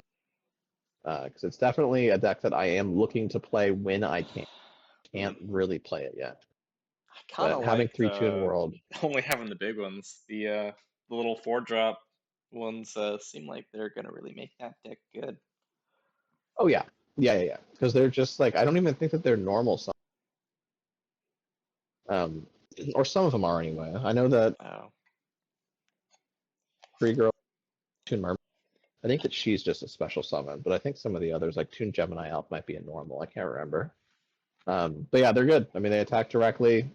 because it's definitely a deck that I am looking to play when I can. Can't really play it yet. I kind But of having like 3 Toon World, only having the big ones. The little 4-drop ones seem like they're gonna really make that deck good. oh yeah. Because they're just like I don't even think that they're normal. Um, or some of them are anyway. I know that Oh, Free Girl, Toon Mermaid. I think that she's just a special summon, but I think some of the others, like Toon Gemini Elf, might be a normal. I can't remember. But yeah, they're good. I mean, they attack directly.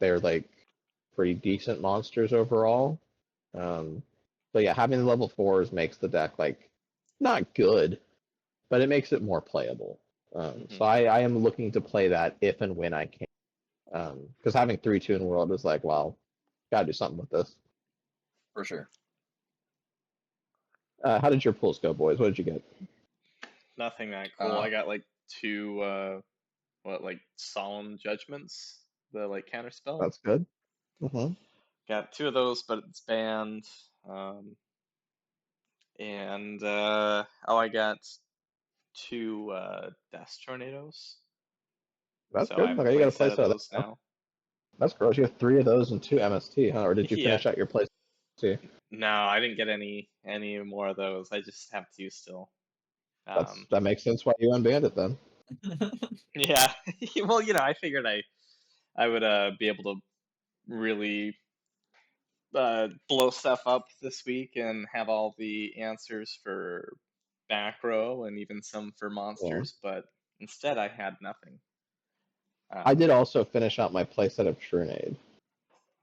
They're like pretty decent monsters overall. Um, but yeah, having the level 4s makes the deck like not good, but it makes it more playable. So hmm I am looking to play that if and when I can. Because having 3 Toon World is like, well, gotta do something with this. For sure. How did your pools go, boys? What did you get? nothing that cool. Uh, I got like 2 like Solemn Judgments, the like counter spell. That's good. Uh-huh. Got 2 of those, but it's banned. Um, and I got 2 Death Tornadoes. That's So I good. have a Okay, you got a playset place of out of that those now. now. That's gross. You have 3 of those and 2 MST, huh? Or did you Yeah. finish out your place? See, No, I didn't get any more of those. I just have 2 still. that makes sense why you unbanned it then. Yeah. Well, I figured I would be able to really blow stuff up this week and have all the answers for back row and even some for Yeah. monsters, but instead I had nothing. I did Um, also finish out my playset of Trunade.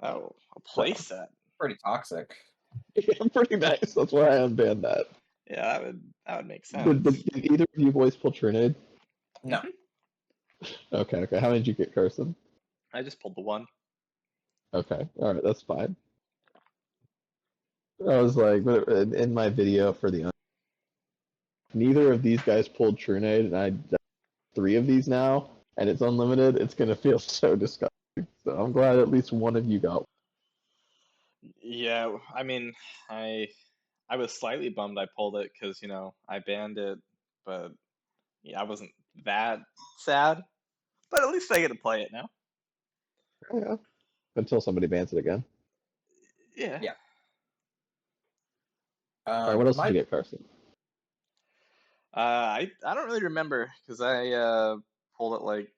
oh, a So playset. pretty toxic. yeah, pretty nice. That's why I unbanned that. Yeah, that would make Did, sense. did, did either of you boys pull Trunade? No. hmm Okay. How did you get, Carson? I just pulled the one. Okay. All right, that's fine. I was like, but in my video for the neither of these guys pulled Trunade, and I done 3 of these now, and it's unlimited. It's gonna feel so disgusting. So I'm glad at least one of you got. Yeah, I mean, I I was slightly bummed I pulled it because, I banned it, but yeah, I wasn't that sad. But at least I get to play it now. Oh, yeah. Until somebody bans it again. Yeah. Yeah. All right, what else did you My get, Carson? I don't really remember because I pulled it like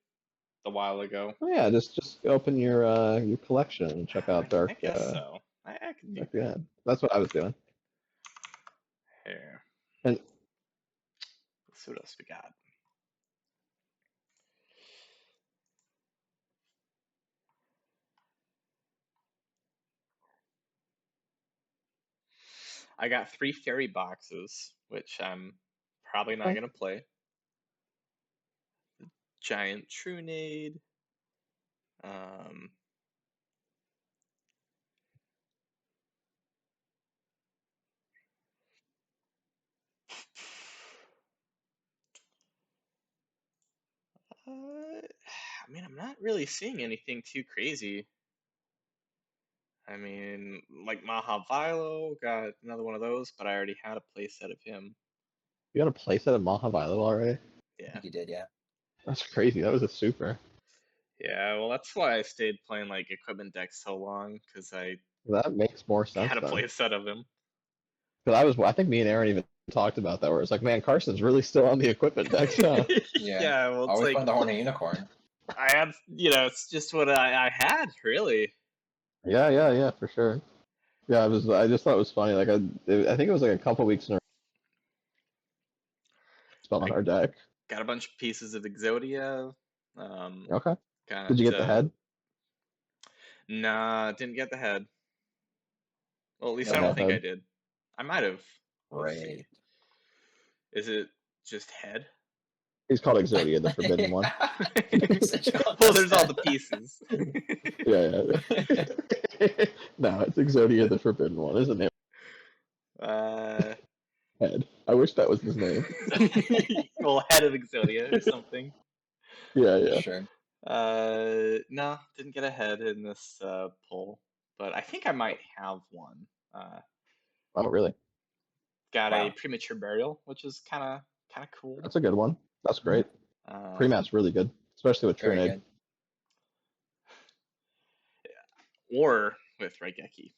a while ago. Oh yeah, just open your collection and check out I Dark. guess so. I could do that. Yeah, that's what I was doing. Here, And let's see what else we got. I got 3 fairy boxes, which I'm probably not gonna play. Giant Trunade. Um, I mean, I'm not really seeing anything too crazy. I mean, like Mahavilo got another one of those, but I already had a playset of him. You got a playset of Mahavilo already? I Yeah. think you did, yeah. That's crazy. That was a super. Yeah, well, that's why I stayed playing like equipment decks so long, because I That makes more sense had a then. playset of him. Because I think me and Aaron even talked about that, where it's like, man, Carson's really still on the equipment decks, huh? Yeah, well, it's Always like playing the Horny Unicorn. I had, it's just what I had, really. Yeah, for sure. Yeah, I just thought it was funny. Like, I think it was like a couple weeks in a row spell on I our deck. got a bunch of pieces of Exodia. Okay. Got Did you get the head? Nah, didn't get the head. Well, at least No I don't head. think I did. I might have. Let's see. Great. Is it just head? He's called Exodia, the forbidden one. Well, there's all the pieces. Yeah. No, it's Exodia, the forbidden one, isn't it? Head. I wish that was his name. Well, head of Exodia or something. Yeah. Sure. No, didn't get a head in this poll, but I think I might have one. Oh, really? Got a Wow. premature burial, which is kind of cool. That's a good one. That's great. Premat's really good, especially with Very Trinade. good. Or with Raigeki.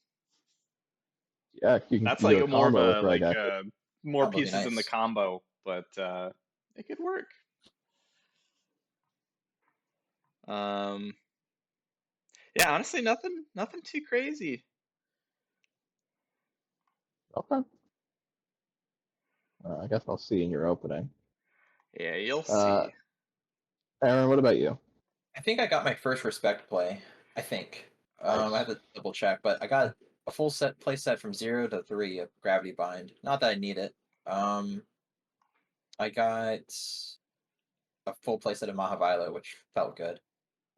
Yeah, you can That's do like a more of combo a with Raigeki. more Combo'd be pieces in the nice. combo, but it could work. Yeah, honestly, nothing too crazy. Okay. I guess I'll see in your opening. Yeah, you'll see. Aaron, what about you? I think I got my first Respect play. I think. Nice. I have to double check, but I got a full set play set from 0 to 3 of Gravity Bind. Not that I need it. I got a full play set of Mahavilo, which felt good.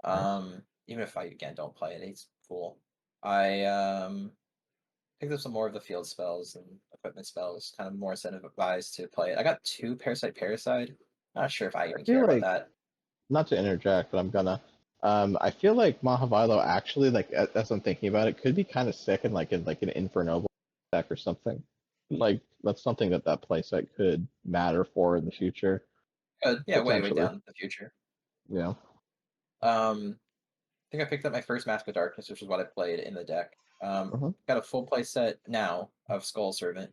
Even if I again don't play it, it's cool. I picked up some more of the field spells and equipment spells, kind of more incentivized to play it. I got 2 Parasite. Not sure if I even care about that. Not to interject, but I'm gonna. I feel like Mahavilo actually, like as I'm thinking about it, could be kind of sick in like an Infernoble deck or something. Like that's something that playset could matter for in the future. Yeah, way Potentially. down in the future. Yeah. I think I picked up my first Mask of Darkness, which is what I played in the deck. Got a full play set now of Skull Servant.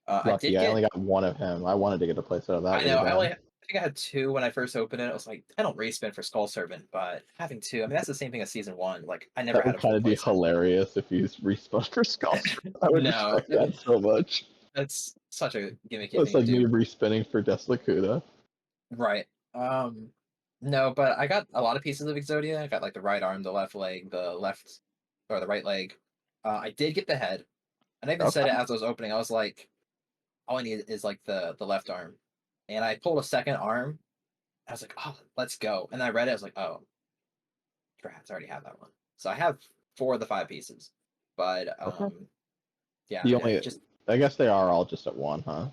Lucky, I only got one of him. I wanted to get a playset of that. I know. Really I think I had 2 when I first opened it. I was like, I don't respin for Skull Servant, but having 2, I mean, that's the same thing as Season 1. Like, I never that had would a full kind of be playset. hilarious if you respawn for Skull Servant. I would respect that so much. That's such a gimmicky It's thing like to do. me respinning for Deslacuda. Right. No, but I got a lot of pieces of Exodia. I got like the right arm, the left leg, the right leg. I did get the head. And I even said it as I was opening. I was like, all I need is like the left arm. And I pulled a second arm. I was like, oh, let's go. And I read it. I was like, oh, Drats already have that one. So I have 4 of the 5 pieces. But yeah, I guess they are all just at 1, huh?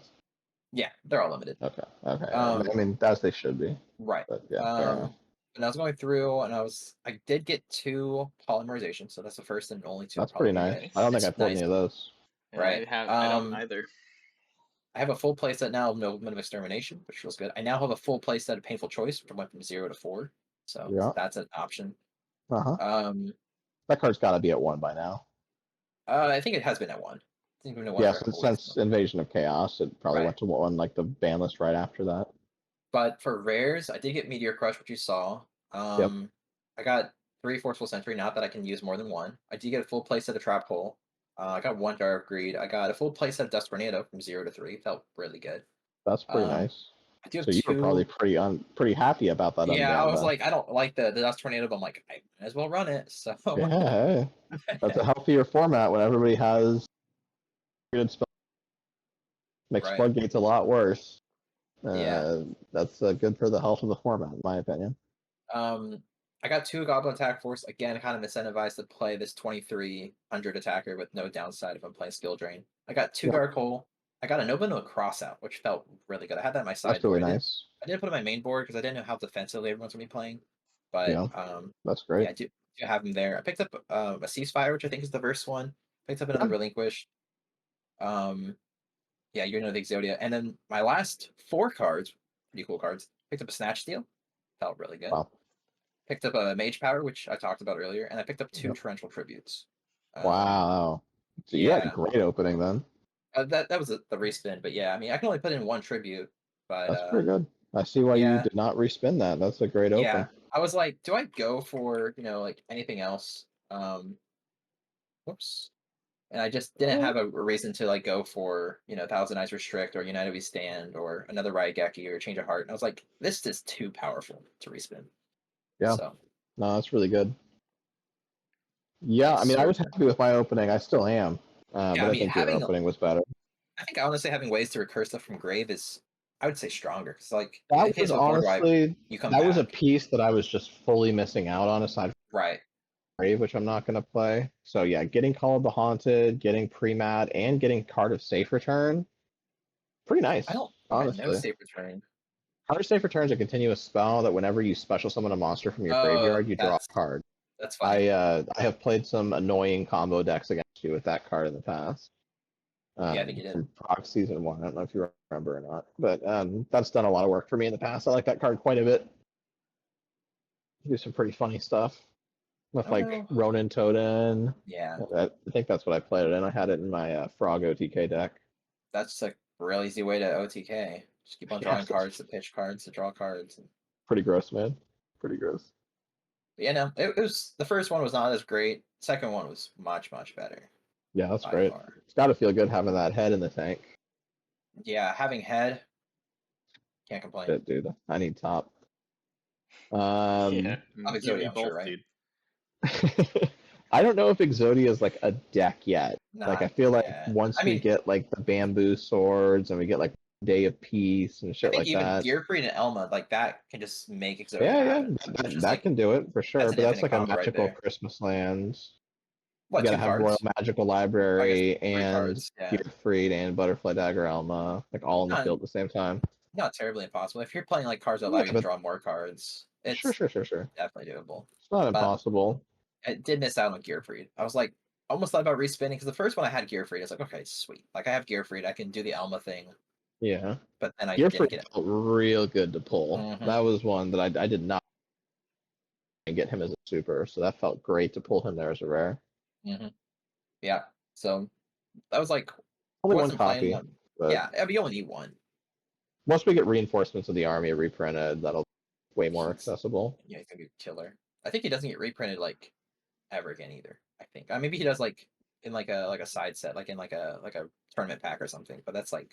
Yeah, they're all limited. Okay. I mean, as they should be. Right. But yeah, fair enough. And I was going through, and I did get 2 polymerizations, so that's the first and only 2. That's pretty nice. I don't think I pulled any of those. Yeah, right. I don't either. I have a full playset now of Nobleman of Extermination, which feels good. I now have a full playset of Painful Choice, which went from 0 to 4, so that's an option. That card's got to be at 1 by now. I think it has been at 1. Since Invasion of Chaos, it probably went to 1, like the ban list right after that. But for rares, I did get Meteor Crush, which you saw. I got 3 Forceful Sentry, not that I can use more than 1. I did get a full playset of Trap Hole. I got 1 Jar of Greed. I got a full playset of Dust Tornado from 0 to 3. Felt really good. That's pretty nice. I do have so you were probably pretty happy about that. Yeah, I was like, I don't like the Dust Tornado, but I'm like, I might as well run it. So yeah, that's a healthier format when everybody has good spell. Makes Floodgates a lot worse. That's good for the health of the format, in my opinion. I got 2 Goblin Attack Force, again, kind of incentivized to play this 2300 attacker with no downside if I'm playing Skill Drain. I got 2 Dark Hole. I got a Nobleman of Crossout, which felt really good. I had that on my sideboard. That's really nice. I didn't put it on my main board because I didn't know how defensively everyone's going to be playing. But Yeah, that's yeah, great. I do have them there. I picked up a Ceasefire, which I think is the first one. Picked up another Yeah. Relinquish. Yeah, you know the Exodia. And then my last 4 cards, pretty cool cards. Picked up a Snatch Steal. Felt really good. Wow. Picked up a Mage Power, which I talked about earlier, and I picked up 2 Yep. Torrential Tributes. Wow. So you had a Yeah, great opening then. that was the respin, but yeah, I mean, I can only put in 1 tribute, but That's pretty good. I see why you yeah, did not respin that. That's a great yeah. open. I was like, do I go for like anything else? Whoops. And I just didn't have a reason to like go for Thousand Eyes Restrict or United We Stand or another Raigeki or Change of Heart. And I was like, this is too powerful to respin. Yeah. So No, that's really good. Yeah, yes, I mean, I sir. was happy with my opening. I still am. Yeah, But I I mean, think your opening was better. I think honestly having ways to recur stuff from grave is, I would say, stronger. Because like in That case was of a board wipe, honestly, you come that was a back, piece that I was just fully missing out on aside from right? Brave, which I'm not going to play. So yeah, getting Call of the Haunted, getting Pre-Mat, and getting Card of Safe Return, pretty I nice, don't think I know honestly. Safe Return. Card of Safe Return is a continuous spell that whenever you special summon a monster from your Oh, graveyard, you draw a card. that's funny. I have played some annoying combo decks against you with that card in the past. Yeah, I think you did. From Proc Season 1. I don't know if you remember or not, but that's done a lot of work for me in the past. I like that card quite a bit. Do some pretty funny stuff with I don't like know. Ronin Toden. Yeah, I think that's what I played it in. I had it in my Frog OTK deck. that's a real easy way to OTK. Just keep on Yeah, drawing cards to pitch cards to draw cards. pretty gross, man. Pretty gross. But yeah, no, it was the first one was not as great. Second one was much better Yeah, that's by great. far. It's got to feel good having that head in the tank. Yeah, having head, can't complain. Shit, dude. I need top. Yeah, Oh, you and Exodia, me I'm both, sure, right? dude. I don't know if Exodia is like a deck yet. Like I Not feel like yet. once I we mean, get like the bamboo swords and we get like Day of Peace and I shit think like even that. Gearfried and Elma, like that can just make Exodia Yeah, happen. It's just that like can do it for that's sure. an But that's infinite like a combo right magical there. Christmas land. You What, gotta two have Royal cards? Magical I guess Library 3 and cards. Yeah. Gearfried and Butterfly Dagger Elma, like all in the Not field at the same time. not terribly impossible. If you're playing like cards that allow Yeah, you to but draw more cards, sure, it's sure, sure, sure. definitely doable. It's not But impossible. I did miss out on Gearfried. I was like, almost thought about respinning because the first one I had Gearfried. I was like, okay, sweet. Like I have Gearfried, I can do the Elma thing. Yeah. But then I didn't Gearfried get it. felt real good to pull. Mm-hmm. That was one that I did not get him as a super, so that felt great to pull him there as a rare. Mm-hmm. Yeah. So that was like Only one wasn't playing copy, one. but Yeah, I mean, you only need one. once we get reinforcements of the army reprinted, that'll be way more He's accessible. yeah, he's gonna be a killer. I think he doesn't get reprinted like ever again either. I think maybe he does like in like a side set, like in like a tournament pack or something. But that's like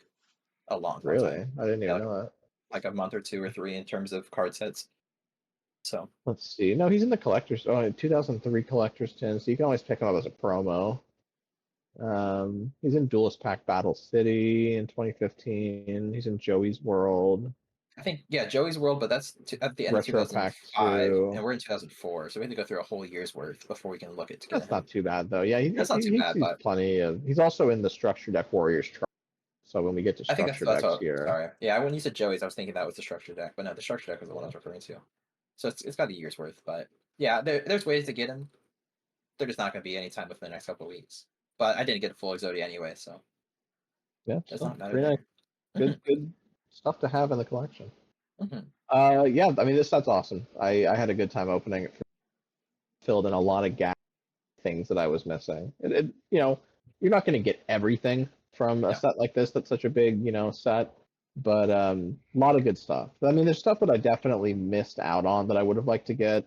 a long Really? time. I didn't Yeah, even know that. like a month or 2 or 3 in terms of card sets. So Let's see. No, he's in the collector's. Oh, 2003 collector's tin, so you can always pick him up as a promo. He's in Duelist Pack Battle City in 2015. He's in Joey's World. I think Joey's World, but that's at the end of Retro Pack 2005, 2. and we're in 2004, so we have to go through a whole year's worth before we can look at to get That's him. not too bad though. Yeah, That's not too he bad, sees but plenty of. He's also in the Structure Deck Warriors Tribe. So when we get to I think that's structure that's decks what. here, Sorry, yeah. When you said Joey's, I was thinking that was the structure deck, but no, the structure deck was the one I was referring to. So it's got a year's worth, but yeah, there's ways to get him. They're just not going to be anytime within the next couple of weeks. But I didn't get a full Exodia anyway, so yeah, does so not matter pretty nice. there. Good stuff to have in the collection. Mm-hmm. Yeah, I mean this set's awesome. I had a good time opening it. Filled in a lot of gap things that I was missing. You're not going to get everything from a No. set like this. That's such a big, set. But a lot of good stuff. I mean, there's stuff that I definitely missed out on that I would have liked to get.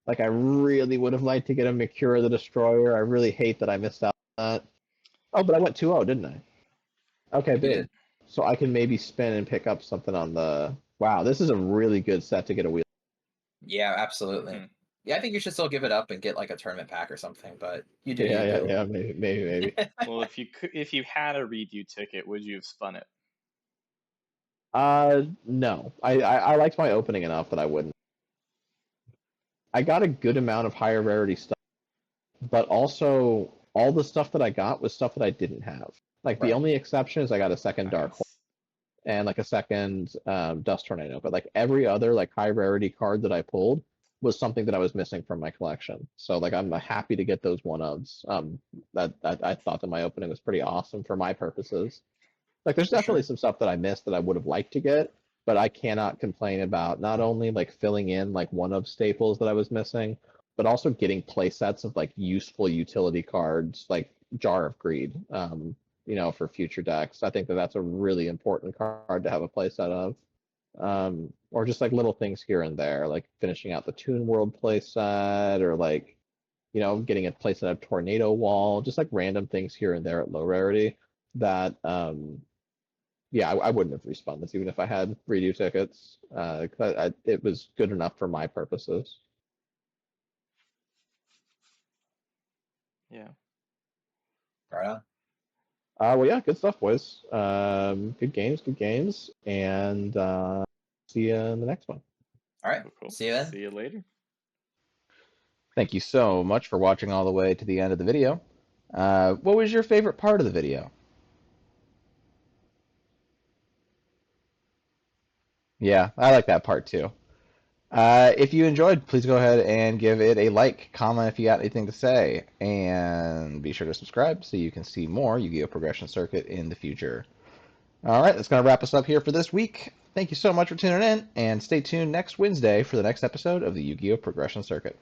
Like I really would have liked to get a Mercure the Destroyer. I really hate that I missed out on that. Oh, but I went 2-0, didn't I? Okay, You big. did. So I can maybe spin and pick up something on the. Wow, this is a really good set to get a wheel. Yeah, absolutely. Hmm. Yeah, I think you should still give it up and get like a tournament pack or something. But you do, Yeah, maybe. Well, if you had a redo ticket, would you have spun it? No. I liked my opening enough that I wouldn't. I got a good amount of higher rarity stuff, but also all the stuff that I got was stuff that I didn't have. Like the Right. only exception is I got a second Dark Horse and like a second Dust Tornado, but like every other like high rarity card that I pulled was something that I was missing from my collection. So like I'm happy to get those one-ofs. That I thought that my opening was pretty awesome for my purposes. Like there's For definitely sure. some stuff that I missed that I would have liked to get, but I cannot complain about not only like filling in like one of staples that I was missing, but also getting play sets of like useful utility cards like Jar of Greed, for future decks. I think that that's a really important card to have a play set of. Or just like little things here and there, like finishing out the Toon World play set, or like, getting a play set of Tornado Wall, just like random things here and there at low rarity that yeah, I wouldn't have respun this even if I had redo tickets. It was good enough for my purposes. Yeah. Right on. Well, yeah, good stuff, boys. Good games, and see you in the next one. All right. Cool. See you then. See you later. Thank you so much for watching all the way to the end of the video. What was your favorite part of the video? Yeah, I like that part too. If you enjoyed, please go ahead and give it a like, comment if you got anything to say, and be sure to subscribe so you can see more Yu-Gi-Oh! Progression Circuit in the future. All right, that's going to wrap us up here for this week. Thank you so much for tuning in, and stay tuned next Wednesday for the next episode of the Yu-Gi-Oh! Progression Circuit.